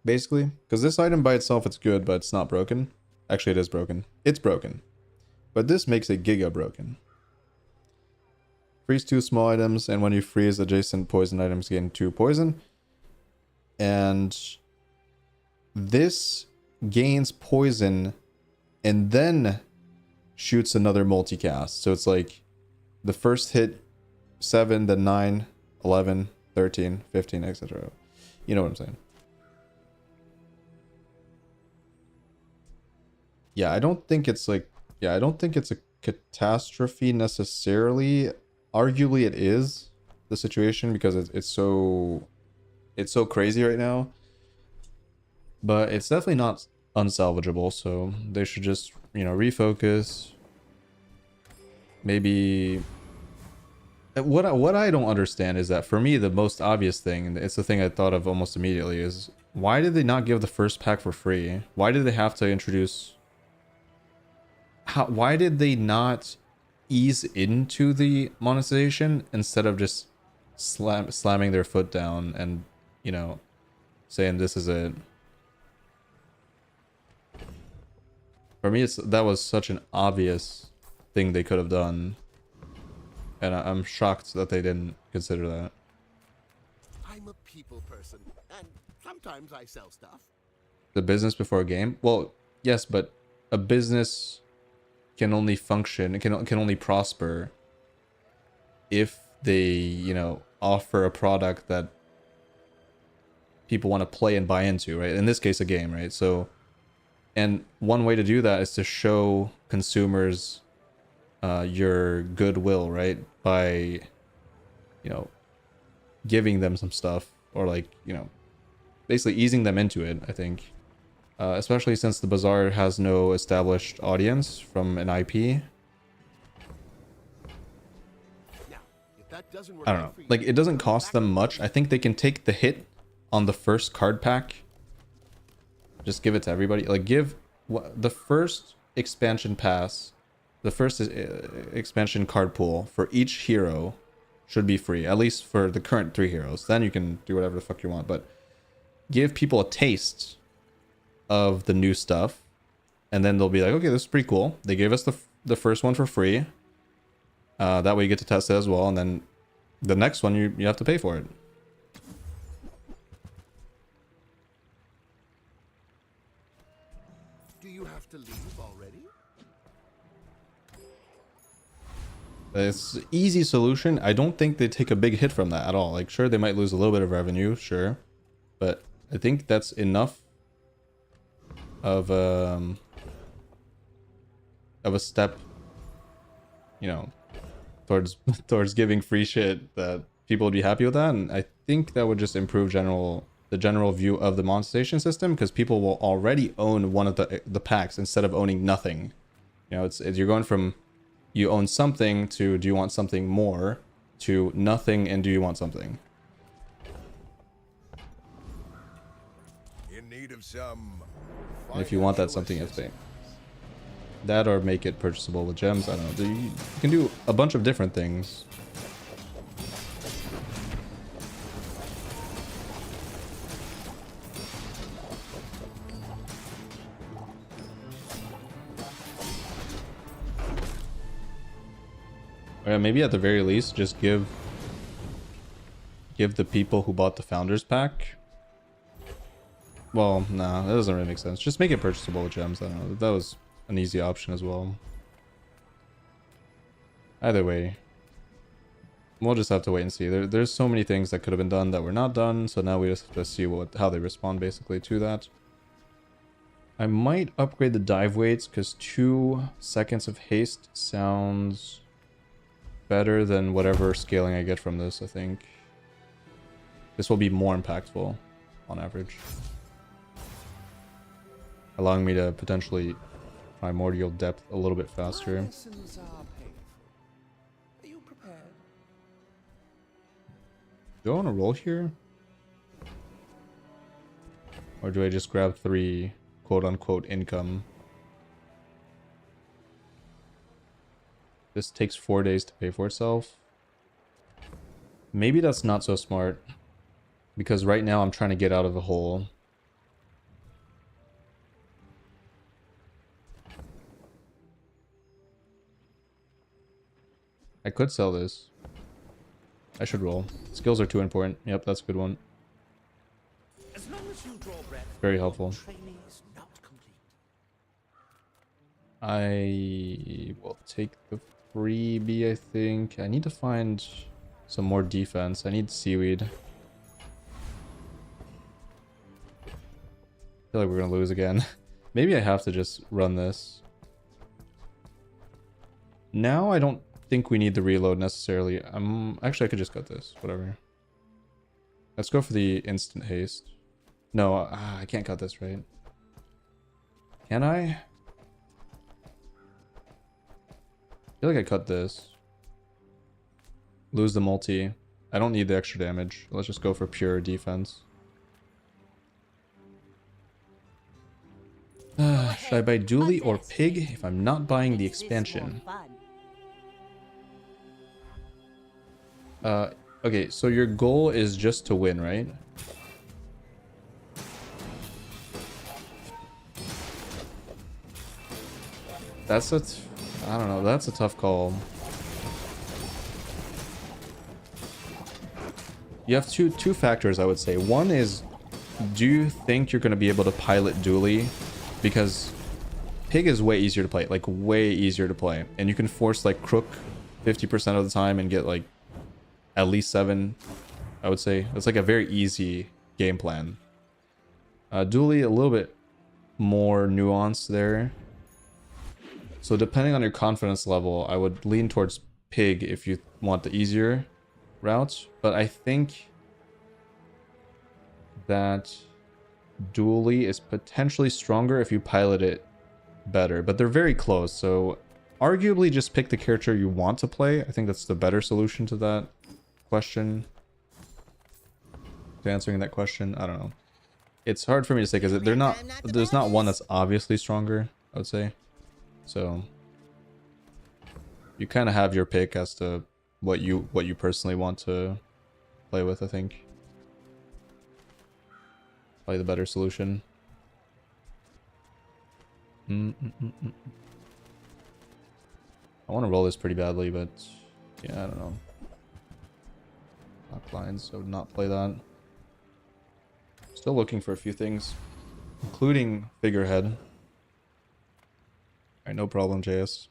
Basically. Because this item by itself, it's good, but it's not broken. Actually, it is broken. It's broken. But this makes it giga broken. Freeze 2 small items, and when you freeze adjacent poison items, gain 2 poison. And this gains poison and then shoots another multicast. So it's like the first hit 7, then 9, 11, 13, 15, etc. You know what I'm saying? Yeah, I don't think it's like, yeah, I don't think it's a catastrophe necessarily. Arguably it is the situation because it's so crazy right now. But it's definitely not unsalvageable, so they should just, you know, refocus. Maybe what I don't understand is that for me the most obvious thing, and it's the thing I thought of almost immediately, is why did they not give the first pack for free? Why did they have to introduce, why did they not ease into the monetization instead of just slamming their foot down and, you know, saying this is it? For me, that was such an obvious thing they could have done, and I'm shocked that they didn't consider that. I'm a people person, and sometimes I sell stuff. The business before a game? Well, yes, but a business can only function, can only prosper if they, you know, offer a product that people want to play and buy into, right? In this case, a game, right? So, and one way to do that is to show consumers your goodwill, right? By, you know, giving them some stuff, or like, you know, basically easing them into it, I think. Especially since the Bazaar has no established audience from an IP. Now, if that that doesn't work I don't know. Like, it doesn't cost them much. I think they can take the hit on the first card pack. Just give it to everybody. Like, give the first expansion pass, the first expansion card pool for each hero should be free. At least for the current 3 heroes. Then you can do whatever the fuck you want. But give people a taste of the new stuff. And then they'll be like, okay, this is pretty cool. They gave us the first one for free. That way you get to test it as well. And then the next one, you have to pay for it. Do you have to leave already? It's an easy solution. I don't think they take a big hit from that at all. Like, sure, they might lose a little bit of revenue, sure. But I think that's enough of a step, you know, towards giving free shit that people would be happy with that. And I think that would just improve the general view of the monetization system, because people will already own one of the packs instead of owning nothing. You know, it's you're going from you own something to do you want something more to nothing and do you want something. In need of some. And if you want that something, it's pay. That or make it purchasable with gems. I don't know. You can do a bunch of different things. Or maybe at the very least, just give the people who bought the Founders Pack. Well, nah, that doesn't really make sense. Just make it purchasable with gems. I don't know. That was an easy option as well. Either way, we'll just have to wait and see. There's so many things that could have been done that were not done, so now we just have to see how they respond basically to that. I might upgrade the dive weights because 2 seconds of haste sounds better than whatever scaling I get from this. I think this will be more impactful on average, allowing me to potentially primordial depth a little bit faster. Lessons are painful. Are you prepared? Do I want to roll here? Or do I just grab 3 quote-unquote income? This takes 4 days to pay for itself. Maybe that's not so smart, because right now I'm trying to get out of the hole. I could sell this. I should roll. Skills are too important. Yep, that's a good one. As long as you draw breath, Very helpful. training is not complete. I will take the freebie, I think. I need to find some more defense. I need seaweed. I feel like we're gonna lose again. Maybe I have to just run this. Now I don't think we need the reload necessarily. Actually, I could just cut this. Whatever. Let's go for the instant haste. No, I can't cut this, right? Can I? I feel like I cut this. Lose the multi. I don't need the extra damage. Let's just go for pure defense. Should I buy Dooley or Pig if I'm not buying the expansion? Okay, so your goal is just to win, right? That's I don't know, that's a tough call. You have two factors, I would say. One is, do you think you're going to be able to pilot Dooley? Because Pig is way easier to play, like way easier to play. And you can force like Crook 50% of the time and get like at least 7, I would say. It's like a very easy game plan. Dooley, a little bit more nuanced there. So depending on your confidence level, I would lean towards Pig if you want the easier route. But I think that Dooley is potentially stronger if you pilot it better. But they're very close, so arguably just pick the character you want to play. I think that's the better solution to that. question, to answering that question, I don't know. It's hard for me to say because they're not. There's not one that's obviously stronger, I would say. So you kind of have your pick as to what you personally want to play with. I think probably the better solution. I want to roll this pretty badly, but yeah, I don't know. Lock lines, so not play that. Still looking for a few things, including figurehead. Alright, no problem, JS.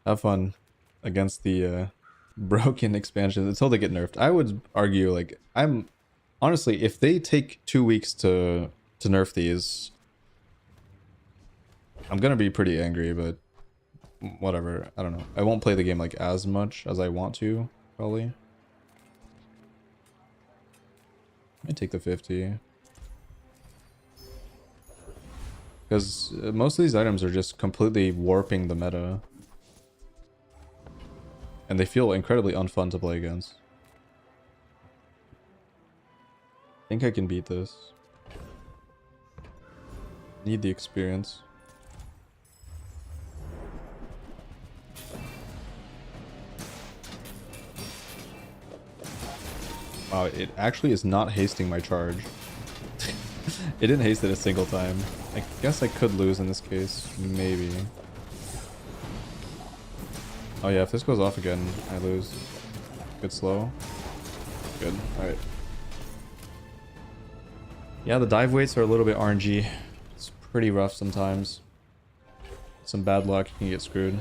Have fun against the broken expansions until they get nerfed. I would argue, like, honestly, if they take 2 weeks to nerf these, I'm gonna be pretty angry, but whatever. I don't know. I won't play the game like as much as I want to, probably. I take the 50. Because most of these items are just completely warping the meta. And they feel incredibly unfun to play against. I think I can beat this. Need the experience. Wow, it actually is not hasting my charge. It didn't haste it a single time. I guess I could lose in this case. Maybe. Oh yeah, if this goes off again, I lose. Good slow. Good. Alright. Yeah, the dive weights are a little bit RNG. It's pretty rough sometimes. Some bad luck, you can get screwed.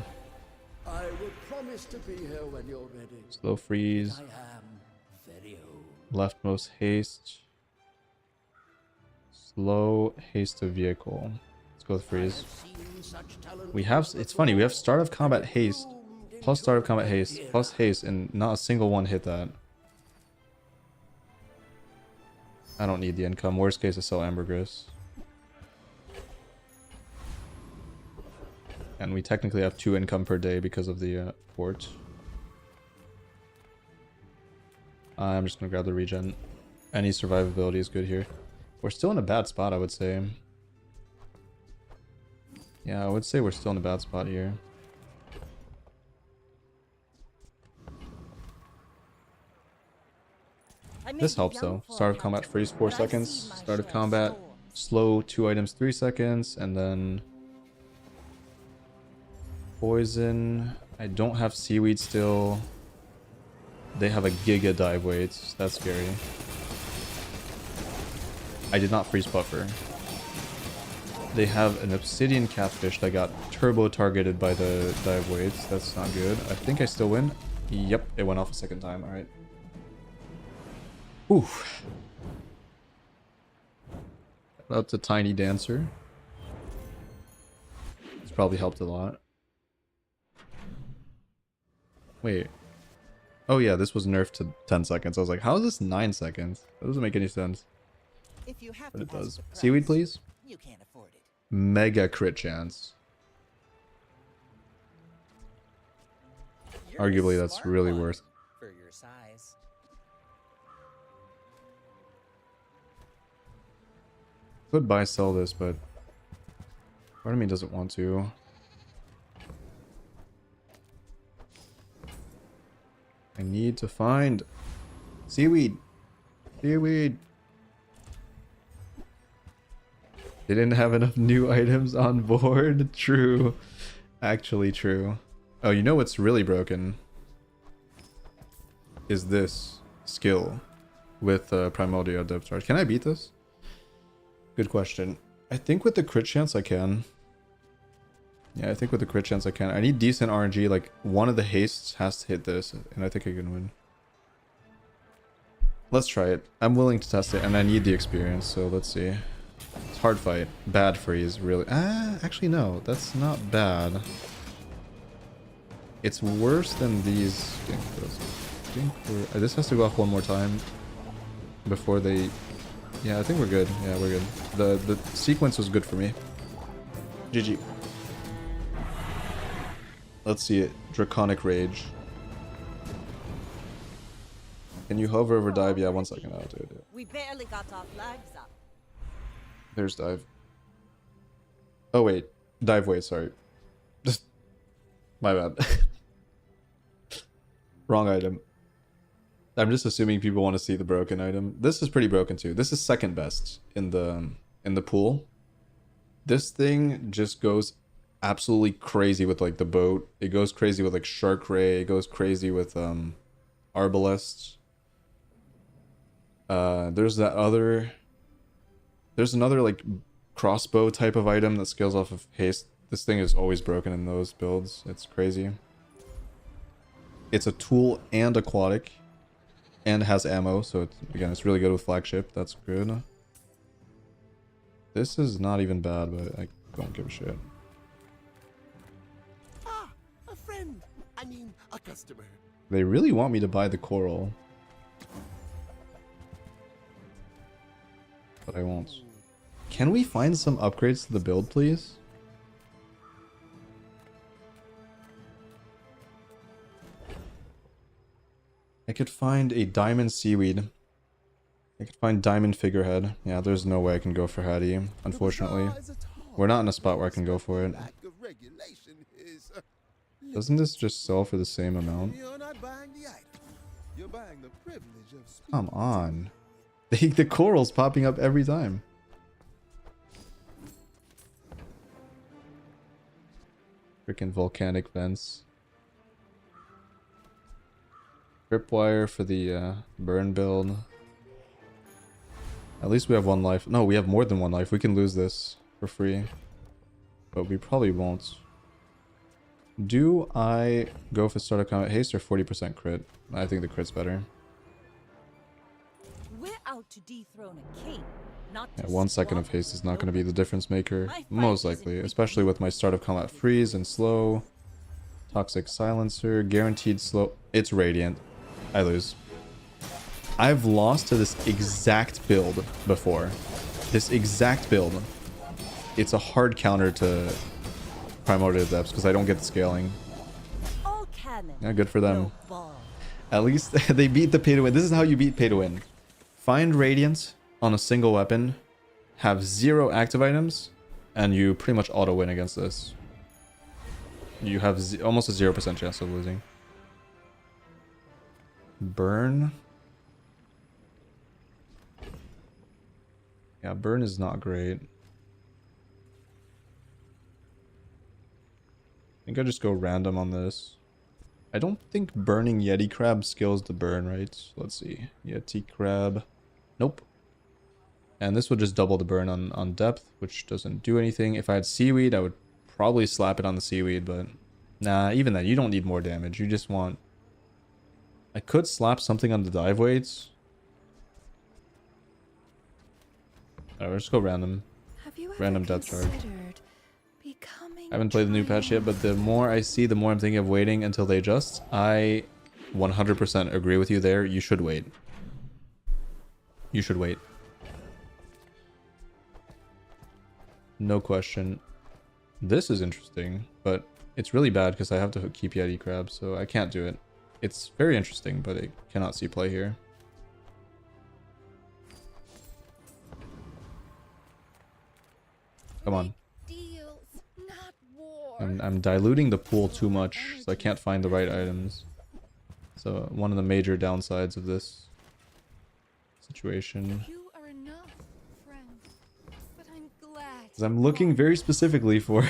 I will promise to be here when you're ready. Slow freeze. I am very old. Leftmost haste. Slow haste to vehicle. Let's go with freeze. We have, it's funny, we have start of combat haste, plus start of combat haste, plus haste, and not a single one hit that. I don't need the income. Worst case, I sell ambergris. And we technically have 2 income per day because of the port. I'm just gonna grab the regen. Any survivability is good here. We're still in a bad spot, I would say. Yeah, I would say we're still in a bad spot here. This helps though. Start of combat freeze 4 seconds. Start of combat slow 2 items 3 seconds. And then poison. I don't have seaweed still. They have a giga dive weight. That's scary. I did not freeze buffer. They have an obsidian catfish that got turbo targeted by the dive weights. That's not good. I think I still win. Yep, it went off a second time. Alright. Oof. That's a tiny dancer. It's probably helped a lot. Wait. Oh yeah, this was nerfed to 10 seconds. I was like, how is this 9 seconds? That doesn't make any sense. If you have But it to does. the price, Seaweed, please. You can't afford it. Mega crit chance. You're Arguably, a that's smart really one worth. for your size. Could buy sell this, but part of me doesn't want to. I need to find seaweed. Seaweed. They didn't have enough new items on board. True. Actually true. Oh, you know what's really broken? Is this skill with Primordial Depth Charge. Can I beat this? Good question. I think with the crit chance I can. Yeah, I think with the crit chance I can. I need decent RNG. Like, one of the hastes has to hit this, and I think I can win. Let's try it. I'm willing to test it, and I need the experience, so let's see. It's hard fight. Bad freeze, really. Actually no, that's not bad. It's worse than these. This has to go off one more time before they. Yeah, I think we're good. Yeah, we're good. The sequence was good for me. GG. Let's see it. Draconic Rage. Can you hover over dive? Yeah, 1 second. I'll do it. We barely got our flags up. There's dive. Oh wait, dive. Wait, sorry. My bad. Wrong item. I'm just assuming people want to see the broken item. This is pretty broken too. This is second best in the pool. This thing just goes absolutely crazy with like the boat. It goes crazy with like shark ray. It goes crazy with arbalest. There's another like crossbow type of item that scales off of haste. This thing is always broken in those builds. It's crazy. It's a tool and aquatic, and has ammo, so it's really good with flagship. That's good. This is not even bad, but I don't give a shit. Ah, a friend. I mean, a customer. They really want me to buy the coral, but I won't. Can we find some upgrades to the build, please? I could find a diamond seaweed. I could find diamond figurehead. Yeah, there's no way I can go for Hattie, unfortunately. We're not in a spot where I can go for it. Doesn't this just sell for the same amount? Come on. The coral's popping up every time. Freaking volcanic vents. Tripwire for the burn build. At least we have 1 life. No, we have more than 1 life. We can lose this for free. But we probably won't. Do I go for start of combat haste or 40% crit? I think the crit's better. We're out to dethrone a king, not Yeah, 1 second of haste is not going to be the difference maker. Most likely. Especially with my start of combat freeze and slow. Toxic silencer. Guaranteed slow. It's radiant. I lose. I've lost to this exact build before. This exact build. It's a hard counter to Primordial Depths because I don't get the scaling. Yeah, good for them. At least they beat the pay to win. This is how you beat pay to win. Find Radiant on a single weapon, have 0 active items, and you pretty much auto win against this. You have almost a 0% chance of losing. Burn. Yeah, burn is not great. I think I just go random on this. I don't think burning Yeti crab scales the burn, right? Let's see. Yeti crab. Nope. And this would just double the burn on depth, which doesn't do anything. If I had seaweed, I would probably slap it on the seaweed, but nah, even then, you don't need more damage. You just want... I could slap something on the dive weights. Alright, let's go random. Random death charge. I haven't played the new patch yet, but the more I see, the more I'm thinking of waiting until they adjust. I 100% agree with you there. You should wait. You should wait. No question. This is interesting, but it's really bad because I have to keep Yeti crab, so I can't do it. It's very interesting, but I cannot see play here. Come on. I'm diluting the pool too much, so I can't find the right items. So one of the major downsides of this situation. You are enough, friend. But I'm glad. Because I'm looking very specifically for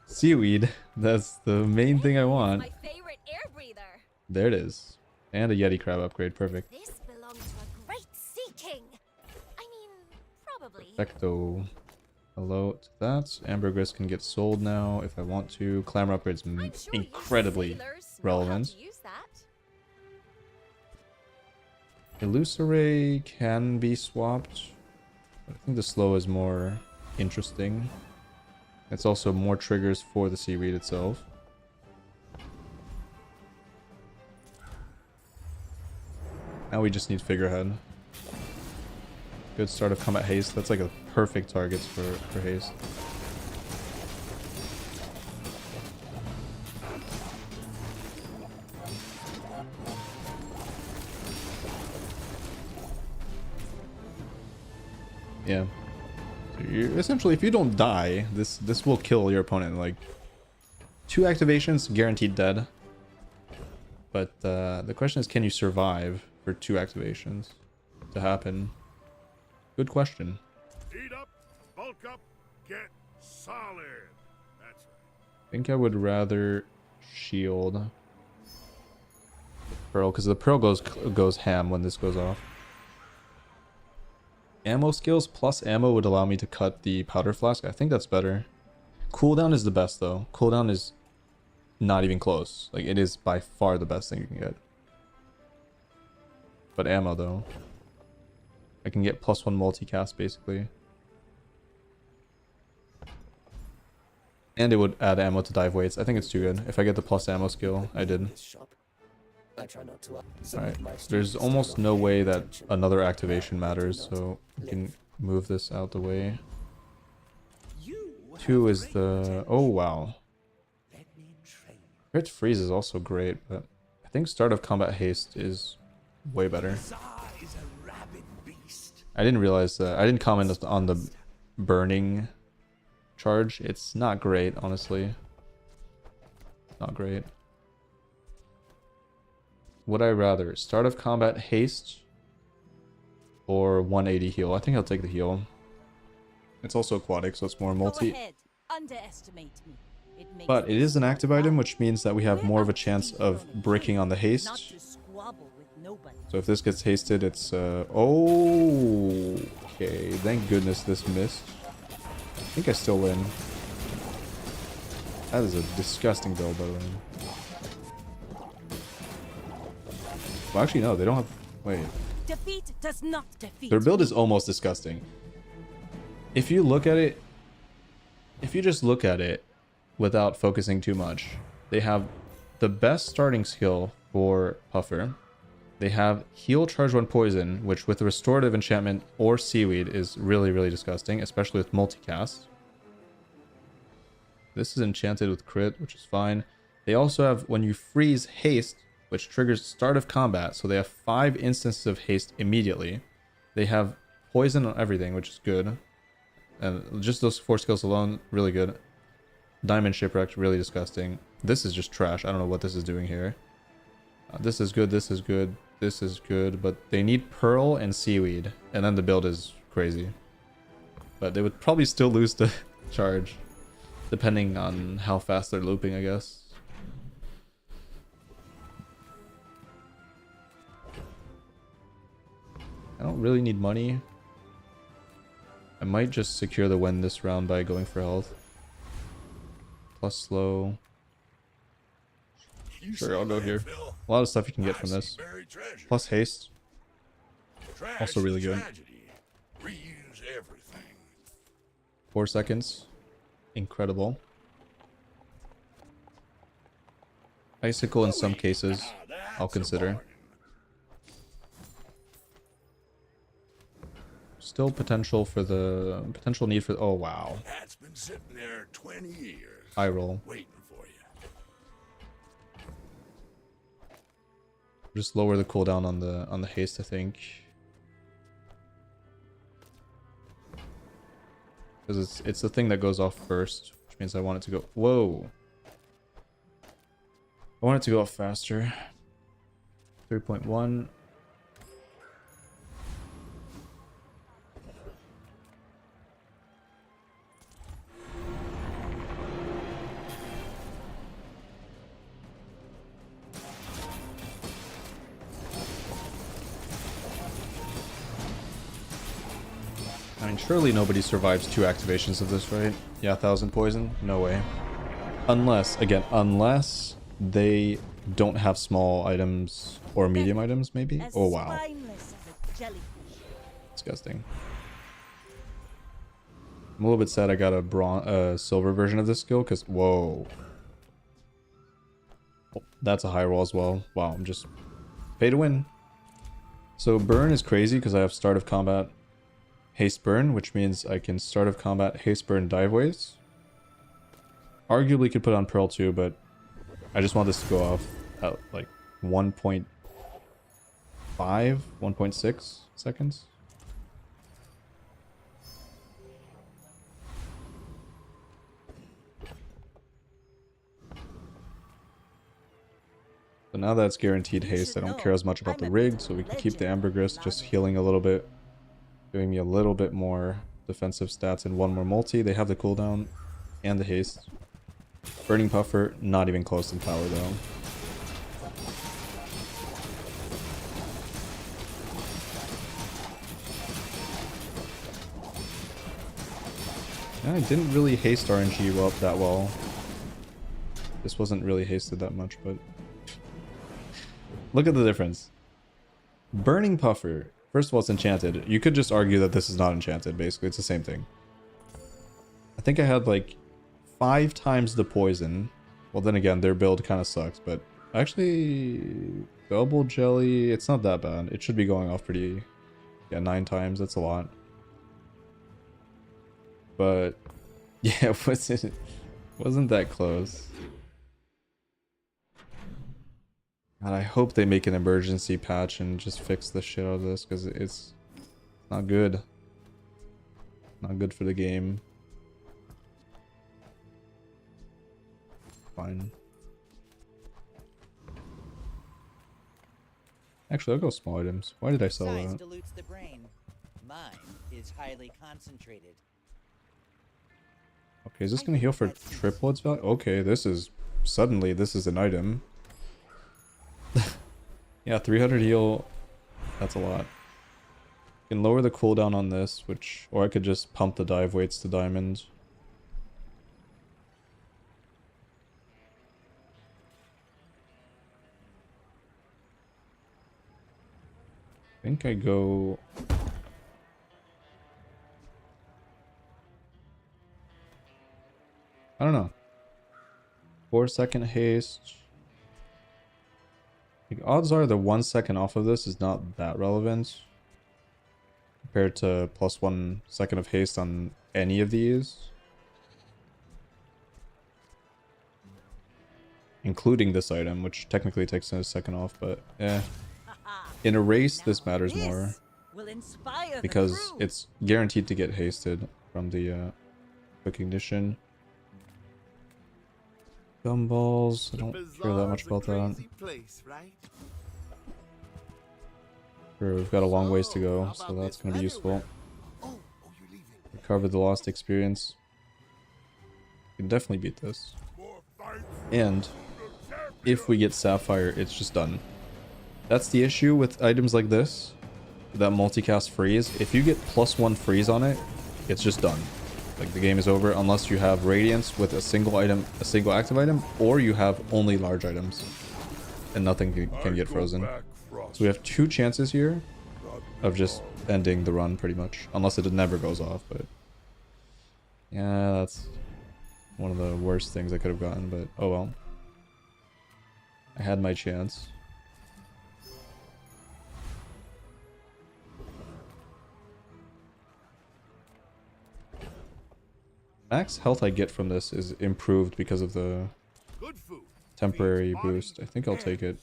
seaweed. That's the main thing I want. My favorite air breather. There it is. And a Yeti crab upgrade. Perfect. This belongs to a great sea king. I mean, probably. Perfecto. Hello to that. Ambergris can get sold now if I want to. Clamor upgrade's incredibly relevant. Illusoray can be swapped. I think the slow is more interesting. It's also more triggers for the seaweed itself. Now we just need figurehead. Good start of combat haste. That's like a perfect target for haste. Yeah. So essentially, if you don't die, this will kill your opponent. Like, 2 activations, guaranteed dead. But the question is, can you survive for 2 activations to happen? Good question. Eat up, bulk up, get solid. That's right. I think I would rather shield the Pearl, because the Pearl goes ham when this goes off. Ammo skills plus ammo would allow me to cut the powder flask. I think that's better. Cooldown is the best though. Cooldown is not even close. Like, it is by far the best thing you can get. But ammo though, I can get +1 multicast basically. And it would add ammo to dive weights. I think it's too good. If I get the plus ammo skill, I did. Alright, there's almost no way that another activation matters, so we can move this out the way. 2 is the... oh wow. Crit freeze is also great, but I think start of combat haste is way better. I didn't realize that. I didn't comment on the burning charge. It's not great, honestly. Not great. Would I rather start of combat haste or 180 heal? I think I'll take the heal. It's also aquatic, so it's more multi. Go ahead. Underestimate me. But it is an active item, which means that we have more of a chance of breaking on the haste. So if this gets hasted, it's oh, okay. Thank goodness this missed. I think I still win. That is a disgusting build, by the way. Well, actually, no, they don't have... wait. Defeat does not defeat. Their build is almost disgusting. If you look at it... if you just look at it without focusing too much, they have the best starting skill for Puffer. They have heal charge 1 poison, which with restorative enchantment or seaweed is really, really disgusting, especially with multicast. This is enchanted with crit, which is fine. They also have, when you freeze, haste, which triggers start of combat, so they have 5 instances of haste immediately. They have poison on everything, which is good. And just those 4 skills alone, really good. Diamond Shipwreck, really disgusting. This is just trash. I don't know what this is doing here. This is good, this is good, this is good, but they need Pearl and Seaweed, and then the build is crazy. But they would probably still lose the charge, depending on how fast they're looping, I guess. I don't really need money. I might just secure the win this round by going for health. Plus slow. Sure, I'll go here. A lot of stuff you can get from this. Plus haste. Also really good. 4 seconds. Incredible. Icicle in some cases, I'll consider. Still potential for the... potential need for... oh wow. That's been sitting there 20 years. High roll. Waiting for you. Just lower the cooldown on the haste, I think. Because it's the thing that goes off first, which means I want it to go... whoa. I want it to go off faster. 3.1. I mean, surely nobody survives 2 activations of this, right? Yeah, 1000 poison? No way. Unless, again, unless they don't have small items or medium items, maybe? Oh, wow. Disgusting. I'm a little bit sad I got a silver version of this skill, because, whoa. Oh, that's a high roll as well. Wow, I'm just pay to win. So burn is crazy because I have start of combat haste burn, which means I can start of combat haste burn dive waves. Arguably could put on Pearl too, but I just want this to go off at like 1.5, 1.6 seconds. So now that's guaranteed haste, I don't care as much about the rig, so we can keep the ambergris just healing a little bit, giving me a little bit more defensive stats and one more multi. They have the cooldown and the haste. Burning Puffer, not even close in power though. Yeah, I didn't really haste RNG well that well. This wasn't really hasted that much, but look at the difference. Burning Puffer, first of all, it's enchanted. You could just argue that this is not enchanted, basically. It's the same thing. I think I had like 5 times the poison. Well, then again, their build kind of sucks, but actually, double jelly, it's not that bad. It should be going off pretty, yeah, 9 times. That's a lot. But yeah, wasn't that close. God, I hope they make an emergency patch and just fix the shit out of this, because it's not good. Not good for the game. Fine. Actually, I'll go small items. Why did I sell Size that? dilutes the brain. Mine is highly concentrated. Okay, is this gonna heal for triplets value? Okay, this is an item. Yeah, 300 heal. That's a lot. Can lower the cooldown on this, or I could just pump the dive weights to diamond. I think I go. I don't know. 4-second haste. Like, odds are the 1 second off of this is not that relevant compared to plus 1 second of haste on any of these, including this item, which technically takes a second off, but yeah. In a race, this matters more because it's guaranteed to get hasted from the quick ignition. Gumballs, I don't care that much about that. Sure, we've got a long ways to go, so that's going to be useful. Recover the lost experience. We can definitely beat this. And if we get Sapphire, it's just done. That's the issue with items like this, that multicast freeze. If you get +1 freeze on it, it's just done. Like, the game is over unless you have Radiance with a single item, a single active item, or you have only large items and nothing can get frozen. So we have 2 chances here of just ending the run pretty much, unless it never goes off. But yeah, that's one of the worst things I could have gotten, but oh well. I had my chance. Max health I get from this is improved because of the temporary boost. I think I'll take it.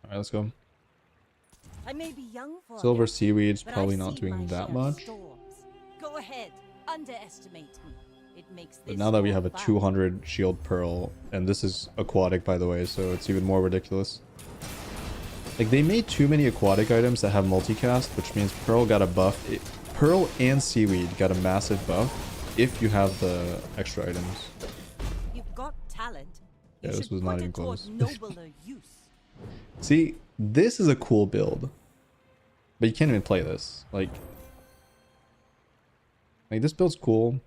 Alright, let's go. I may be young for Silver it, Seaweed's but probably I've not seen doing my that share of much. storms. Go ahead, underestimate me. It makes But this now that we more have a fun. 200 shield pearl, and this is aquatic by the way, so it's even more ridiculous. Like, they made too many aquatic items that have multicast, which means pearl got a buff. Pearl and seaweed got a massive buff if you have the extra items. You've got talent. Yeah, this was not even close. Nobler use. See, this is a cool build, but you can't even play this. Like this build's cool.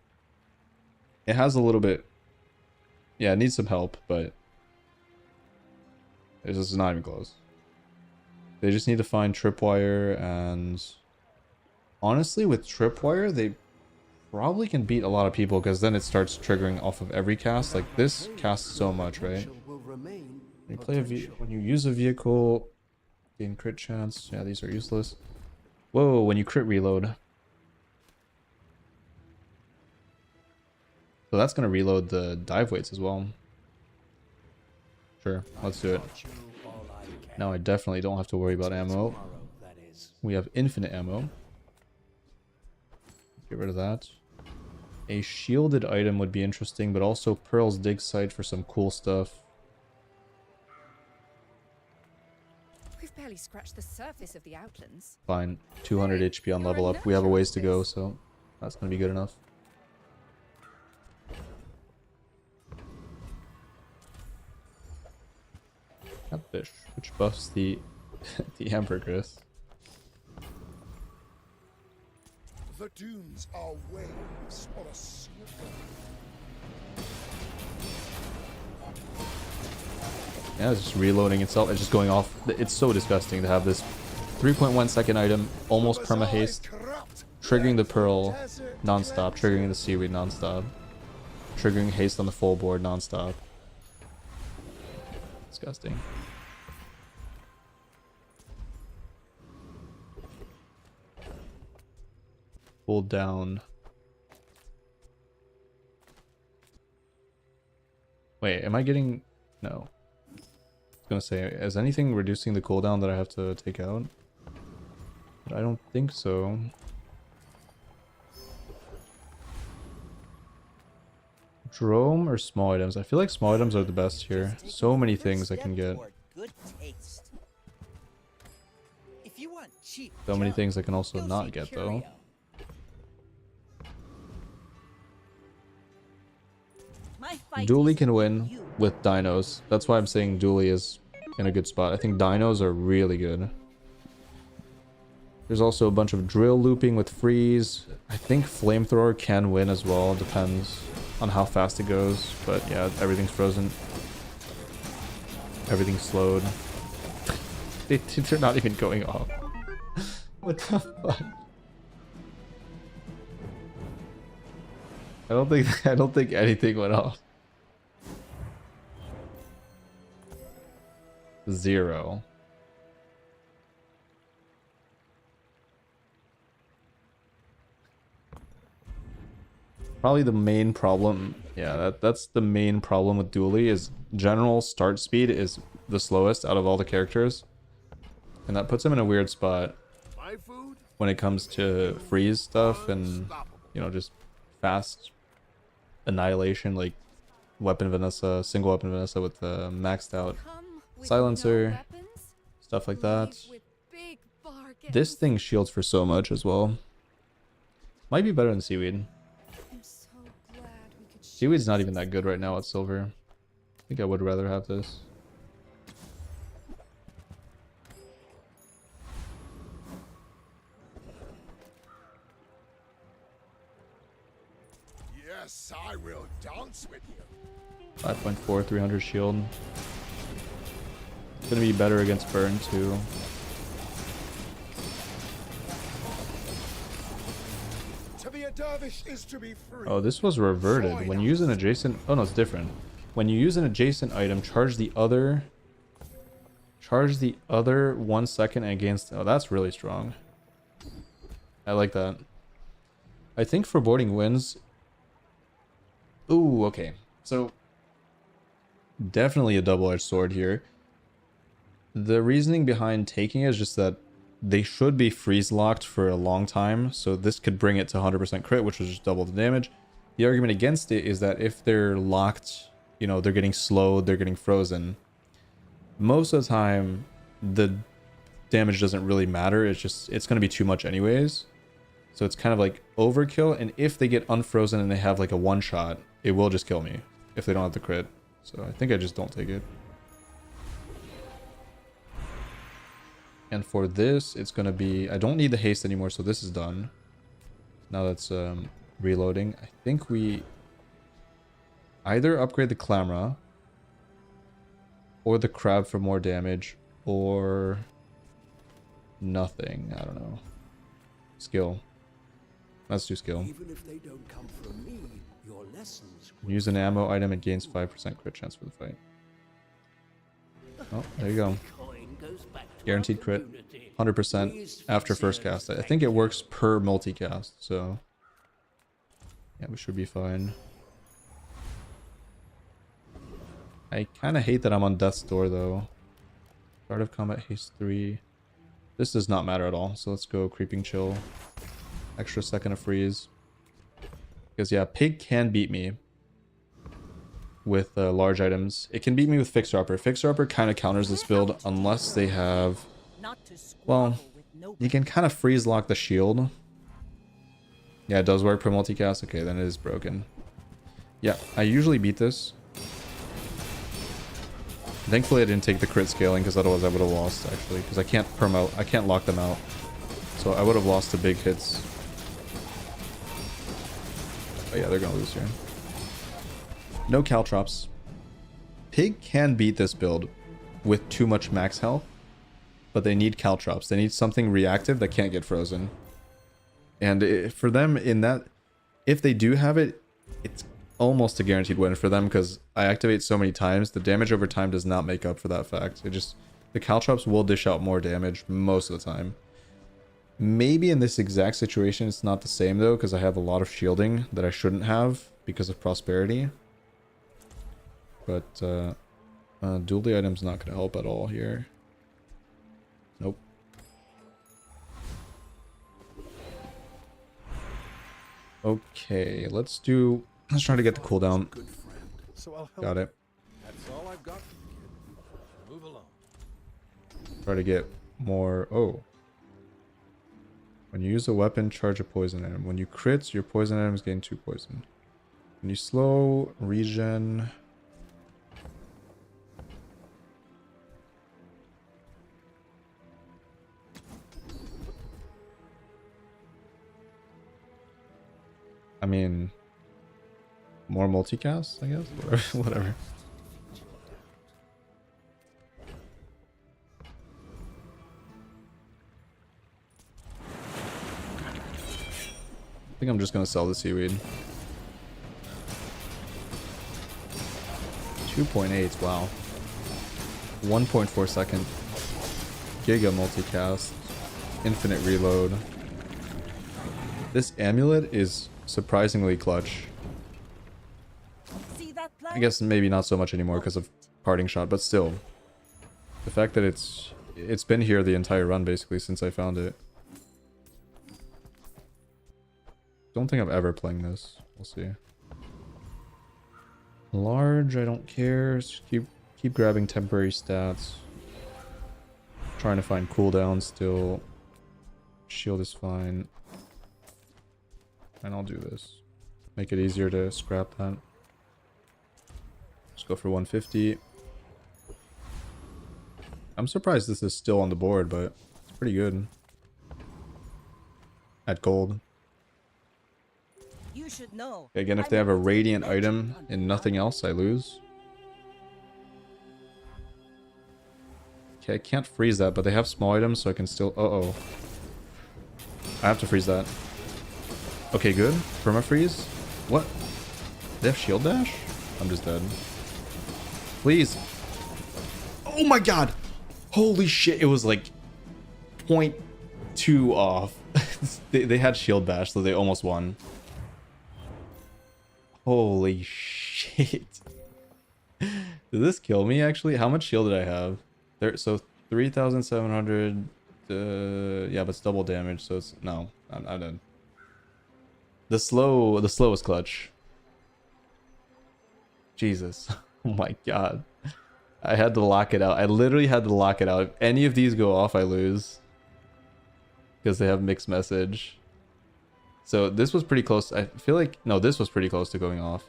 It has a little bit, yeah, it needs some help, but it's just not even close. They just need to find tripwire, and honestly, with tripwire, they probably can beat a lot of people because then it starts triggering off of every cast. Like, this casts so much, right? When you play when you use a vehicle, gain crit chance. Yeah, these are useless. Whoa, when you crit reload. So that's gonna reload the dive weights as well. Sure, let's do it. Now I definitely don't have to worry about ammo. We have infinite ammo. Get rid of that. A shielded item would be interesting, but also Pearl's dig site for some cool stuff. We've barely scratched the surface of the outlands. Fine. 200 HP on level up. We have a ways to go, so that's going to be good enough. Catfish, which buffs the the Ambergris. The dunes are waves on a swift. Yeah, it's just reloading itself. It's just going off. It's so disgusting to have this 3.1 second item, almost perma haste, triggering the Pearl non-stop, triggering the Seaweed non-stop, triggering haste on the full board non-stop. Disgusting. Pull down. Wait, am I getting... No. I was gonna say, is anything reducing the cooldown that I have to take out? But I don't think so. Drome or small items? I feel like small items are the best here. So many things I can get. So many things I can also not get though. Dooley can win with dinos. That's why I'm saying Dooley is in a good spot. I think dinos are really good. There's also a bunch of drill looping with freeze. I think flamethrower can win as well. Depends on how fast it goes. But yeah, everything's frozen. Everything's slowed. They're not even going off. What the fuck? I don't think anything went off. 0. Probably the main problem, yeah, that's the main problem with Dooley is general start speed is the slowest out of all the characters. And that puts him in a weird spot when it comes to freeze stuff and, you know, just fast annihilation like weapon Vanessa, single weapon Vanessa with the maxed out silencer, stuff like that. This thing shields for so much as well. Might be better than Seaweed. Seaweed's not even that good right now at silver. I think I would rather have this. Yes, I will dance with you. 5.4, 300 shield. It's gonna be better against burn too. To be a dervish is to be free. Oh, this was reverted. When you use an adjacent... Oh, no, it's different. When you use an adjacent item, charge the other 1 second against... Oh, that's really strong. I like that. I think foreboding wins... Ooh, okay. So, definitely a double-edged sword here. The reasoning behind taking it is just that they should be freeze locked for a long time, so this could bring it to 100% crit, which would just double the damage. The argument against it is that if they're locked, you know, they're getting slowed, they're getting frozen. Most of the time, the damage doesn't really matter. It's going to be too much anyways. So it's kind of like overkill, and if they get unfrozen and they have like a one-shot, it will just kill me if they don't have the crit. So I think I just don't take it. And for this, it's going to be... I don't need the haste anymore, so this is done. Now that's reloading. I think we either upgrade the Clamra or the Crab for more damage, or nothing. I don't know. Skill. Let's do skill. Even if they don't come from me, your lessons Use an ammo item, it gains 5% crit chance for the fight. Oh, there you go. Guaranteed crit. 100% after first cast. I think it works per multicast, so... Yeah, we should be fine. I kind of hate that I'm on death's door, though. Start of combat haste 3. This does not matter at all. So let's go Creeping Chill. Extra second of freeze. Because yeah, Pig can beat me with large items. It can beat me with Fixer Upper. Fixer Upper kind of counters this build unless they have... Well, you can kind of freeze lock the shield. Yeah, it does work per multicast. Okay, then it is broken. Yeah, I usually beat this. Thankfully I didn't take the crit scaling because otherwise I would have lost actually. Because I can't lock them out. So I would have lost the big hits. Oh yeah, they're gonna lose here. No Caltrops. Pig can beat this build with too much max health, but they need Caltrops. They need something reactive that can't get frozen. And for them in that, if they do have it, it's almost a guaranteed win for them because I activate so many times. The damage over time does not make up for that fact. It just, the Caltrops will dish out more damage most of the time. Maybe in this exact situation it's not the same though because I have a lot of shielding that I shouldn't have because of prosperity. But dual the item's not going to help at all here. Nope. Okay, let's try to get the cooldown. Got it. That's all I've got. Move along. Try to get more. Oh. When you use a weapon, charge a poison item. When you crits, your poison items gain 2 poison. When you slow, regen. I mean, more multicast, I guess, or whatever. I think I'm just gonna sell the seaweed. 2.8, wow. 1.4 second. Giga multicast. Infinite reload. This amulet is surprisingly clutch. I guess maybe not so much anymore because of parting shot, but still. The fact that it's been here the entire run basically since I found it. Don't think I'm ever playing this. We'll see. Large, I don't care. Just keep grabbing temporary stats. Trying to find cooldown still. Shield is fine. And I'll do this. Make it easier to scrap that. Just go for 150. I'm surprised this is still on the board, but it's pretty good. At gold. You should know. Again, if they have a radiant item and nothing else, I lose. Okay, I can't freeze that, but they have small items, so I can still... Uh-oh. I have to freeze that. Okay, good. Permafreeze? What? They have shield dash? I'm just dead. Please. Oh my god! Holy shit, it was like 0.2 off. they had shield bash, so they almost won. Holy shit. Did this kill me actually? How much shield did I have? So 3,700. Yeah, but it's double damage, so it's... No, I'm dead. The slow is clutch. Jesus. Oh my god. I had to lock it out. I literally had to lock it out. If any of these go off, I lose. Because they have mixed message. So this was pretty close. I feel like... No, this was pretty close to going off.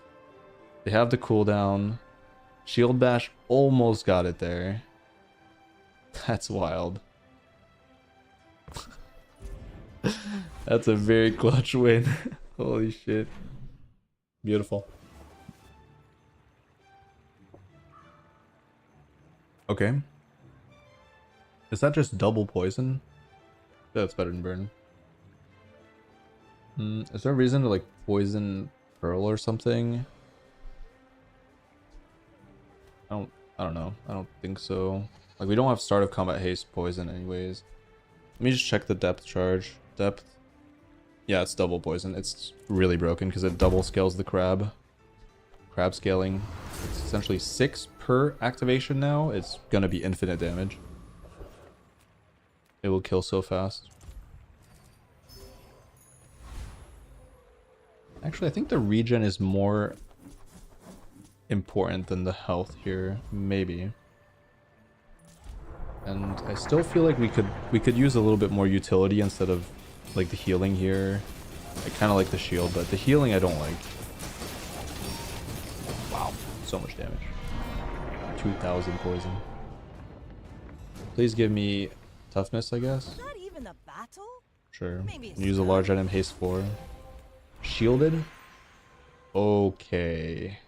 They have the cooldown. Shield bash almost got it there. That's wild. That's a very clutch win. Holy shit. Beautiful. Okay. Is that just double poison? Yeah, that's better than burn. Is there a reason to like poison Pearl or something? I don't know. I don't think so. Like we don't have start of combat haste poison anyways. Let me just check the depth charge. Depth. Yeah, it's double poison. It's really broken because it double scales the crab. Crab scaling. It's essentially 6 per activation now. It's gonna be infinite damage. It will kill so fast. Actually, I think the regen is more important than the health here, maybe. And I still feel like we could use a little bit more utility instead of like the healing here. I kind of like the shield, but the healing I don't like. Wow, so much damage. 2,000 poison. Please give me toughness, I guess. Is that even a battle? Sure. Maybe Use a large item, haste 4. Shielded? Okay.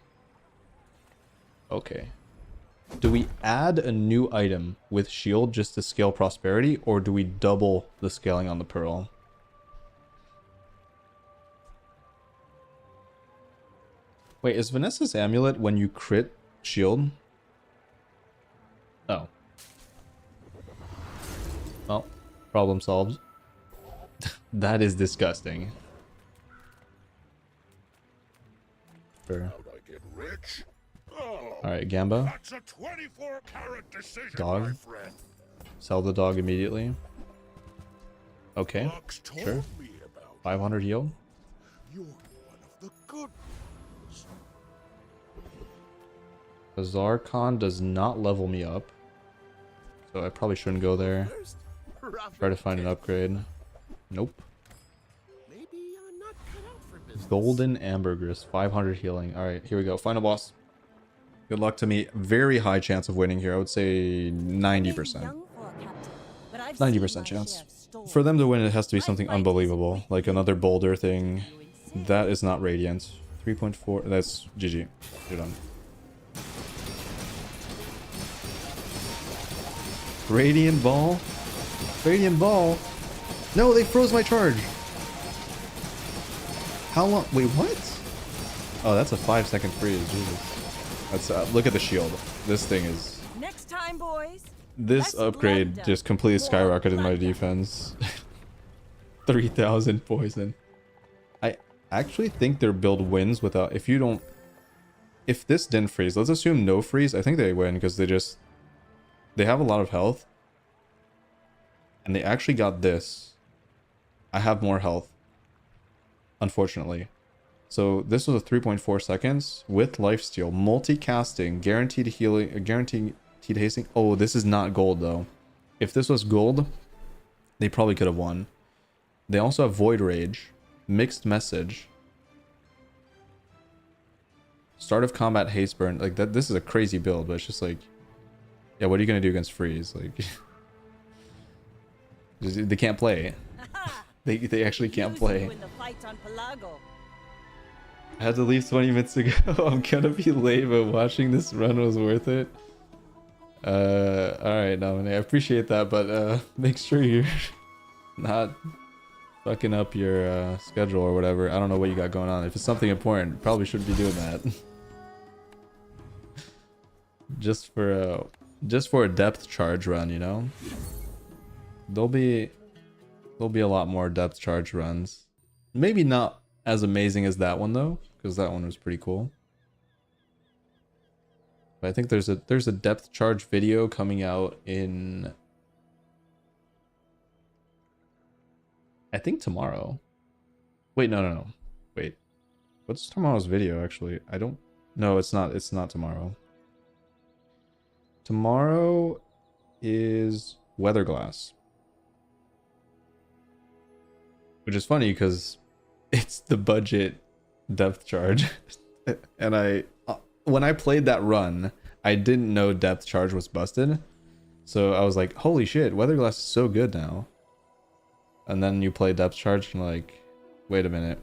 Okay. Do we add a new item with shield just to scale prosperity, or do we double the scaling on the pearl? Wait, is Vanessa's amulet when you crit shield? Oh. Well, problem solved. That is disgusting. Sure. Alright, Gamba. That's a 24-carat decision, Dog. my friend. Sell the dog immediately. Okay, sure. 500 heal. You're one of the good. Bazaar Khan does not level me up. So I probably shouldn't go there. Try to find an upgrade. Nope. Maybe I'm not cut out for business. Golden Ambergris, 500 healing. Alright, here we go. Final boss. Good luck to me. Very high chance of winning here. I would say 90%. 90% chance. For them to win, it has to be something unbelievable. Like another boulder thing. That is not Radiant. 3.4. That's GG. You're done. Radiant Ball? Radiant Ball? No, they froze my charge. How long? Wait, what? Oh, that's a 5-second freeze. Jesus. That's look at the shield. This thing is. Next time, boys. This upgrade just completely skyrocketed my defense. 3,000 poison. I actually think their build wins without. If you don't. If this didn't freeze, let's assume no freeze. I think they win because they have a lot of health. And they actually got this. I have more health. Unfortunately. So this was a 3.4 seconds with lifesteal, multi-casting, guaranteed healing, guaranteed hasting. Oh, this is not gold though. If this was gold, they probably could have won. They also have Void Rage, Mixed Message, Start of Combat Haste Burn. Like that, this is a crazy build, but it's just like, yeah, what are you gonna do against freeze? Like, they can't play. They actually can't play. I had to leave 20 minutes ago. I'm gonna be late, but watching this run was worth it. Alright, Nominee, I appreciate that, but make sure you're not fucking up your schedule or whatever. I don't know what you got going on. If it's something important, probably shouldn't be doing that. just for a depth charge run, you know? There'll be a lot more depth charge runs. Maybe not as amazing as that one though, because that one was pretty cool. But I think there's a depth charge video coming out in, I think tomorrow. Wait, no. Wait. What's tomorrow's video actually? I don't. No, it's not tomorrow. Tomorrow is Weatherglass. Which is funny because it's the budget depth charge. And when I played that run, I didn't know depth charge was busted. So I was like, holy shit, Weatherglass is so good now. And then you play depth charge and like, wait a minute.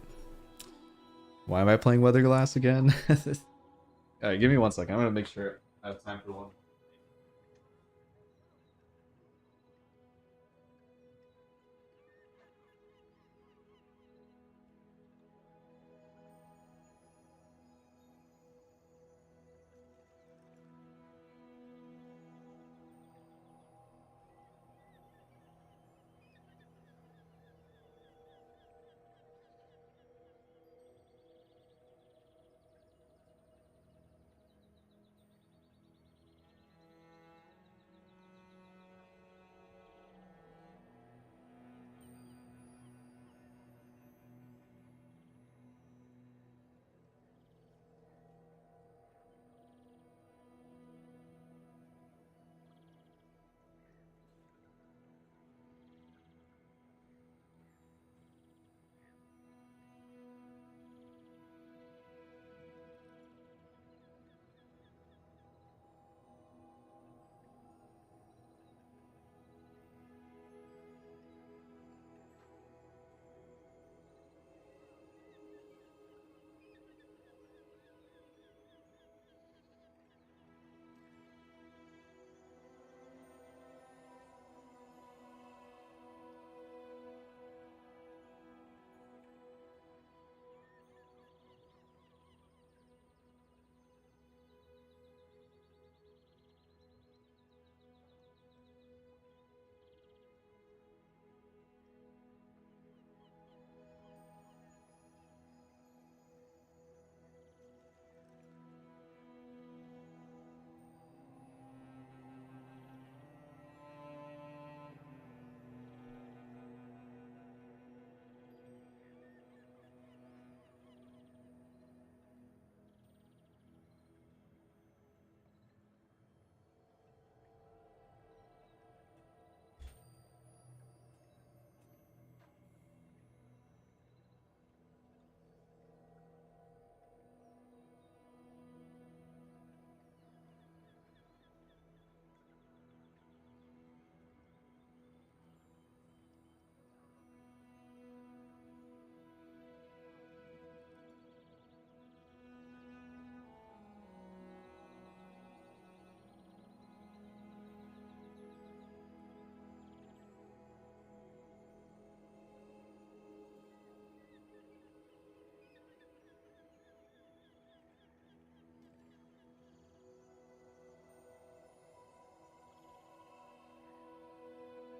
Why am I playing Weatherglass again? Alright, give me 1 second. I'm gonna make sure I have time for one.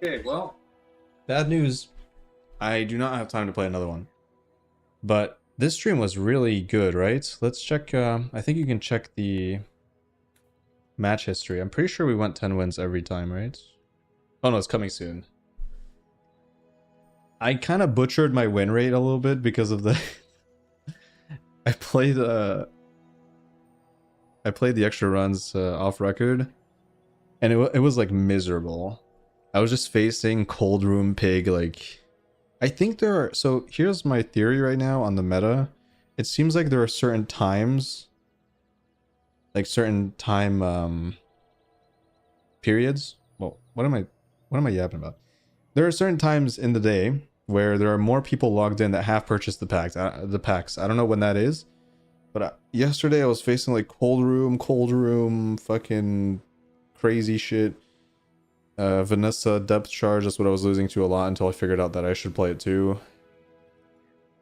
Okay, well, bad news. I do not have time to play another one. But this stream was really good, right? Let's check, I think you can check the match history. I'm pretty sure we went 10 wins every time, right? Oh no, it's coming soon. I kind of butchered my win rate a little bit because of the... I played the extra runs off record, and it was like miserable. I was just facing Cold Room Pig, like... I think there are... So here's my theory right now on the meta. It seems like there are certain times... Like certain time periods. Well, what am I yapping about? There are certain times in the day where there are more people logged in that have purchased the packs. I don't know when that is, but yesterday I was facing like cold room, fucking crazy shit. Vanessa depth charge. That's what I was losing to a lot until I figured out that I should play it too.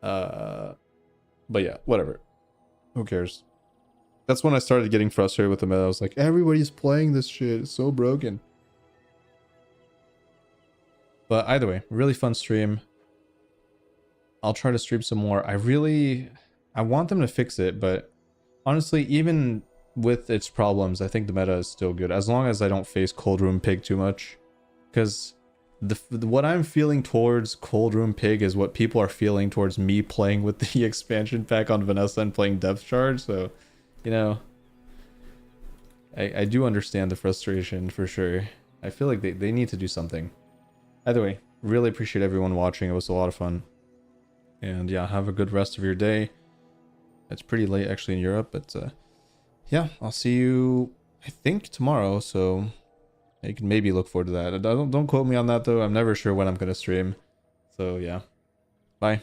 But yeah, whatever. Who cares? That's when I started getting frustrated with the meta. I was like, everybody's playing this shit. It's so broken. But either way, really fun stream. I'll try to stream some more. I want them to fix it, but honestly, even with its problems, I think the meta is still good. As long as I don't face Cold Room Pig too much. Because what I'm feeling towards Cold Room Pig is what people are feeling towards me playing with the expansion pack on Vanessa and playing Depth Charge, so... You know, I do understand the frustration for sure. I feel like they need to do something. Either way, really appreciate everyone watching. It was a lot of fun. And yeah, have a good rest of your day. It's pretty late actually in Europe, but yeah, I'll see you, I think, tomorrow. So you can maybe look forward to that. Don't quote me on that though. I'm never sure when I'm going to stream. So yeah, bye.